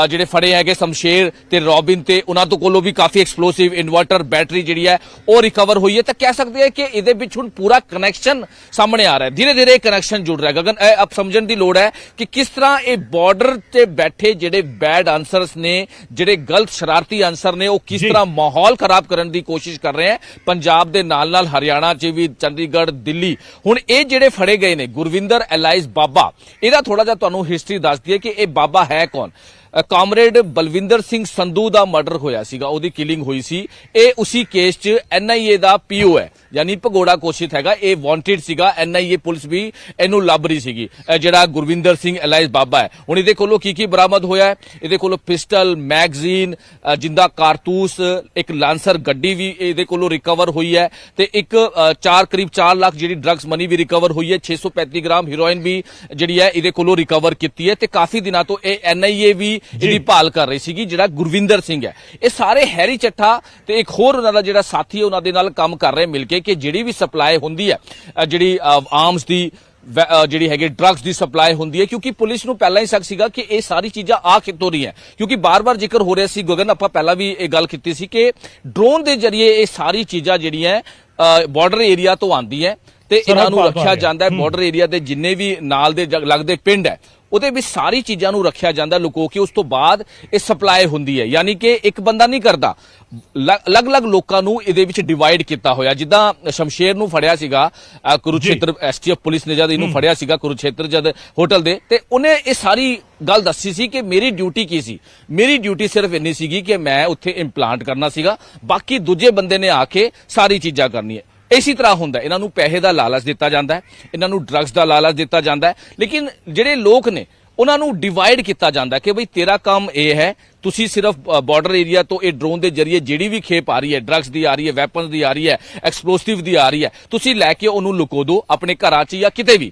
ਜਿਹੜੇ ਫੜੇ ਹੈਗੇ ਸ਼ਮਸ਼ੇਰ ਤੇ ਰੋਬਿਨ ਤੇ ਉਹਨਾਂ ਤੋਂ ਕੋਲੋਂ ਵੀ ਕਾਫੀ ਐਕਸਪਲੋਸਿਵ ਇਨਵਰਟਰ ਬੈਟਰੀ ਜਿਹੜੀ ਹੈ ਉਹ ਰਿਕਵਰ ਹੋਈ ਹੈ। ਤਾਂ ਕਹਿ ਸਕਦੇ ਆ ਕਿ ਇਹਦੇ ਵਿੱਚ ਹੁਣ ਪੂਰਾ ਕਨੈਕਸ਼ਨ ਸਾਹਮਣੇ ਆ ਰਿਹਾ ਹੈ, ਧੀਰੇ-ਧੀਰੇ ਕਨੈਕਸ਼ਨ ਜੁੜ ਰਿਹਾ ਹੈ। ਗਗਨ, ਇਹ ਅਬ ਸਮਝਣ ਦੀ ਲੋੜ ਹੈ ਕਿ ਕਿਸ ਤਰ੍ਹਾਂ ਇਹ ਬਾਰਡਰ ਤੇ ਬੈਠੇ ਜਿਹੜੇ ਬੈਡ ਆਨਸਰਸ ਨੇ, ਜਿਹੜੇ ਗਲਤ ਸ਼ਰਾਰਤੀ ਆਨਸਰ ਨੇ, ਉਹ ਕਿਸ ਤਰ੍ਹਾਂ ਮਾਹੌਲ ਖਰਾਬ ਕਰਨ ਦੀ ਕੋਸ਼ਿਸ਼ ਕਰ ਰਹੇ ਹੈ ਪੰਜਾਬ ਦੇ ਨਾਲ-ਨਾਲ ਹਰਿਆਣਾ 'ਚ ਵੀ, ਚੰਡੀਗੜ੍ਹ, ਦਿੱਲੀ। ਹੁਣ ਇਹ ਜਿਹੜੇ ਫੜੇ ਗਏ ਨੇ ਗੁਰਵਿੰਦਰ ਐਲਾਈਜ਼ ਬਾਬਾ, ਇਹਦਾ ਥੋੜਾ ਜਿਹਾ ਤੁਹਾਨੂੰ ਹਿਸਟਰੀ ਦੱਸ ਦਈਏ ਕਿ ਇਹ ਬਾਬਾ ਹੈ ਕੌਣ। ਕਾਮਰੇਡ ਬਲਵਿੰਦਰ ਸਿੰਘ ਸੰਧੂ ਦਾ ਮਰਡਰ ਹੋਇਆ ਸੀਗਾ, ਉਹਦੀ ਕਿਲਿੰਗ ਹੋਈ ਸੀ। ਇਹ ਉਸੇ ਕੇਸ 'ਚ NIA ਦਾ PO ਹੈ, ਯਾਨੀ ਭਗੌੜਾ ਕੋਸ਼ਿਤ ਹੈਗਾ, ਇਹ ਵਾਂਟਡ ਸੀਗਾ। NIA ਪੁਲਿਸ ਵੀ ਇਹਨੂੰ ਲੱਭ ਰਹੀ ਸੀਗੀ। ਜਿਹੜਾ ਗੁਰਵਿੰਦਰ ਸਿੰਘ ਐਲਾਈਜ਼ ਬਾਬਾ ਹੈ, ਹੁਣ ਇਹਦੇ ਕੋਲੋਂ ਕੀ ਬਰਾਮਦ ਹੋਇਆ ਹੈ? ਇਹਦੇ ਕੋਲੋਂ ਪਿਸਟਲ, ਮੈਗਜ਼ੀਨ, ਜਿੰਦਾ ਕਾਰਤੂਸ, ਇੱਕ ਲਾਂਸਰ ਗੱਡੀ ਵੀ ਇਹਦੇ ਕੋਲੋਂ ਰਿਕਵਰ ਹੋਈ ਹੈ ਤੇ ਇੱਕ ਕਰੀਬ 4 ਲੱਖ ਜਿਹੜੀ ਡਰੱਗਸ ਮਨੀ ਵੀ ਰਿਕਵਰ ਹੋਈ ਹੈ। 635 ਗ੍ਰਾਮ ਹੀਰੋਇਨ ਵੀ ਜਿਹੜੀ ਹੈ ਇਹਦੇ ਕੋਲੋਂ ਰਿਕਵਰ ਕੀਤੀ ਹੈ ਤੇ ਕਾਫੀ ਦਿਨਾਂ ਤੋਂ ਇਹ NIA ਵੀ ਇਹਦੀ ਭਾਲ ਕਰ ਰਹੀ ਸੀਗੀ, ਜਿਹੜਾ ਗੁਰਵਿੰਦਰ ਸਿੰਘ ਹੈ। ਇਹ ਸਾਰੇ ਹੈਰੀ ਚੱਠਾ ਤੇ ਇੱਕ ਹੋਰ ਉਹਨਾਂ ਦਾ ਜਿਹੜਾ ਸਾਥੀ ਹੈ, ਉਹਨਾਂ ਦੇ ਨਾਲ ਕੰਮ ਕਰ ਰਹੇ ਮਿਲ ਕੇ ਕਿ ਜਿਹੜੀ ਵੀ ਸਪਲਾਈ ਹੁੰਦੀ ਹੈ, ਜਿਹੜੀ ਆਰਮਸ ਦੀ ਜਿਹੜੀ ਹੈਗੀ ਡਰੱਗਸ ਦੀ ਸਪਲਾਈ ਹੁੰਦੀ ਹੈ, ਕਿਉਂਕਿ ਪੁਲਿਸ ਨੂੰ ਪਹਿਲਾਂ ਹੀ ਸ਼ੱਕ ਸੀਗਾ ਕਿ ਇਹ ਸਾਰੀ ਚੀਜ਼ਾਂ ਆ ਕਿੱਥੋਂ ਰਹੀ ਹੈ, ਕਿਉਂਕਿ ਬਾਰ-ਬਾਰ ਜ਼ਿਕਰ ਹੋ ਰਿਹਾ ਸੀ ਗਗਨ, ਆਪਾਂ ਪਹਿਲਾਂ ਵੀ ਇਹ ਗੱਲ ਕੀਤੀ ਸੀ ਕਿ ਡਰੋਨ ਦੇ ਜ਼ਰੀਏ ਇਹ ਸਾਰੀ ਚੀਜ਼ਾਂ ਜਿਹੜੀਆਂ ਬਾਰਡਰ ਏਰੀਆ ਤੋਂ ਆਉਂਦੀ ਹੈ ਤੇ ਇਹਨਾਂ ਨੂੰ ਰੱਖਿਆ ਜਾਂਦਾ ਹੈ। ਬਾਰਡਰ ਏਰੀਆ ਦੇ ਜਿੰਨੇ ਵੀ ਨਾਲ ਦੇ ਲੱਗਦੇ ਪਿੰਡ ਹੈ ਉਹਦੇ ਵਿੱਚ ਸਾਰੀ ਚੀਜ਼ਾਂ ਨੂੰ ਰੱਖਿਆ ਜਾਂਦਾ ਲੁਕੋ ਕੇ, ਉਸ ਤੋਂ ਬਾਅਦ ਇਹ ਸਪਲਾਈ ਹੁੰਦੀ ਹੈ। ਯਾਨੀ ਕਿ ਇੱਕ ਬੰਦਾ ਨਹੀਂ ਕਰਦਾ, ਅਲੱਗ-ਅਲੱਗ ਲੋਕਾਂ ਨੂੰ ਇਹਦੇ ਵਿੱਚ ਡਿਵਾਈਡ ਕੀਤਾ ਹੋਇਆ। ਜਿੱਦਾਂ ਸ਼ਮਸ਼ੇਰ ਨੂੰ ਫੜਿਆ ਸੀਗਾ ਕੁਰੂਕਸ਼ੇਤਰ STF ਪੁਲਿਸ ਨੇ, ਜਦ ਇਹਨੂੰ ਫੜਿਆ ਸੀਗਾ ਕੁਰੂਕਸ਼ੇਤਰ ਜਦ ਹੋਟਲ ਦੇ, ਤੇ ਉਹਨੇ ਇਹ ਸਾਰੀ ਗੱਲ ਦੱਸੀ ਸੀ ਕਿ ਮੇਰੀ ਡਿਊਟੀ ਕੀ ਸੀ। ਮੇਰੀ ਡਿਊਟੀ ਸਿਰਫ ਇੰਨੀ ਸੀਗੀ ਕਿ ਮੈਂ ਉੱਥੇ ਇੰਪਲਾਂਟ ਕਰਨਾ ਸੀਗਾ, ਬਾਕੀ ਦੂਜੇ ਬੰਦੇ ਨੇ ਆ ਕੇ ਸਾਰੀ ਚੀਜ਼ਾਂ ਕਰਨੀ ਹੈ। ਇਸੇ ਤਰ੍ਹਾਂ ਹੁੰਦਾ, ਇਹਨਾਂ ਨੂੰ ਪੈਸੇ ਦਾ ਲਾਲਚ ਦਿੱਤਾ ਜਾਂਦਾ ਹੈ, ਇਹਨਾਂ ਨੂੰ ਡਰੱਗਸ ਦਾ ਲਾਲਚ ਦਿੱਤਾ ਜਾਂਦਾ ਹੈ, ਲੇਕਿਨ ਜਿਹੜੇ ਲੋਕ ਨੇ ਉਹਨਾਂ ਨੂੰ ਡਿਵਾਈਡ ਕੀਤਾ ਜਾਂਦਾ ਕਿ ਬਈ ਤੇਰਾ ਕੰਮ ਇਹ ਹੈ, ਤੁਸੀਂ ਸਿਰਫ ਬਾਰਡਰ ਏਰੀਆ ਤੋਂ ਇਹ ਡਰੋਨ ਦੇ ਜ਼ਰੀਏ ਜਿਹੜੀ ਵੀ ਖੇਪ ਆ ਰਹੀ ਹੈ, ਡਰੱਗਸ ਦੀ ਆ ਰਹੀ ਹੈ, ਵੈਪਨਸ ਦੀ ਆ ਰਹੀ ਹੈ, ਐਕਸਪਲੋਸਿਵ ਦੀ ਆ ਰਹੀ ਹੈ, ਤੁਸੀਂ ਲੈ ਕੇ ਉਹਨੂੰ ਲੁਕੋ ਦਿਓ ਆਪਣੇ ਘਰਾਂ 'ਚ ਜਾਂ ਕਿਤੇ ਵੀ।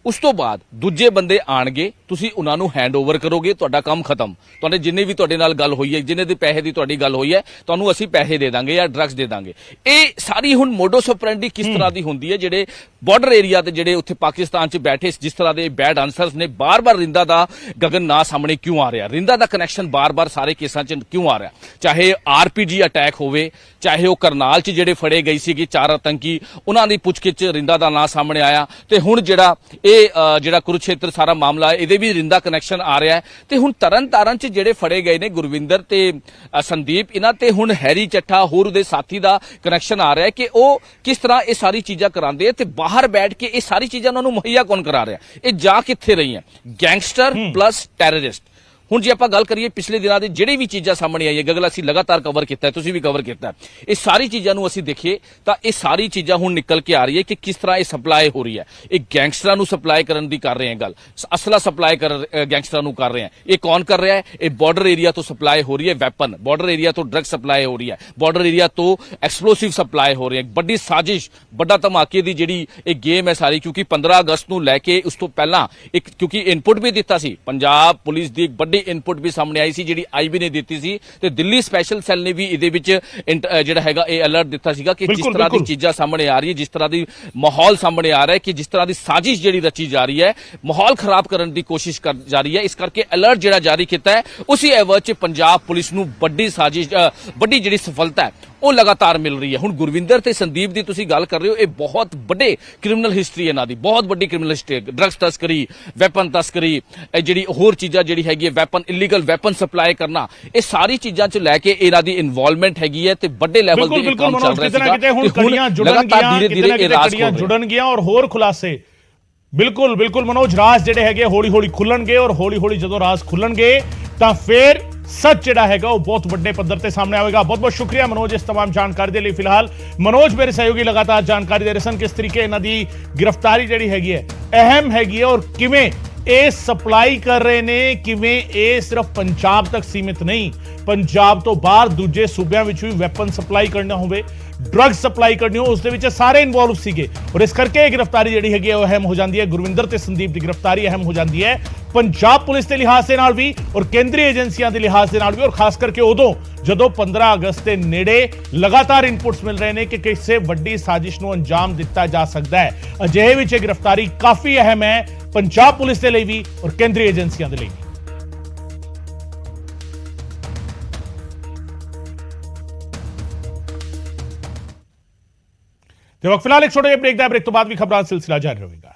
ਉਸ ਤੋਂ ਬਾਅਦ ਦੂਜੇ ਬੰਦੇ ਆਣਗੇ, ਤੁਸੀਂ ਉਹਨਾਂ ਨੂੰ ਹੈਂਡਓਵਰ ਕਰੋਗੇ, ਤੁਹਾਡਾ ਕੰਮ ਖਤਮ। ਤੁਹਾਡੇ ਜਿੰਨੇ ਵੀ ਤੁਹਾਡੇ ਨਾਲ ਗੱਲ ਹੋਈ ਹੈ, ਜਿੰਨੇ ਦੇ ਪੈਸੇ ਦੀ ਤੁਹਾਡੀ ਗੱਲ ਹੋਈ ਹੈ, ਤੁਹਾਨੂੰ ਅਸੀਂ ਪੈਸੇ ਦੇ ਦਾਂਗੇ ਜਾਂ ਡਰੱਗਸ ਦੇ ਦਾਂਗੇ। ਇਹ ਸਾਰੀ ਹੁਣ ਮੋਡਸ ਆਪਰੈਂਡੀ ਕਿਸ ਤਰ੍ਹਾਂ ਦੀ ਹੁੰਦੀ ਹੈ, ਜਿਹੜੇ ਬਾਰਡਰ ਏਰੀਆ ਤੇ ਜਿਹੜੇ ਉੱਥੇ ਪਾਕਿਸਤਾਨ 'ਚ ਬੈਠੇ ਜਿਸ ਤਰ੍ਹਾਂ ਦੇ ਬੈਡ ਆਨਸਰਸ ਨੇ, ਬਾਰ-ਬਾਰ ਰਿੰਦਾ ਦਾ ਗਗਨ ਨਾਂ ਸਾਹਮਣੇ ਕਿਉਂ ਆ ਰਿਹਾ? ਰਿੰਦਾ ਦਾ ਕਨੈਕਸ਼ਨ ਬਾਰ-ਬਾਰ ਸਾਰੇ ਕੇਸਾਂ 'ਚ ਕਿਉਂ ਆ ਰਿਹਾ? ਚਾਹੇ RPG ਅਟੈਕ ਹੋਵੇ, ਚਾਹੇ ਉਹ ਕਰਨਾਲ 'ਚ ਜਿਹੜੇ ਫੜੇ ਗਏ ਸੀਗੇ 4 ਆਤੰਕੀ, ਉਹਨਾਂ ਦੀ ਪੁੱਛਗਿੱਛ ਰਿੰਦਾ ਦਾ ਨਾਂ ਸਾਹਮਣੇ ਆਇਆ, ਤੇ ਹੁਣ ਜਿਹੜਾ ਜਿਹੜਾ ਕੁਰੂਕਸ਼ੇਤਰ ਸਾਰਾ ਮਾਮਲਾ ਹੈ, ਇਹਦੇ ਵੀ ਰਿੰਦਾ ਕਨੈਕਸ਼ਨ ਆ ਰਿਹਾ ਹੈ। ਤੇ ਹੁਣ ਤਰਨਤਾਰਨ 'ਚ ਜਿਹੜੇ ਫੜੇ ਗਏ ਨੇ ਗੁਰਵਿੰਦਰ ਤੇ ਸੰਦੀਪ, ਇਹਨਾਂ ਤੇ ਹੁਣ ਹੈਰੀ ਚੱਠਾ ਹੋਰ ਉਹਦੇ ਸਾਥੀ ਦਾ ਕਨੈਕਸ਼ਨ ਆ ਰਿਹਾ ਹੈ ਕਿ ਉਹ ਕਿਸ ਤਰ੍ਹਾਂ ਇਹ ਸਾਰੀ ਚੀਜ਼ਾਂ ਕਰਾਉਂਦੇ ਆ ਤੇ ਬਾਹਰ ਬੈਠ ਕੇ ਇਹ ਸਾਰੀ ਚੀਜ਼ਾਂ ਉਹਨਾਂ ਨੂੰ ਮੁਹੱਈਆ ਕੌਣ ਕਰਾ ਰਿਹਾ? ਇਹ ਜਾ ਕਿੱਥੇ ਰਹੀਆਂ? Gangster plus terrorist. ਹੁਣ ਜੇ ਆਪਾਂ ਗੱਲ ਕਰੀਏ ਪਿਛਲੇ ਦਿਨਾਂ ਦੀ ਜਿਹੜੀ ਵੀ ਚੀਜ਼ਾਂ ਸਾਹਮਣੇ ਆਈਆਂ, ਗਗਲ ਅਸੀਂ ਲਗਾਤਾਰ ਕਵਰ ਕੀਤਾ, ਤੁਸੀਂ ਵੀ ਕਵਰ ਕੀਤਾ, ਇਹ ਸਾਰੀ ਚੀਜ਼ਾਂ ਨੂੰ ਅਸੀਂ ਦੇਖੀਏ ਤਾਂ ਇਹ ਸਾਰੀ ਚੀਜ਼ਾਂ ਹੁਣ ਨਿਕਲ ਕੇ ਆ ਰਹੀ ਹੈ ਕਿ ਕਿਸ ਤਰ੍ਹਾਂ ਇਹ ਸਪਲਾਈ ਹੋ ਰਹੀ ਹੈ। ਇਹ ਗੈਂਗਸਟਰਾਂ ਨੂੰ ਸਪਲਾਈ ਕਰਨ ਦੀ ਕਰ ਰਹੇ ਹਾਂ ਗੱਲ, ਅਸਲਾ ਸਪਲਾਈ ਗੈਂਗਸਟਰਾਂ ਨੂੰ ਕਰ ਰਹੇ ਹਾਂ। ਇਹ ਕੌਣ ਕਰ ਰਿਹਾ ਹੈ? ਇਹ ਬਾਰਡਰ ਏਰੀਆ ਤੋਂ ਸਪਲਾਈ ਹੋ ਰਹੀ ਹੈ ਵੈਪਨ, ਬਾਰਡਰ ਏਰੀਆ ਤੋਂ ਡਰੱਗ ਸਪਲਾਈ ਹੋ ਰਹੀ ਹੈ, ਬਾਰਡਰ ਏਰੀਆ ਤੋਂ ਐਕਸਪਲੋਸਿਵ ਸਪਲਾਈ ਹੋ ਰਹੀ ਹੈ। ਵੱਡੀ ਸਾਜ਼ਿਸ਼, ਵੱਡਾ ਧਮਾਕੇ ਦੀ ਜਿਹੜੀ ਇਹ ਗੇਮ ਹੈ ਸਾਰੀ, ਕਿਉਂਕਿ 15 ਅਗਸਤ ਨੂੰ ਲੈ ਕੇ ਉਸ ਤੋਂ ਪਹਿਲਾਂ ਇੱਕ ਕਿਉਂਕਿ ਇਨਪੁਟ ਵੀ ਦਿੱਤਾ ਸੀ, ਪੰਜਾਬ ਪੁਲਿਸ ਦੀ ਇੱਕ ਵੱਡੀ ਇਨਪੁਟ ਵੀ ਸਾਹਮਣੇ ਆਈ ਸੀ ਜਿਹੜੀ IB ਨੇ ਦਿੱਤੀ ਸੀ, ਤੇ ਦਿੱਲੀ ਸਪੈਸ਼ਲ ਸੈੱਲ ਨੇ ਵੀ ਇਹਦੇ ਵਿੱਚ ਜਿਹੜਾ ਹੈਗਾ ਇਹ ਅਲਰਟ ਦਿੱਤਾ ਸੀਗਾ ਕਿ ਜਿਸ ਤਰ੍ਹਾਂ ਦੀ ਚੀਜ਼ਾਂ ਸਾਹਮਣੇ ਆ ਰਹੀ ਹੈ, ਜਿਸ ਤਰ੍ਹਾਂ ਦੀ ਮਾਹੌਲ ਸਾਹਮਣੇ ਆ ਰਿਹਾ ਹੈ, ਕਿ ਜਿਸ ਤਰ੍ਹਾਂ ਦੀ ਸਾਜ਼ਿਸ਼ ਜਿਹੜੀ ਰਚੀ ਜਾ ਰਹੀ ਹੈ, ਮਾਹੌਲ ਖਰਾਬ ਕਰਨ ਦੀ ਕੋਸ਼ਿਸ਼ ਜਾ ਰਹੀ ਹੈ। ਇਸ ਕਰਕੇ ਅਲਰਟ ਜਿਹੜਾ ਜਾਰੀ ਕੀਤਾ ਹੈ, ਉਸੇ ਐਵਰਟ 'ਚ ਪੰਜਾਬ ਪੁਲਿਸ ਨੂੰ ਵੱਡੀ ਸਾਜ਼ਿਸ਼, ਵੱਡੀ ਜਿਹੜੀ ਸਫਲਤਾ ਹੈ ਉਹ ਲਗਾਤਾਰ ਮਿਲ ਰਹੀ ਹੈ। ਹੁਣ ਗੁਰਵਿੰਦਰ ਤੇ ਸੰਦੀਪ ਦੀ ਤੁਸੀਂ ਗੱਲ ਕਰ ਰਹੇ ਹੋ, ਇਹ ਬਹੁਤ ਵੱਡੇ ਕ੍ਰਿਮੀਨਲ ਹਿਸਟਰੀ ਇਹਨਾਂ ਦੀ, ਬਹੁਤ ਵੱਡੀ ਕ੍ਰਿਮੀਨਲ ਹਿਸਟਰੀ, ਡਰੱਗਸ ਤਸਕਰੀ, ਵੈਪਨ ਤਸਕਰੀ, ਇਹ ਜਿਹੜੀ ਹੋਰ ਚੀਜ਼ਾਂ ਜਿਹੜੀ ਹੈਗੀ ਹੈ, ਵੈਪਨ ਇਲੀਗਲ ਵੈਪਨ ਸਪਲਾਈ ਕਰਨਾ, ਇਹ ਸਾਰੀ ਚੀਜ਼ਾਂ 'ਚ ਲੈ ਕੇ ਇਹਨਾਂ ਦੀ ਇਨਵੋਲਵਮੈਂਟ ਹੈਗੀ ਹੈ ਤੇ ਵੱਡੇ ਲੈਵਲ ਤੇ ਕੰਮ ਚੱਲ ਰਿਹਾ ਸੀਗਾ। ਹੁਣ ਕੜੀਆਂ ਜੁੜਨ ਗਿਆ ਔਰ ਹੋਰ ਖੁਲਾਸੇ ਬਿਲਕੁਲ ਮਨੋਜ, ਰਾਜ ਜਿਹੜੇ ਹੈਗੇ ਹੌਲੀ-ਹੌਲੀ ਖੁੱਲਣਗੇ ਔਰ ਹੌਲੀ-ਹੌਲੀ ਜਦੋਂ ਰਾਜ ਖੁੱਲਣਗੇ ਤਾਂ ਫਿਰ ਸੱਚ ਜਿਹੜਾ ਹੈਗਾ ਉਹ ਬਹੁਤ ਵੱਡੇ ਪੱਧਰ ਤੇ ਸਾਹਮਣੇ ਆਵੇਗਾ। ਬਹੁਤ ਸ਼ੁਕਰੀਆ ਮਨੋਜ ਇਸ तमाम ਜਾਣਕਾਰੀ ਦੇ ਲਈ। ਫਿਲਹਾਲ ਮਨੋਜ ਮੇਰੇ ਸਹਿਯੋਗੀ ਲਗਾਤਾਰ ਜਾਣਕਾਰੀ ਦੇ ਰਹੇ ਸਨ ਕਿਸ ਤਰੀਕੇ ਇਹਨਾਂ ਦੀ ਗ੍ਰਿਫਤਾਰੀ ਜਿਹੜੀ ਹੈਗੀ ਹੈ ਅਹਿਮ ਹੈਗੀ ਹੈ ਔਰ ਕਿਵੇਂ ਇਹ ਸਪਲਾਈ ਕਰ ਰਹੇ ਨੇ, ਕਿਵੇਂ ਇਹ ਸਿਰਫ ਪੰਜਾਬ ਤੱਕ ਸੀਮਿਤ ਨਹੀਂ, ਪੰਜਾਬ ਤੋਂ ਬਾਹਰ ਦੂਜੇ ਸੂਬਿਆਂ ਵਿੱਚ ਵੀ ਵੈਪਨ ਸਪਲਾਈ ਕਰਨਾ ਹੋਵੇ, ਡਰੱਗ ਸਪਲਾਈ ਕਰਨੀ ਹੋ, ਉਸ ਦੇ ਵਿੱਚ ਸਾਰੇ ਇਨਵੋਲਵ ਸੀਗੇ ਔਰ ਇਸ ਕਰਕੇ ਇਹ ਗ੍ਰਿਫਤਾਰੀ ਜਿਹੜੀ ਹੈਗੀ ਉਹ ਅਹਿਮ ਹੋ ਜਾਂਦੀ ਹੈ। ਗੁਰਵਿੰਦਰ ਤੇ ਸੰਦੀਪ ਦੀ ਗ੍ਰਿਫਤਾਰੀ ਅਹਿਮ ਹੋ ਜਾਂਦੀ ਹੈ ਪੰਜਾਬ ਪੁਲਿਸ ਦੇ ਲਿਹਾਜ਼ ਦੇ ਨਾਲ ਵੀ ਔਰ ਕੇਂਦਰੀ ਏਜੰਸੀਆਂ ਦੇ ਲਿਹਾਜ਼ ਦੇ ਨਾਲ ਵੀ, ਔਰ ਖਾਸ ਕਰਕੇ ਉਦੋਂ ਜਦੋਂ 15 ਅਗਸਤ ਦੇ ਨੇੜੇ ਲਗਾਤਾਰ ਇਨਪੁਟਸ ਮਿਲ ਰਹੇ ਨੇ ਕਿ ਕਿਸੇ ਵੱਡੀ ਸਾਜ਼ਿਸ਼ ਨੂੰ ਅੰਜਾਮ ਦਿੱਤਾ ਜਾ ਸਕਦਾ ਹੈ। ਅਜਿਹੇ ਵਿੱਚ ਇਹ ਗ੍ਰਿਫਤਾਰੀ ਕਾਫੀ ਅਹਿਮ ਹੈ ਪੰਜਾਬ ਪੁਲਿਸ ਦੇ ਲਈ ਵੀ ਔਰ ਕੇਂਦਰੀ ਏਜੰਸੀਆਂ ਦੇ ਲਈ ਵੀ। ਤੇ ਵਕਤ ਫਿਲਹਾਲ ਇੱਕ ਛੋਟੇ ਜਿਹੇ ਬ੍ਰੇਕ ਦਾ, ਬ੍ਰੇਕ ਤੋਂ ਬਾਅਦ ਵੀ ਖਬਰਾਂ ਦਾ ਸਿਲਸਿਲਾ ਜਾਰੀ ਰਹੇਗਾ।